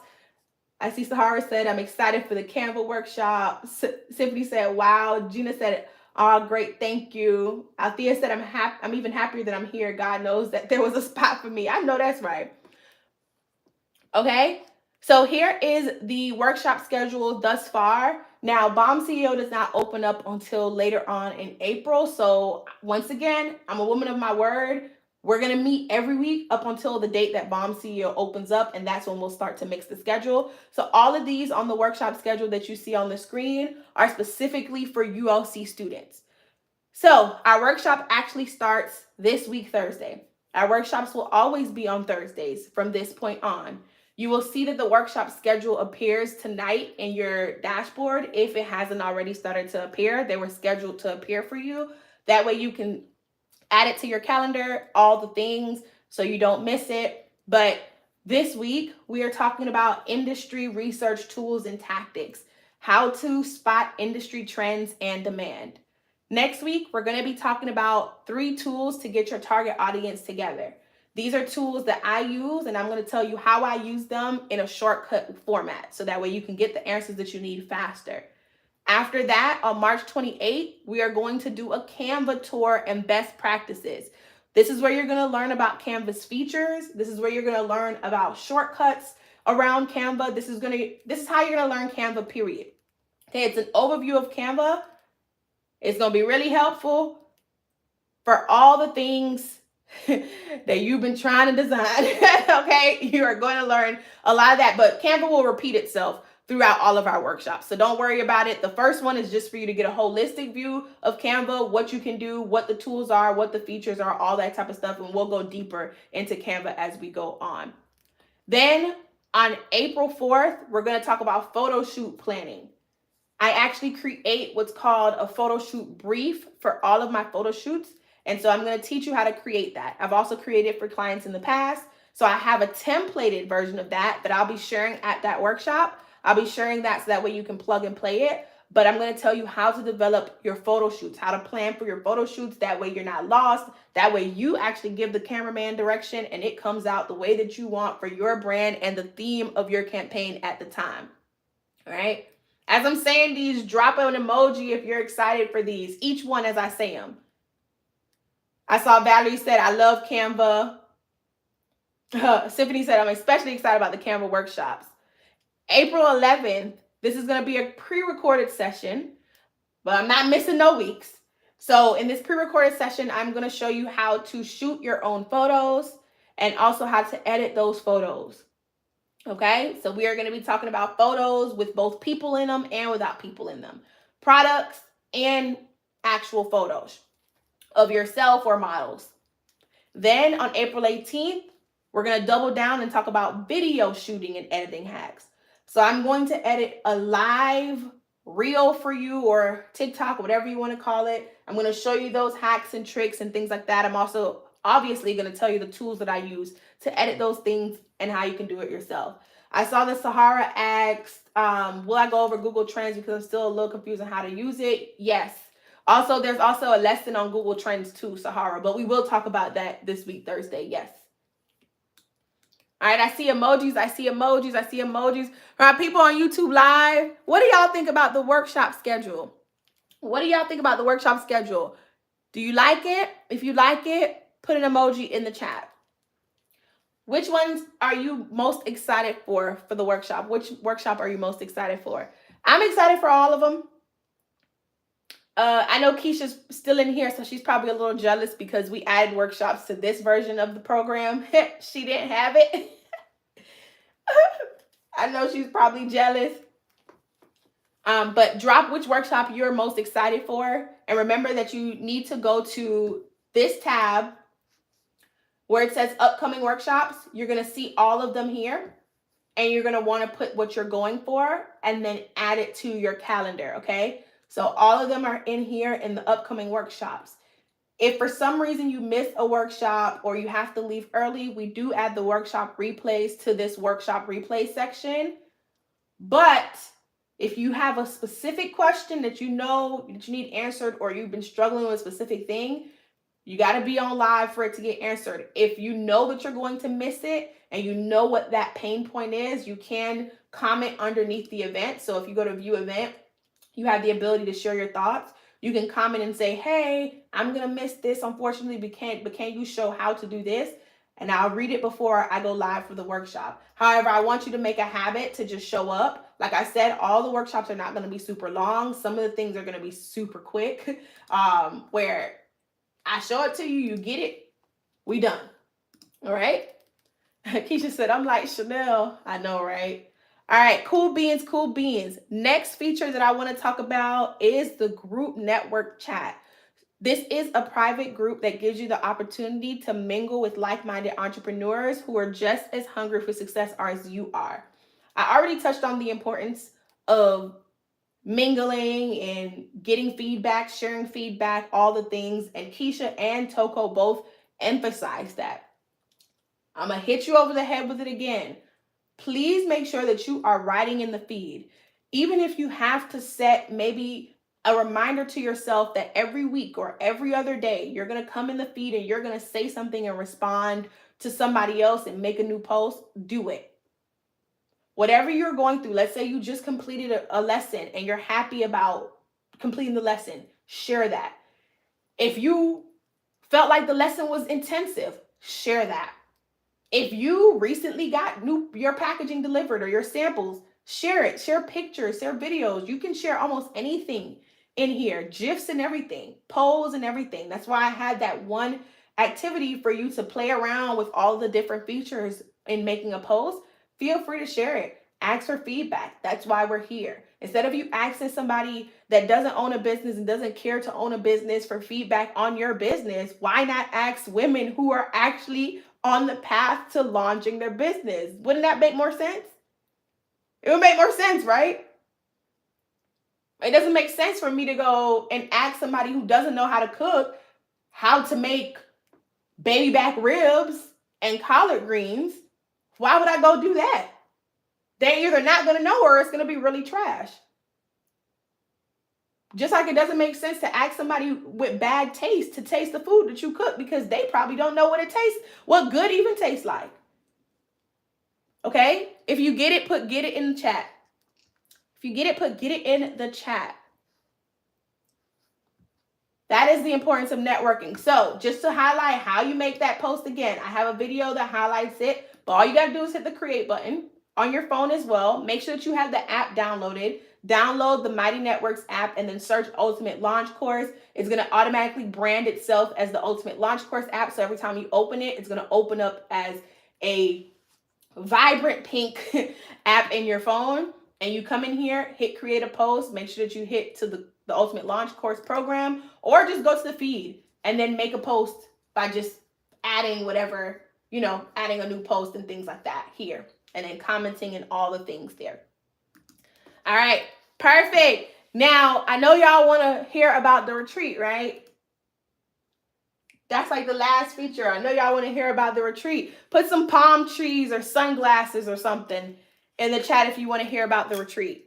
I see Sahara said, I'm excited for the Canva workshop. Symphony said, wow. Gina said, oh, great, thank you. Althea said, I'm even happier that I'm here. God knows that there was a spot for me. I know that's right. Okay, so here is the workshop schedule thus far. Now, BCEO does not open up until later on in April. So once again, I'm a woman of my word. We're going to meet every week up until the date that BCEO opens up, and that's when we'll start to mix the schedule. So all of these on the workshop schedule that you see on the screen are specifically for ULC students. So our workshop actually starts this week, Thursday. Our workshops will always be on Thursdays from this point on. You will see that the workshop schedule appears tonight in your dashboard. If it hasn't already started to appear, they were scheduled to appear for you. That way you can add it to your calendar, all the things, so you don't miss it. But this week, we are talking about industry research tools and tactics, how to spot industry trends and demand. Next week, we're going to be talking about 3 tools to get your target audience together. These are tools that I use, and I'm going to tell you how I use them in a shortcut format, so that way you can get the answers that you need faster. After that, on March 28th, we are going to do a Canva tour and best practices. This is where you're going to learn about Canva's features. This is where you're going to learn about shortcuts around Canva. This is how you're going to learn Canva, period. Okay, it's an overview of Canva. It's going to be really helpful for all the things that you've been trying to design. Okay, you are going to learn a lot of that, but Canva will repeat itself throughout all of our workshops. So don't worry about it. The first one is just for you to get a holistic view of Canva, what you can do, what the tools are, what the features are, all that type of stuff. And we'll go deeper into Canva as we go on. Then on April 4th, we're going to talk about photo shoot planning. I actually create what's called a photo shoot brief for all of my photo shoots. And so I'm going to teach you how to create that. I've also created for clients in the past. So I have a templated version of that I'll be sharing at that workshop. I'll be sharing that so that way you can plug and play it. But I'm going to tell you how to develop your photo shoots, how to plan for your photo shoots. That way you're not lost. That way you actually give the cameraman direction and it comes out the way that you want for your brand and the theme of your campaign at the time. All right. As I'm saying these, drop an emoji if you're excited for these. Each one as I say them. I saw Valerie said, I love Canva. Symphony said, I'm especially excited about the Canva workshops. April 11th, this is going to be a pre-recorded session, but I'm not missing no weeks. So in this pre-recorded session, I'm going to show you how to shoot your own photos and also how to edit those photos. Okay, so we are going to be talking about photos with both people in them and without people in them, products and actual photos of yourself or models. Then on April 18th, we're going to double down and talk about video shooting and editing hacks. So I'm going to edit a live reel for you, or TikTok, whatever you want to call it. I'm going to show you those hacks and tricks and things like that. I'm also obviously going to tell you the tools that I use to edit those things and how you can do it yourself. I saw that Sahara asked, will I go over Google Trends because I'm still a little confused on how to use it? Yes. Also, there's also a lesson on Google Trends too, Sahara, but we will talk about that this week, Thursday. Yes. All right, I see emojis. I see emojis. I see emojis. All right, people on YouTube Live, what do y'all think about the workshop schedule? What do y'all think about the workshop schedule? Do you like it? If you like it, put an emoji in the chat. Which ones are you most excited for the workshop? Which workshop are you most excited for? I'm excited for all of them. I know Keisha's still in here, so she's probably a little jealous because we added workshops to this version of the program. She didn't have it. I know she's probably jealous. But drop which workshop you're most excited for. And remember that you need to go to this tab where it says upcoming workshops. You're going to see all of them here. And you're going to want to put what you're going for and then add it to your calendar, okay? So all of them are in here in the upcoming workshops. If for some reason you miss a workshop or you have to leave early, we do add the workshop replays to this workshop replay section. But if you have a specific question that you know that you need answered, or you've been struggling with a specific thing, you got to be on live for it to get answered. If you know that you're going to miss it and you know what that pain point is, you can comment underneath the event. So if you go to view event, you have the ability to share your thoughts. You can comment and say, hey, I'm going to miss this, unfortunately, but can you show how to do this? And I'll read it before I go live for the workshop. However, I want you to make a habit to just show up. Like I said, all the workshops are not going to be super long. Some of the things are going to be super quick, where I show it to you, you get it, we done. All right? Keisha said, I'm like Chanel. I know, right? All right, cool beans, cool beans. Next feature that I want to talk about is the group network chat. This is a private group that gives you the opportunity to mingle with like-minded entrepreneurs who are just as hungry for success as you are. I already touched on the importance of mingling and getting feedback, sharing feedback, all the things. And Keisha and Toko both emphasize that. I'm going to hit you over the head with it again. Please make sure that you are writing in the feed. Even if you have to set maybe a reminder to yourself that every week or every other day, you're going to come in the feed and you're going to say something and respond to somebody else and make a new post, do it. Whatever you're going through, let's say you just completed a lesson and you're happy about completing the lesson, share that. If you felt like the lesson was intensive, share that. If you recently got your packaging delivered or your samples, share it. Share pictures, share videos. You can share almost anything in here, GIFs and everything, polls and everything. That's why I had that one activity for you to play around with all the different features in making a post. Feel free to share it. Ask for feedback. That's why we're here. Instead of you asking somebody that doesn't own a business and doesn't care to own a business for feedback on your business, why not ask women who are actually on the path to launching their business? Wouldn't that make more sense? It would make more sense, right? It doesn't make sense for me to go and ask somebody who doesn't know how to cook how to make baby back ribs and collard greens. Why would I go do that? They're either not going to know or it's going to be really trash. Just like it doesn't make sense to ask somebody with bad taste to taste the food that you cook because they probably don't know what it tastes, what good even tastes like. Okay? If you get it, get it in the chat. If you get it, get it in the chat. That is the importance of networking. So just to highlight how you make that post again, I have a video that highlights it, but all you got to do is hit the create button on your phone as well. Make sure that you have the app downloaded. Download the Mighty Networks app and then search Ultimate Launch Course. It's going to automatically brand itself as the Ultimate Launch Course app. So every time you open it, it's going to open up as a vibrant pink app in your phone. And you come in here, hit create a post, make sure that you hit to the Ultimate Launch Course program, or just go to the feed and then make a post by just adding whatever, adding a new post and things like that here, and then commenting and all the things there. All right, perfect. Now, I know y'all want to hear about the retreat, right? That's like the last feature. I know y'all want to hear about the retreat. Put some palm trees or sunglasses or something in the chat if you want to hear about the retreat.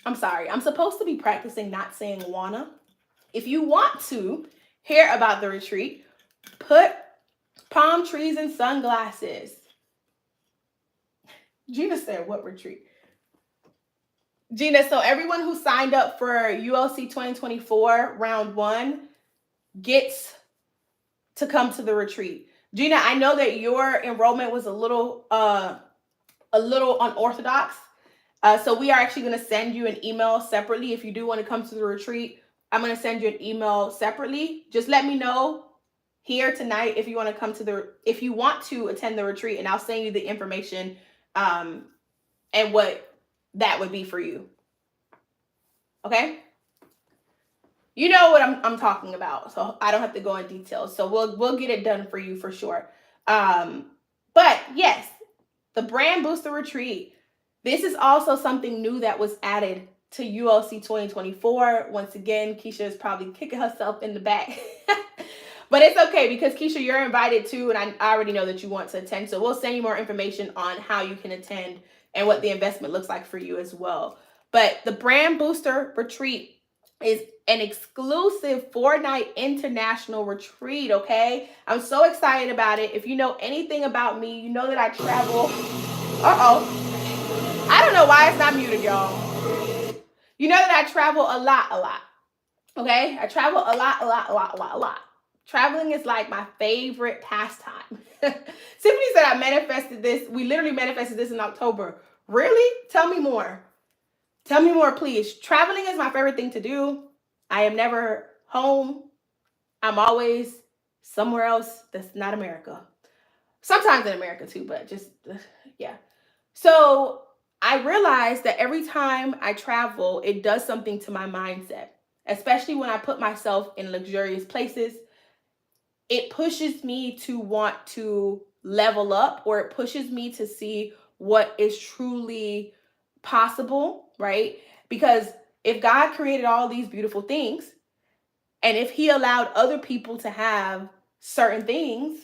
I'm sorry, I'm supposed to be practicing not saying wanna. If you want to hear about the retreat, put palm trees and sunglasses. Gina said, what retreat? Gina, so everyone who signed up for ULC 2024 round 1 gets to come to the retreat. Gina, I know that your enrollment was a little unorthodox. So we are actually going to send you an email separately. If you do want to come to the retreat, I'm going to send you an email separately. Just let me know here tonight if you want to attend the retreat, and I'll send you the information and what that would be for you. Okay? You know what I'm talking about, so I don't have to go in detail. So we'll get it done for you for sure. But yes, the Brand Booster Retreat. This is also something new that was added to ULC 2024. Once again, Keisha is probably kicking herself in the back. But it's okay because, Keisha, you're invited too, and I already know that you want to attend. So we'll send you more information on how you can attend and what the investment looks like for you as well. But the Brand Booster Retreat is an exclusive 4-night international retreat, okay? I'm so excited about it. If you know anything about me, you know that I travel. I don't know why it's not muted, y'all. You know that I travel a lot. Okay? I travel a lot. Traveling is like my favorite pastime. Tiffany said I manifested this. We literally manifested this in October. Really? Tell me more. Tell me more, please. Traveling is my favorite thing to do. I am never home. I'm always somewhere else that's not America. Sometimes in America too, but just, yeah. So I realized that every time I travel, it does something to my mindset, especially when I put myself in luxurious places. It pushes me to want to level up, or it pushes me to see what is truly possible, right? Because if God created all these beautiful things, and if he allowed other people to have certain things,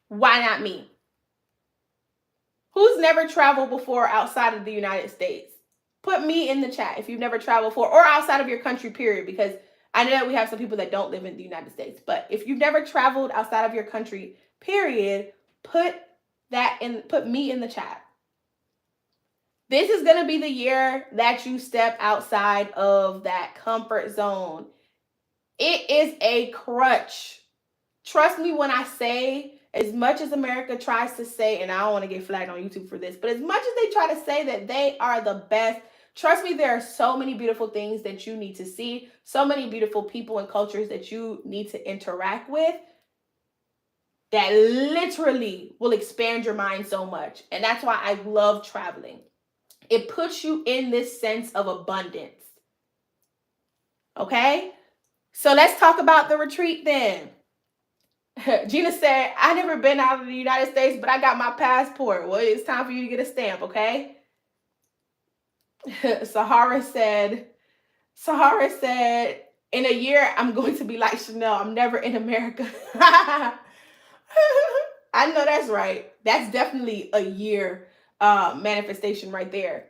why not me? Who's never traveled before outside of the United States? Put me in the chat if you've never traveled before, or outside of your country, period, because I know that we have some people that don't live in the United States. But if you've never traveled outside of your country, period, put me in the chat. This is going to be the year that you step outside of that comfort zone. It is a crutch. Trust me when I say, as much as America tries to say, and I don't want to get flagged on YouTube for this, but as much as they try to say that they are the best, trust me, there are so many beautiful things that you need to see, so many beautiful people and cultures that you need to interact with that literally will expand your mind so much. And that's why I love traveling. It puts you in this sense of abundance. Okay? So let's talk about the retreat then. Gina said, I never been out of the United States, but I got my passport. Well, it's time for you to get a stamp, okay? Sahara said, in a year, I'm going to be like Chanel. I'm never in America. I know that's right. That's definitely a year manifestation right there.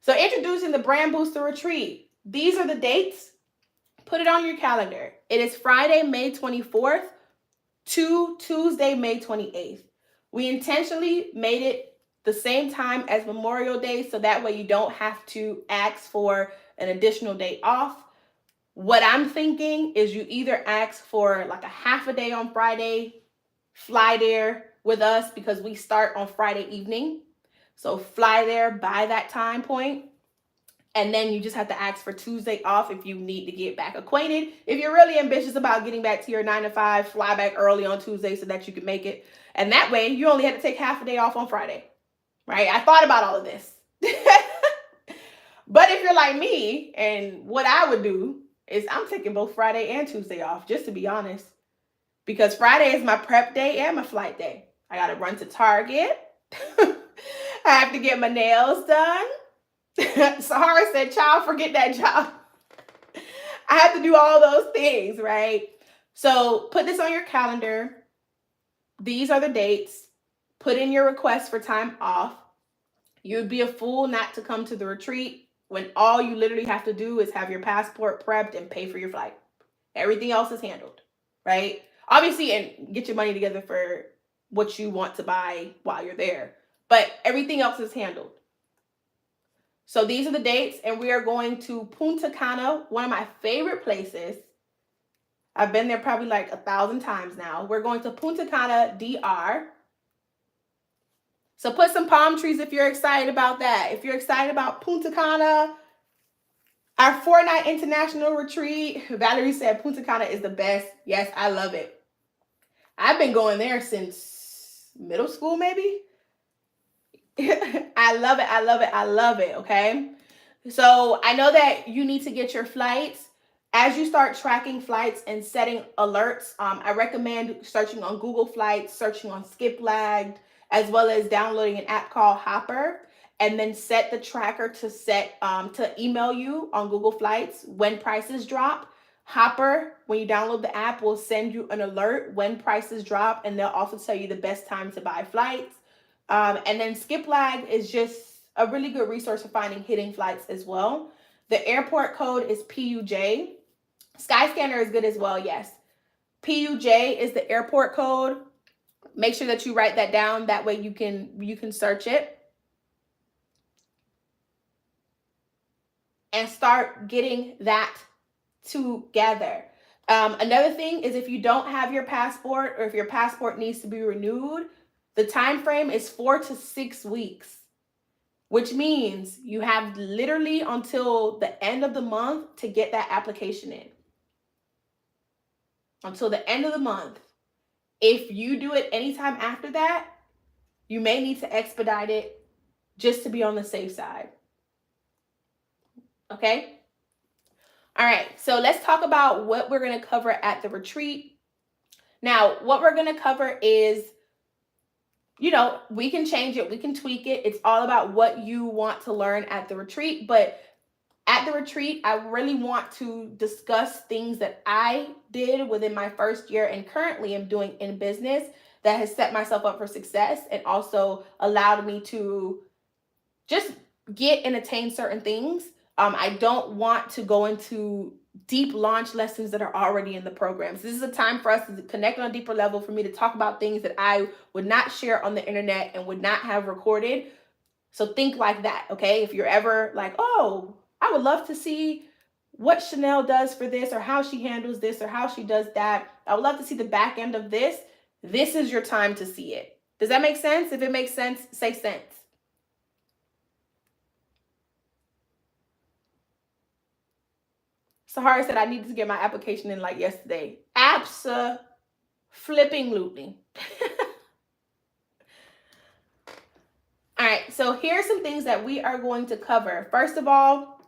So introducing the Brand Booster Retreat. These are the dates. Put it on your calendar. It is Friday, May 24th to Tuesday, May 28th. We intentionally made it the same time as Memorial Day, so that way you don't have to ask for an additional day off. What I'm thinking is you either ask for like a half a day on Friday, fly there with us because we start on Friday evening. So fly there by that time point. And then you just have to ask for Tuesday off if you need to get back acquainted. If you're really ambitious about getting back to your 9 to 5, fly back early on Tuesday so that you can make it. And that way you only had to take half a day off on Friday, right? I thought about all of this. But if you're like me, and what I would do is I'm taking both Friday and Tuesday off, just to be honest. Because Friday is my prep day and my flight day. I got to run to Target. I have to get my nails done. Sahara said, child, forget that job. I have to do all those things, right? So put this on your calendar. These are the dates. Put in your request for time off. You'd be a fool not to come to the retreat when all you literally have to do is have your passport prepped and pay for your flight. Everything else is handled, right? Obviously, and get your money together for what you want to buy while you're there. But everything else is handled. So these are the dates, and we are going to Punta Cana, one of my favorite places. I've been there probably like 1,000 times now. We're going to Punta Cana, DR. So put some palm trees if you're excited about that. If you're excited about Punta Cana, our 4-night international retreat. Valerie said Punta Cana is the best. Yes, I love it. I've been going there since middle school, maybe. I love it. I love it. I love it. Okay. So I know that you need to get your flights. As you start tracking flights and setting alerts, I recommend searching on Google Flights, searching on Skiplagged, as well as downloading an app called Hopper, and then set the tracker to email you on Google Flights when prices drop. Hopper, when you download the app, will send you an alert when prices drop, and they'll also tell you the best time to buy flights. And then Skiplagged is just a really good resource for finding hidden flights as well. The airport code is PUJ. Skyscanner is good as well, yes. PUJ is the airport code. Make sure that you write that down. That way you can search it. And start getting that together. Another thing is if you don't have your passport or if your passport needs to be renewed, the time frame is 4 to 6 weeks, which means you have literally until the end of the month to get that application in. Until the end of the month. If you do it anytime after that, you may need to expedite it just to be on the safe side. Okay? All right, so let's talk about what we're going to cover at the retreat. Now, what we're going to cover is, we can change it, we can tweak it. It's all about what you want to learn at the retreat. But at the retreat, I really want to discuss things that I did within my first year and currently am doing in business that has set myself up for success and also allowed me to just get and attain certain things. I don't want to go into deep launch lessons that are already in the programs. This is a time for us to connect on a deeper level, for me to talk about things that I would not share on the internet and would not have recorded. So think like that, okay? If you're ever like, oh, I would love to see what Chanel does for this, or how she handles this, or how she does that. I would love to see the back end of this. This is your time to see it. Does that make sense? If it makes sense, say sense. Sahara said I needed to get my application in like yesterday. Abso-flipping-lutely. All right, so here's some things that we are going to cover. First of all,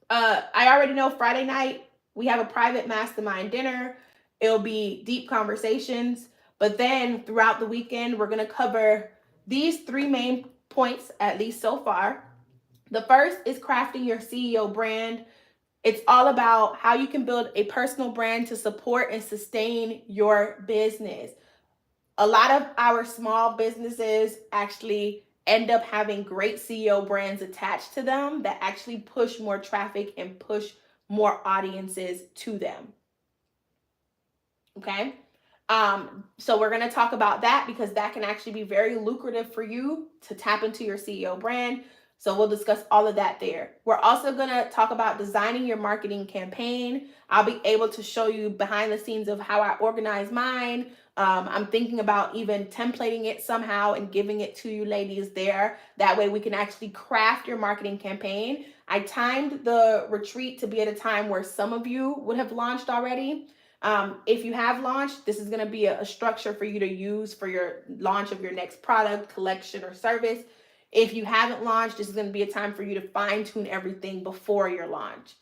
I already know Friday night we have a private mastermind dinner. It'll be deep conversations. But then throughout the weekend, we're going to cover these 3 main points, at least so far. The first is crafting your CEO brand. It's all about how you can build a personal brand to support and sustain your business. A lot of our small businesses actually end up having great CEO brands attached to them that actually push more traffic and push more audiences to them. Okay? So we're going to talk about that because that can actually be very lucrative for you to tap into your CEO brand. So we'll discuss all of that there. We're also going to talk about designing your marketing campaign. I'll be able to show you behind the scenes of how I organize mine. I'm thinking about even templating it somehow and giving it to you ladies there. That way we can actually craft your marketing campaign. I timed the retreat to be at a time where some of you would have launched already. If you have launched, this is going to be a structure for you to use for your launch of your next product, collection, or service. If you haven't launched, this is going to be a time for you to fine tune everything before your launch.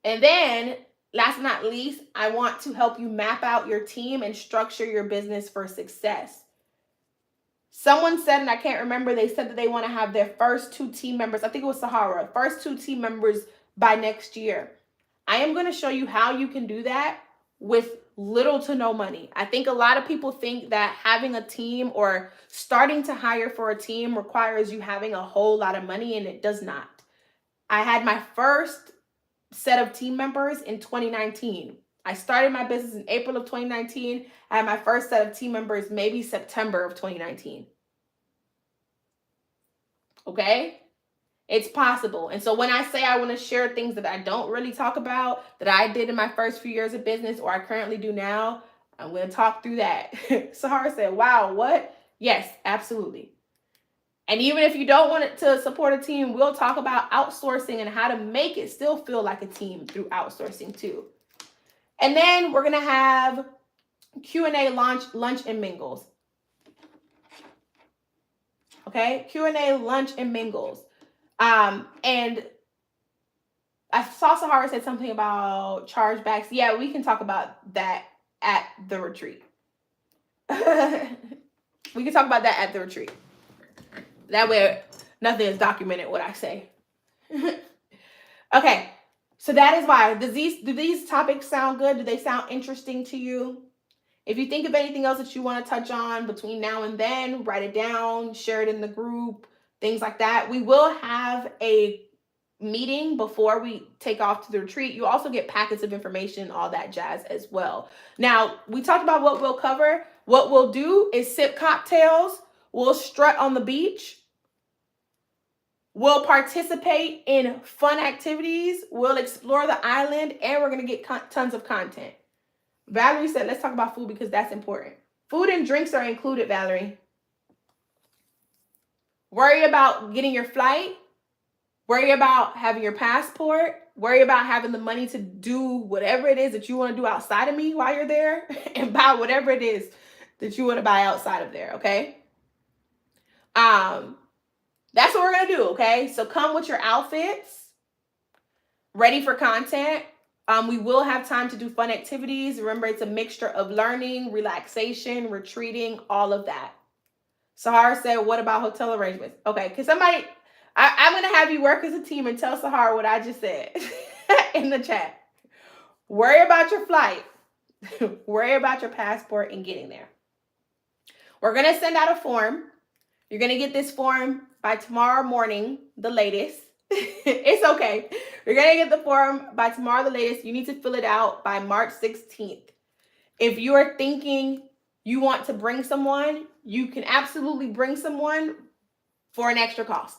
And then, last but not least, I want to help you map out your team and structure your business for success. Someone said, and I can't remember, they said that they want to have their first 2 team members. I think it was Sahara, first 2 team members by next year. I am going to show you how you can do that with little to no money. I think a lot of people think that having a team or starting to hire for a team requires you having a whole lot of money, and it does not. I had my first set of team members in 2019. I started my business in April of 2019. I had my first set of team members maybe September of 2019. Okay? It's possible. And so when I say I want to share things that I don't really talk about, that I did in my first few years of business or I currently do now, I'm going to talk through that. Sahara said, wow, what? Yes, absolutely. And even if you don't want it to support a team, we'll talk about outsourcing and how to make it still feel like a team through outsourcing too. And then we're going to have Q&A lunch and mingles. Okay? Q&A lunch and mingles. And I saw Sahara said something about chargebacks. Yeah, we can talk about that at the retreat. We can talk about that at the retreat. That way, nothing is documented what I say. Okay, so that is why. Do these topics sound good? Do they sound interesting to you? If you think of anything else that you want to touch on between now and then, write it down, share it in the group, things like that. We will have a meeting before we take off to the retreat. You also get packets of information, all that jazz as well. Now, we talked about what we'll cover. What we'll do is sip cocktails. We'll strut on the beach. We'll participate in fun activities. We'll explore the island, and we're going to get tons of content. Valerie said, let's talk about food because that's important. Food and drinks are included, Valerie. Worry about getting your flight. Worry about having your passport. Worry about having the money to do whatever it is that you want to do outside of me while you're there and buy whatever it is that you want to buy outside of there, okay? That's what we're going to do, okay? So come with your outfits, ready for content. We will have time to do fun activities. Remember, it's a mixture of learning, relaxation, retreating, all of that. Sahara said, what about hotel arrangements? Okay, because somebody, I'm going to have you work as a team and tell Sahara what I just said in the chat. Worry about your flight. Worry about your passport and getting there. We're going to send out a form. You're going to get this form by tomorrow morning, the latest. It's okay. You're going to get the form by tomorrow, the latest. You need to fill it out by March 16th. If you are thinking you want to bring someone, you can absolutely bring someone for an extra cost.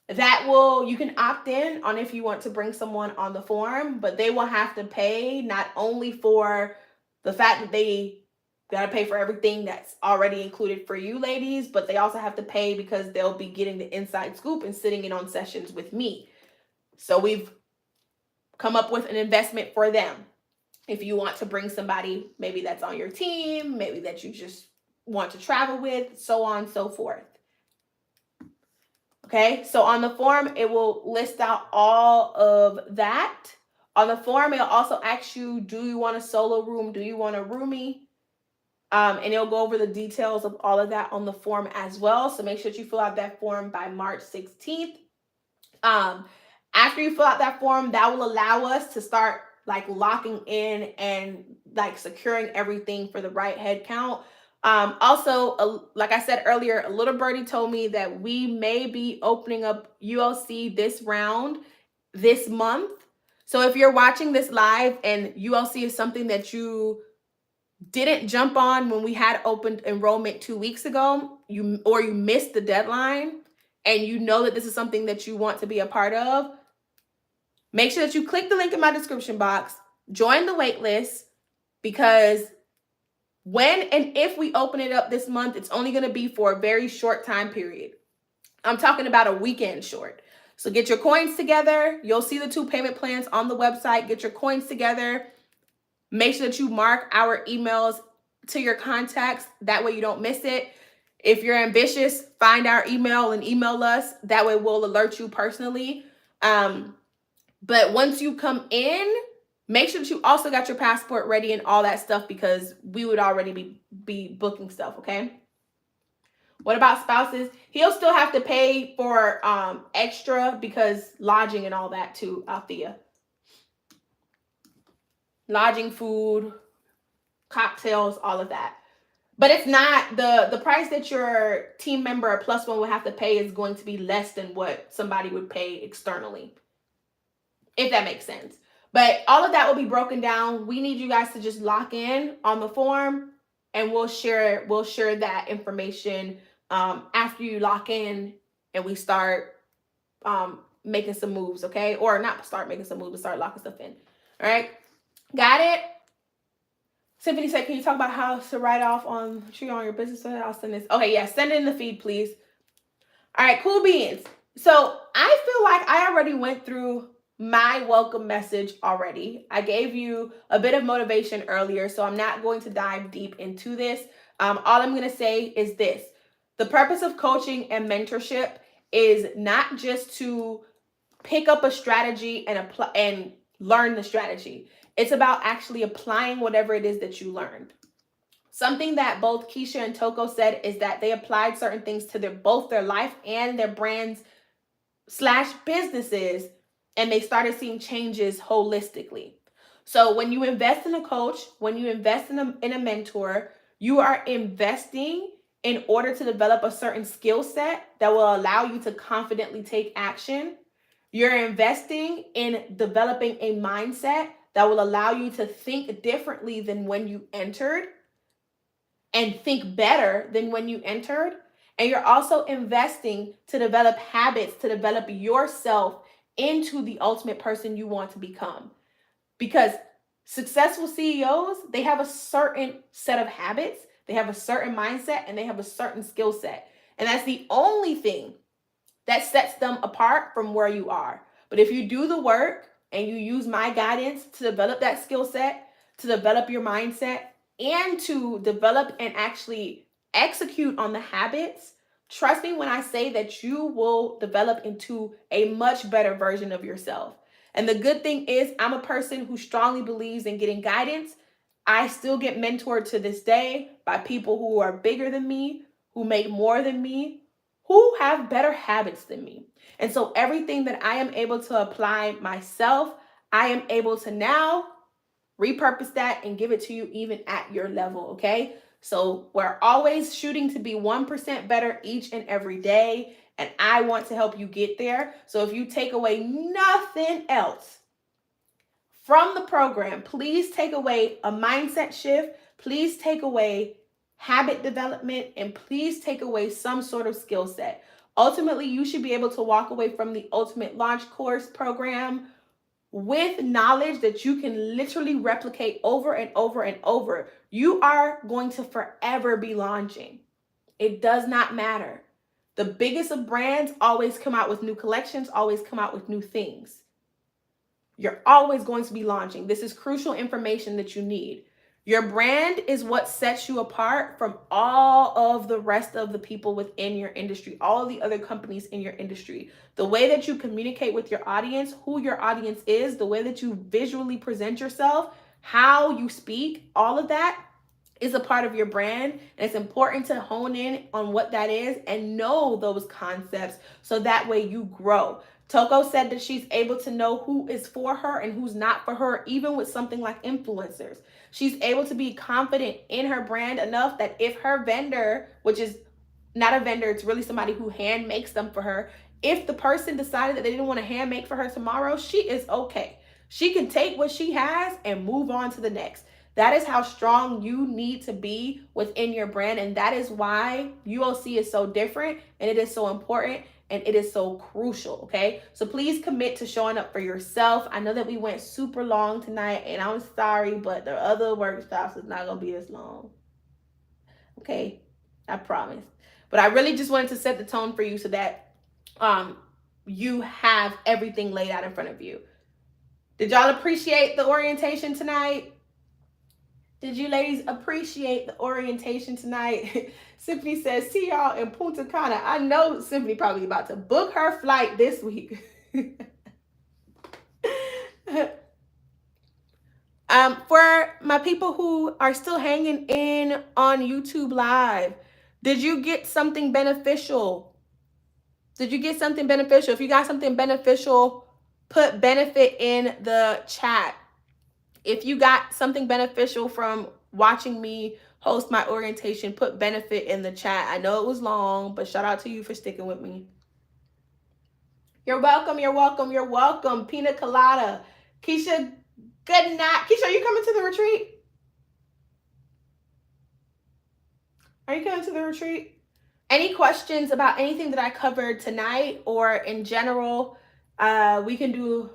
You can opt in on if you want to bring someone on the form, but they will have to pay not only for the fact that they got to pay for everything that's already included for you ladies, but they also have to pay because they'll be getting the inside scoop and sitting in on sessions with me. So we've come up with an investment for them. If you want to bring somebody, maybe that's on your team, maybe that you just want to travel with, so on and so forth. Okay, so on the form, it will list out all of that. On the form, it'll also ask you, do you want a solo room? Do you want a roomie? And it'll go over the details of all of that on the form as well. So make sure that you fill out that form by March 16th. After you fill out that form, that will allow us to start like locking in and like securing everything for the right head count. Also, like I said earlier, a little birdie told me that we may be opening up ULC this round, this month. So if you're watching this live and ULC is something that you didn't jump on when we had opened enrollment 2 weeks ago, you missed the deadline, and you know that this is something that you want to be a part of, make sure that you click the link in my description box, join the wait list, because when and if we open it up this month, it's only going to be for a very short time period. I'm talking about a weekend short. So get your coins together. You'll see the 2 payment plans on the website. Get your coins together. Make sure that you mark our emails to your contacts. That way you don't miss it. If you're ambitious, find our email and email us. That way we'll alert you personally. But once you come in, make sure that you also got your passport ready and all that stuff, because we would already be booking stuff, okay? What about spouses? He'll still have to pay for extra, because lodging and all that too, Althea. Lodging, food, cocktails, all of that. But it's not the price that your team member or +1 will have to pay is going to be less than what somebody would pay externally, if that makes sense. But all of that will be broken down. We need you guys to just lock in on the form, and we'll share that information after you lock in and we start making some moves, okay? Or not start making some moves, but start locking stuff in. All right, got it? Symphony said, can you talk about how to write off on your business? I'll send this. Okay, yeah, send it in the feed, please. All right, cool beans. So I feel like I already went through my welcome message already. I gave you a bit of motivation earlier, so I'm not going to dive deep into this. All I'm going to say is this. The purpose of coaching and mentorship is not just to pick up a strategy and apply and learn the strategy. It's about actually applying whatever it is that you learned. Something that both Keisha and Toko said is that they applied certain things to both their life and their brands / businesses, and they started seeing changes holistically. So when you invest in a coach, when you invest in a mentor, you are investing in order to develop a certain skill set that will allow you to confidently take action. You're investing in developing a mindset that will allow you to think differently than when you entered and think better than when you entered. And you're also investing to develop habits, to develop yourself into the ultimate person you want to become. Because successful CEOs, they have a certain set of habits, they have a certain mindset, and they have a certain skill set. And that's the only thing that sets them apart from where you are. But if you do the work and you use my guidance to develop that skill set, to develop your mindset, and to develop and actually execute on the habits, trust me when I say that you will develop into a much better version of yourself. And the good thing is, I'm a person who strongly believes in getting guidance. I still get mentored to this day by people who are bigger than me, who make more than me, who have better habits than me. And so everything that I am able to apply myself, I am able to now repurpose that and give it to you even at your level, okay? So we're always shooting to be 1% better each and every day, and I want to help you get there. So if you take away nothing else from the program, please take away a mindset shift, please take away habit development, and please take away some sort of skill set. Ultimately, you should be able to walk away from the Ultimate Launch Course program with knowledge that you can literally replicate over and over and over. You are going to forever be launching. It does not matter. The biggest of brands always come out with new collections, always come out with new things. You're always going to be launching. This is crucial information that you need. Your brand is what sets you apart from all of the rest of the people within your industry, all the other companies in your industry. The way that you communicate with your audience, who your audience is, the way that you visually present yourself, how you speak, all of that is a part of your brand. And it's important to hone in on what that is and know those concepts so that way you grow. Toko said that she's able to know who is for her and who's not for her, even with something like influencers. She's able to be confident in her brand enough that if her vendor, which is not a vendor, it's really somebody who hand makes them for her, if the person decided that they didn't want to hand make for her tomorrow, she is okay. She can take what she has and move on to the next. That is how strong you need to be within your brand. And that is why UOC is so different and it is so important and it is so crucial, okay? So please commit to showing up for yourself. I know that we went super long tonight and I'm sorry, but the other workshops is not gonna be as long. Okay, I promise. But I really just wanted to set the tone for you so that you have everything laid out in front of you. Did y'all appreciate the orientation tonight? Did you ladies appreciate the orientation tonight? Symphony says, see y'all in Punta Cana. I know Symphony probably about to book her flight this week. For my people who are still hanging in on YouTube Live, did you get something beneficial? Did you get something beneficial? If you got something beneficial, put benefit in the chat. If you got something beneficial from watching me host my orientation, put benefit in the chat. I know it was long, but shout out to you for sticking with me. You're welcome, you're welcome, you're welcome. Pina Colada. Keisha, good night. Keisha, are you coming to the retreat? Are you coming to the retreat? Any questions about anything that I covered tonight or in general? We can do...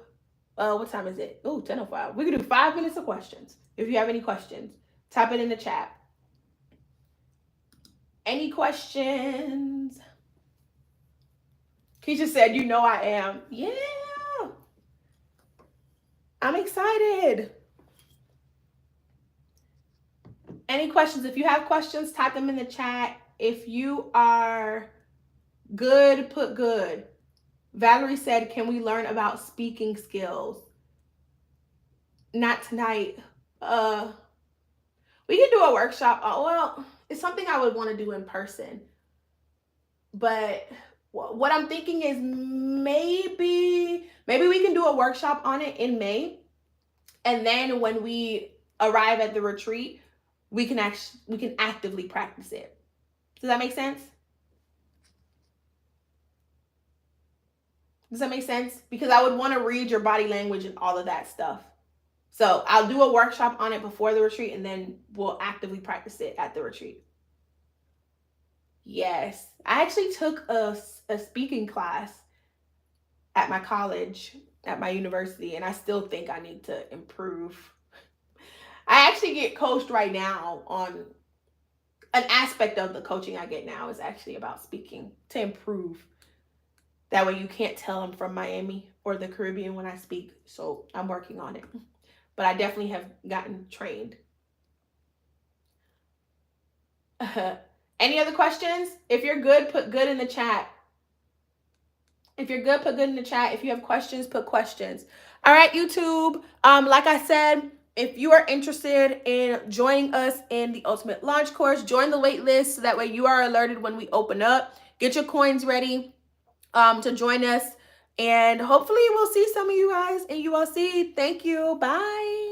what time is it? Oh, 10:05. We can do 5 minutes of questions. If you have any questions, type it in the chat. Any questions? Keisha said, you know I am. Yeah. I'm excited. Any questions? If you have questions, type them in the chat. If you are good, put good. Valerie said, can we learn about speaking skills? Not tonight. We can do a workshop. Well, it's something I would want to do in person. But what I'm thinking is maybe we can do a workshop on it in May. And then when we arrive at the retreat, we can actively practice it. Does that make sense? Does that make sense? Because I would want to read your body language and all of that stuff. So I'll do a workshop on it before the retreat and then we'll actively practice it at the retreat. Yes. I actually took a speaking class at my college, at my university, and I still think I need to improve. I actually get coached right now on an aspect of the coaching I get now is actually about speaking to improve. That way you can't tell I'm from Miami or the Caribbean when I speak. So I'm working on it. But I definitely have gotten trained. Any other questions? If you're good, put good in the chat. If you're good, put good in the chat. If you have questions, put questions. All right, YouTube. Like I said, if you are interested in joining us in the Ultimate Launch Course, join the wait list so that way you are alerted when we open up. Get your coins ready to join us. And hopefully we'll see some of you guys in ULC. Thank you. Bye.